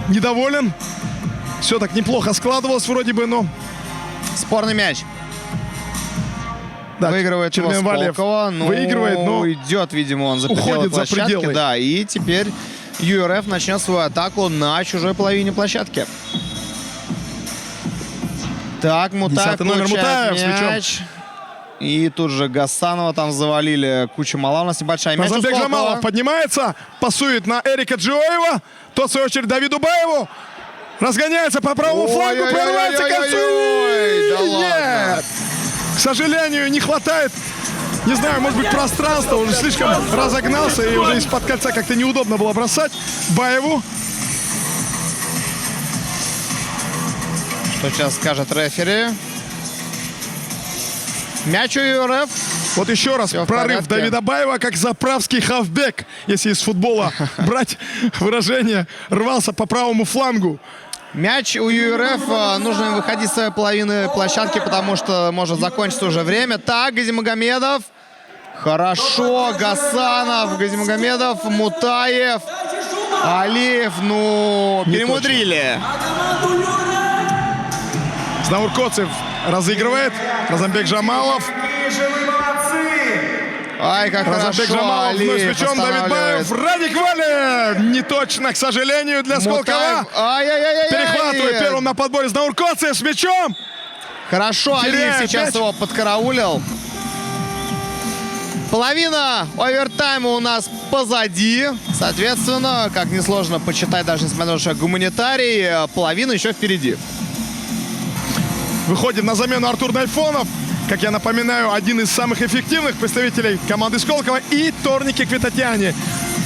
недоволен. Все так неплохо складывалось вроде бы, но
Спорный мяч.
Да,
Выигрывает его
Черменвалиев
Сколково. Ну,
выигрывает, но
идет, видимо, он за пределы
уходит за
площадки.
пределы.
Да, и теперь ЮРФ начнет свою атаку на чужой половине площадки. Так, Мутаев
10-й номер
получает
Мутаев с мячом.
мяч. И тут же Гасанова там завалили. Куча мала. У нас небольшая мяч.
Разамбек
у Сколково.
Жамалов поднимается, пасует на Эрика Джоева. Тот, в свою очередь, Давиду Баеву. Разгоняется по правому флангу, прорывается к концу.
Да ладно.
Нет! К сожалению, не хватает, не знаю, может быть, пространства. Уже слишком разогнался, и уже из-под кольца как-то неудобно было бросать Баеву.
Что сейчас скажет рефери? Мяч у ЮРФ.
Вот еще раз
Всё в
прорыв
порядке.
Давида Баева, как заправский хавбек, если из футбола брать выражение, рвался по правому флангу.
Мяч у ЮРФ. Нужно им выходить с своей половины площадки, потому что может закончиться уже время. Так, Газимагомедов. Хорошо. Гасанов, Газимагомедов, Мутаев, Алиев. Ну, перемудрили.
Знауркоцев разыгрывает. Разамбек Жамалов.
Ай, как
Разамбек
хорошо.
Жамалов вновь с
Алиев
мячом. Давид Баев.
останавливает.
Радик Валя. Не точно, к сожалению, для Сколково.
Мутаев. Ай-яй-яй-яй.
Перехватывает первым на подборе Знауркоцев с мячом.
Хорошо, Алиев
Теряет
сейчас
мяч.
его подкараулил. Половина овертайма у нас позади. Соответственно, как несложно почитать, даже несмотря на то, что я гуманитарий, половина еще впереди.
Выходит на замену Артур Найфонов. Как я напоминаю, один из самых эффективных представителей команды Сколково и Торники Квитатьяне.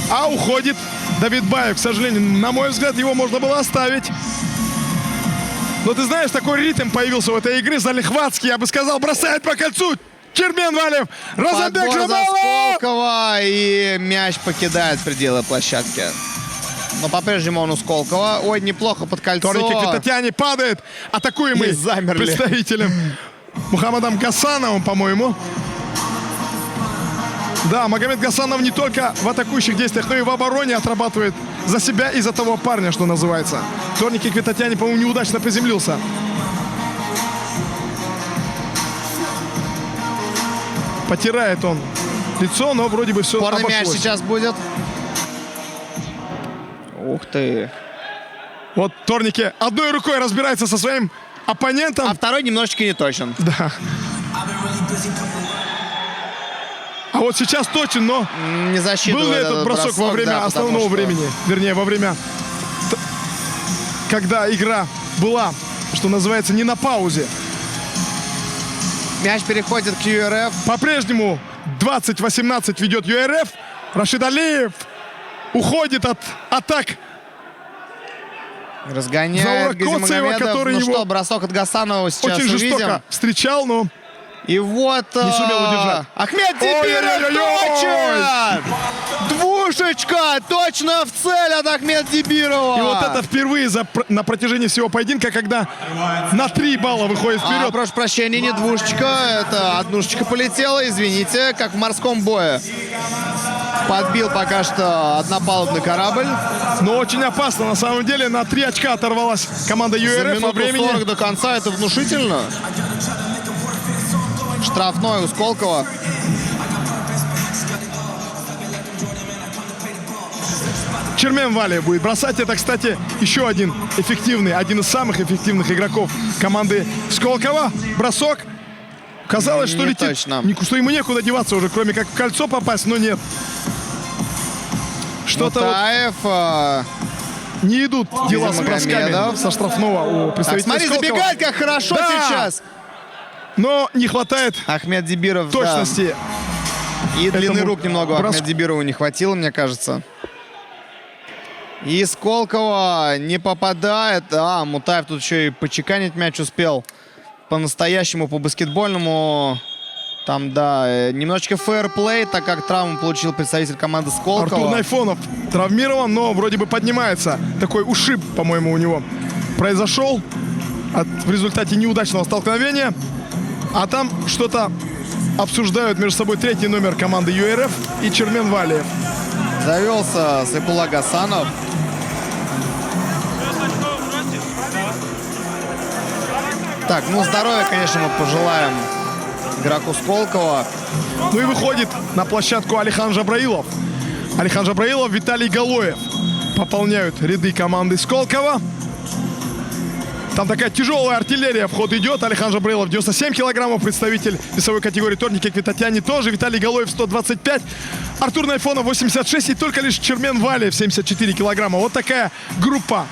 А уходит Давид Баев. К сожалению, на мой взгляд, его можно было оставить. Но ты знаешь, такой ритм появился в этой игре. Залихватский, я бы сказал, бросает по кольцу. Черменвалиев. Разамбек
Подбор за
Жамалов.
Сколково, и мяч покидает пределы площадки. Но по-прежнему он у Сколково. Ой, неплохо под кольцо.
Торники Квитатьяне падает. Атакуемый
И замерли.
представителем Мухаммадом Гасановым, по-моему. Да, Магомед Гасанов не только в атакующих действиях, но и в обороне отрабатывает за себя и за того парня, что называется. Торники Квитатьяне, по-моему, неудачно приземлился. Потирает он лицо, но вроде бы все
Спорный мяч
обошлось.
сейчас будет. Ух ты.
Вот Торники одной рукой разбирается со своим оппонентом.
А второй немножечко не точен.
Да. А вот сейчас точен, но
не засчитывает
был ли этот бросок во время
да,
основного
потому что-
времени? Вернее, во время, когда игра была, что называется, не на паузе.
Мяч переходит к ЮРФ.
По-прежнему 20-18 ведет ЮРФ. Рашид Алиев уходит от атак.
Разгоняет
Заура Коцева,
Газимагомедов.
который
Ну
его
что, бросок от Гасанова сейчас
очень
увидим.
жестоко встречал, но
И вот...
не сумел удержать.
Ахмед Дибиров
Ой-ой-ой-ой-ой!
точен! Двушечка! Точно в цель от Ахмед Дибирова!
И вот это впервые на протяжении всего поединка, когда на 3 балла выходит вперед.
Прошу прощения, не двушечка, это однушечка полетела, извините, как в морском бое. Подбил пока что однопалубный корабль.
Но очень опасно, на самом деле, на 3 очка оторвалась команда
За
ЮРФ во
минуту
времени.
40 до конца, это внушительно. Штрафной у Сколково.
Черменвалиев будет бросать. Это, кстати, еще один эффективный, один из самых эффективных игроков команды Сколково. Бросок. Казалось, что
Не
летит,
точно.
что ему некуда деваться уже, кроме как в кольцо попасть, но нет. Что-то
Мутаев,
не идут дела с бросками
Газимагомедов.
со штрафного у
Так,
представителей
смотри,
Сколково.
забегает как хорошо
Да!
сейчас.
Но не хватает
Ахмед Дибиров,
точности.
да. И длины
этому
рук немного у
броску.
Ахмеда Дибирову не хватило, мне кажется. И Сколково не попадает. А, Мутаев тут еще и почеканить мяч успел. По-настоящему, по-баскетбольному. Там, да, немножечко фэрплей, так как травму получил представитель команды Сколково.
Артур Найфонов травмирован, но вроде бы поднимается. Такой ушиб, по-моему, у него произошел в результате неудачного столкновения. А там что-то обсуждают между собой 3-й номер команды ЮРФ и Черменвалиев.
Завелся Сайпулла Гасанов. Так, ну здоровья, конечно, мы пожелаем игроку Сколково.
Ну и выходит на площадку Алихан Жабраилов. Алихан Жабраилов, Виталий Галоев пополняют ряды команды Сколково. Там такая тяжелая артиллерия в ход идет. Алихан Жабраилов 97 килограммов, представитель весовой категории Торники Квитатьяни тоже. Виталий Галоев 125. Артур Найфонов 86. И только лишь Чермен Валиев 74 килограмма. Вот такая группа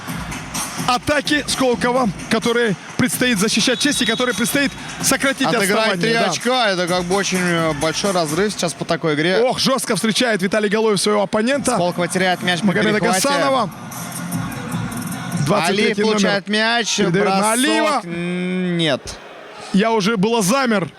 атаки Сколково, которой предстоит защищать честь и которой предстоит сократить отставание.
Отыграть 3 очка, это как бы очень большой разрыв сейчас по такой игре.
Ох, жестко встречает Виталий Галоев своего оппонента.
Сколково теряет мяч по
Магомеда
перехвате.
Гасанова.
Алиев получает мяч, бросок. Нет.
Я уже было замер.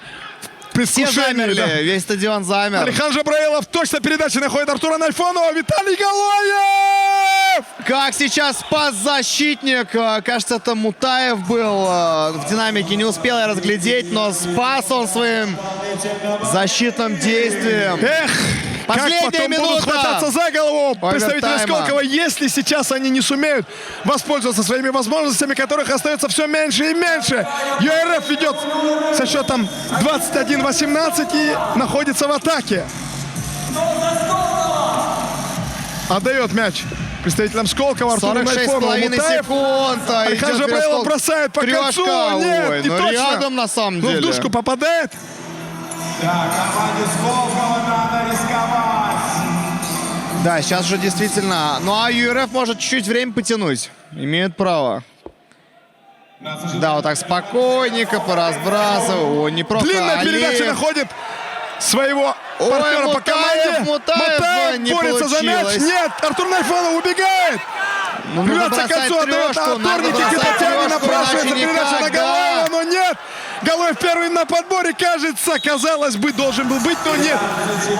Все замерли, да. Весь стадион замер.
Алихан Жабраилов точно передачи находит Артура Найфонова. Виталий Галоев!
Как сейчас спас защитник. Кажется, это Мутаев был. В динамике не успел я разглядеть, но спас он своим защитным действием.
Эх!
Последняя
как потом
минута.
Будут хвататься за голову представители
Овертайма.
Сколково, если сейчас они не сумеют воспользоваться своими возможностями, которых остается все меньше и меньше. ЮРФ ведет со счетом 21-18 и находится в атаке. Отдает мяч представителям Сколково.
46,5 секунд.
Алихан Жабраилов бросает по концу. Нет,
Ой,
не
ну
точно.
рядом на самом деле.
Ну, в душку попадает.
Да, команде Сколково надо рисковать.
Да, сейчас уже действительно. Ну а ЮРФ может чуть-чуть время потянуть. Имеет право. Да, вот так спокойненько поразбрасывал. О, неплохо.
Длинная передача находит своего партнера по команде.
Мутаев
борется за мяч. Нет, Артур Найфонов убегает. Рвется к концу, отдает Торники Квитатьяни, напрашивается передача на Галоева, но нет. Галоев первый на подборе, кажется, казалось бы, должен был быть, но нет.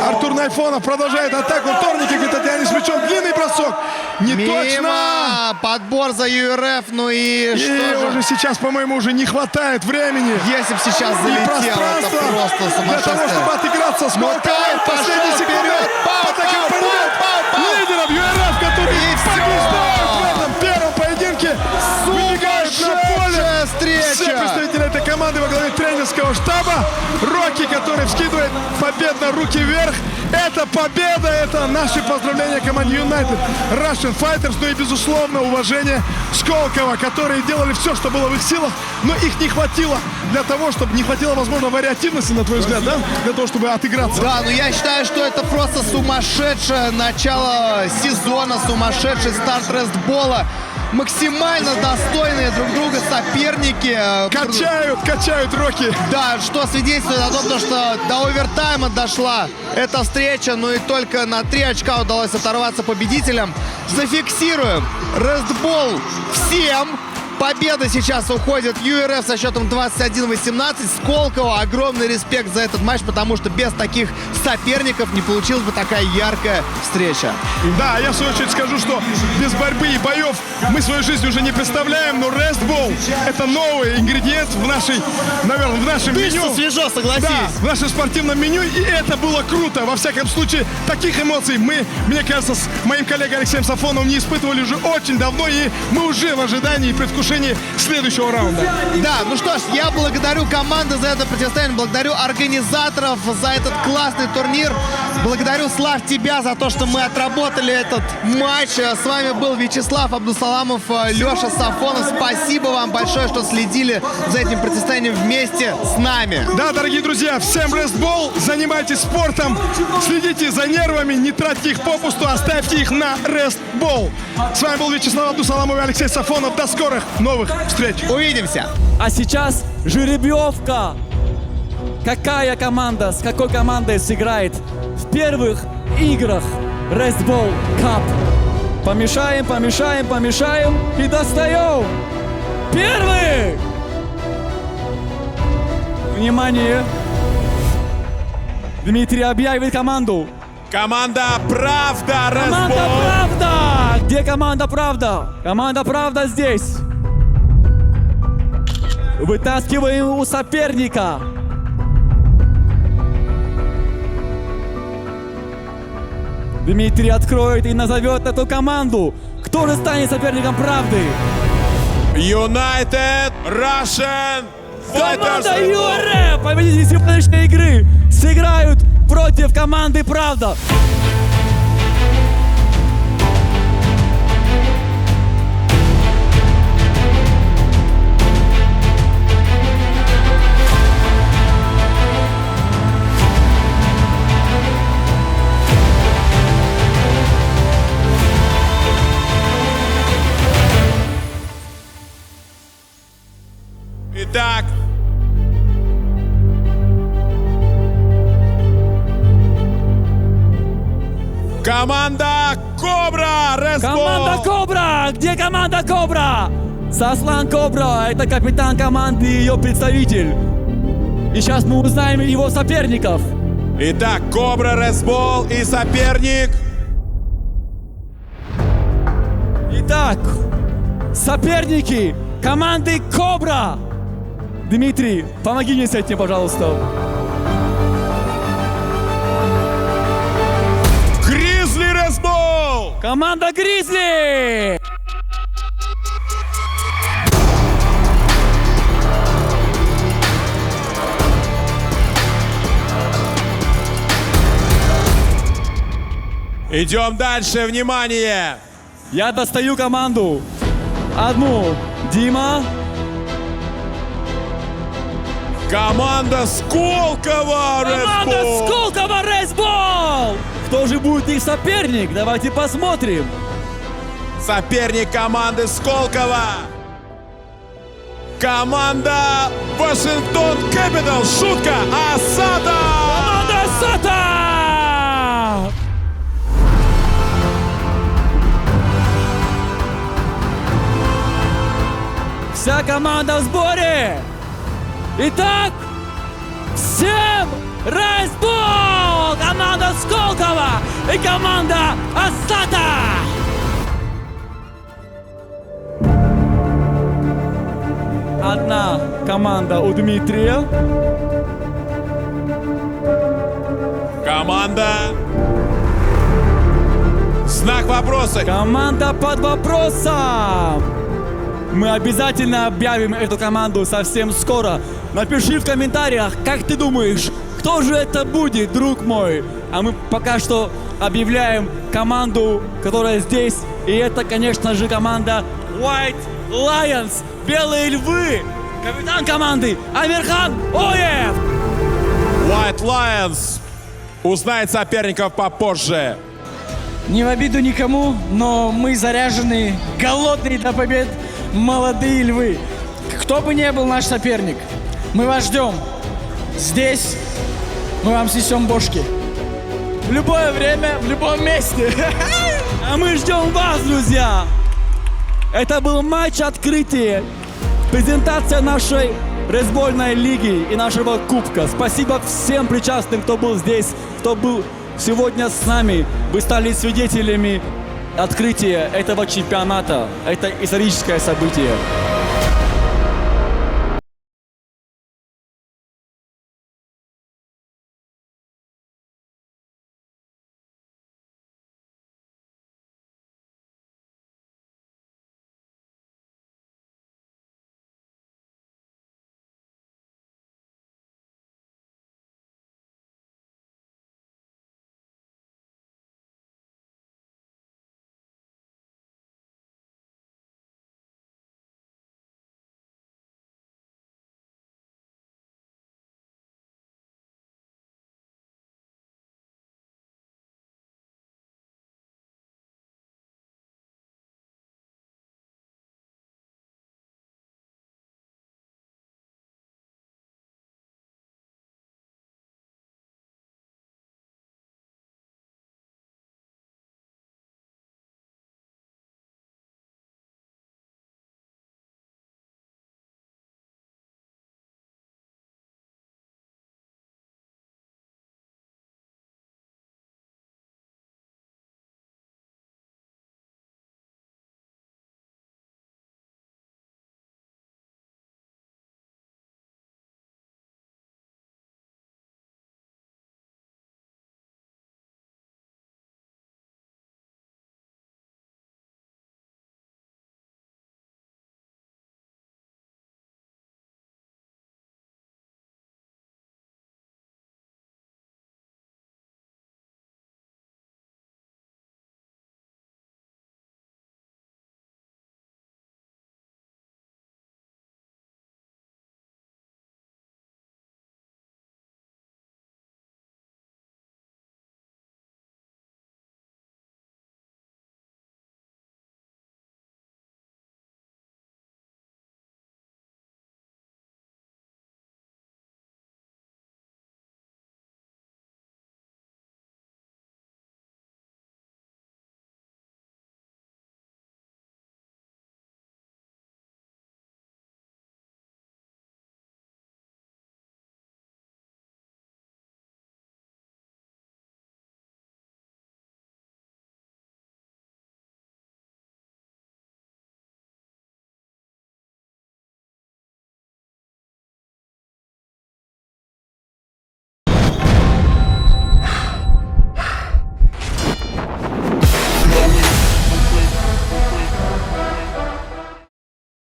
Артур Найфонов продолжает атаку. Торники Квитатьяни с мячом. Длинный бросок. Не точно.
Подбор за ЮРФ, ну и что же?
Уже сейчас, по-моему, уже не хватает времени.
Если бы сейчас залетело, это просто сумасшествие.
Для того, чтобы отыграться. Сколково последний секунд. Лидером ЮРФ, который побеждает в этом первом поединке. Выбегают на поле. Все представители этой команды во главе тренерского штаба. Рокки, который вскидывает победно руки вверх. Это победа, это наши поздравления команде United Russian Fighters, ну и безусловно уважение Сколково, которые делали все, что было в их силах, но их не хватило для того, чтобы не хватило, возможно, вариативности, на твой взгляд, да? Для того, чтобы отыграться.
Да, но я считаю, что это просто сумасшедшее начало сезона, сумасшедший старт рестбола. Максимально достойные друг друга соперники.
Качают Рокки.
Да, что свидетельствует о том, что до овертайма дошла эта встреча, ну и только на 3 очка удалось оторваться победителям. Зафиксируем. Рестбол всем. Победа сейчас уходит ЮРФ со счетом 21-18. Сколково огромный респект за этот матч, потому что без таких соперников не получилась бы такая яркая встреча.
Да, я в свою очередь скажу, что без борьбы и боев мы свою жизнь уже не представляем, но рестбол — это новый ингредиент в нашей, наверное, в нашем меню.
Свежо, согласись.
Да, в нашем спортивном меню, и это было круто. Во всяком случае, таких эмоций мы, мне кажется, с моим коллегой Алексеем Сафоновым не испытывали уже очень давно, и мы уже в ожидании и предвкушении следующего раунда.
Да, ну что ж, я благодарю команду за это противостояние, благодарю организаторов за этот классный турнир, благодарю, Слав, тебя за то, что мы отработали этот матч. С вами был Вячеслав Абдусаламов, Леша Сафонов. Спасибо вам большое, что следили за этим противостоянием вместе с нами.
Да, дорогие друзья, всем рестбол, занимайтесь спортом, следите за нервами, не тратьте их попусту, оставьте их на рестбол. С вами был Вячеслав Абдусаламов и Алексей Сафонов. До скорых новых встреч.
Увидимся.
А сейчас жеребьевка. Какая команда с какой командой сыграет в первых играх Restball Cup? Помешаем и достаем. Первый! Внимание! Дмитрий объявит команду.
Команда «Правда» Рестбол.
Команда «Правда». Где команда «Правда»? Команда «Правда» здесь. Вытаскиваем у соперника. Дмитрий откроет и назовет эту команду. Кто же станет соперником «Правды»?
United Russian
Команда URF, победители сегодняшней игры, сыграют против команды «Правда».
Итак, команда Кобра Red Bull.
Команда Кобра! Где команда Кобра? Сослан Кобра, это капитан команды и ее представитель. И сейчас мы узнаем его соперников.
Итак, Кобра Red Bull и соперник.
Итак, соперники команды Кобра. Дмитрий, помоги мне с этим, пожалуйста.
Гризли Red Bull.
Команда Гризли.
Идем дальше, внимание!
Я достаю команду. Одну Дима.
Команда Сколково Red Bull.
Команда Сколково Red Bull. Кто же будет их соперник? Давайте посмотрим.
Соперник команды Сколково. Команда Вашингтон Кэпитал. Шутка Асата.
Команда Асата. Вся команда в сборе. Итак, всем Red Bull! Команда Сколково и команда Асата! Одна команда у Дмитрия.
Команда. Знак вопроса.
Команда под вопросом. Мы обязательно объявим эту команду совсем скоро. Напиши в комментариях, как ты думаешь, кто же это будет, друг мой. А мы пока что объявляем команду, которая здесь. И это, конечно же, команда White Lions, Белые Львы. Капитан команды Амирхан Оев.
White Lions узнает соперников попозже.
Не в обиду никому, но мы заряжены, голодные до побед, молодые львы. Кто бы ни был наш соперник, мы вас ждем. Здесь мы вам снесем бошки. В любое время, в любом месте.
А мы ждем вас, друзья. Это был матч открытия. Презентация нашей ресбольной лиги и нашего кубка. Спасибо всем причастным, кто был здесь, кто был сегодня с нами. Вы стали свидетелями открытия этого чемпионата. Это историческое событие.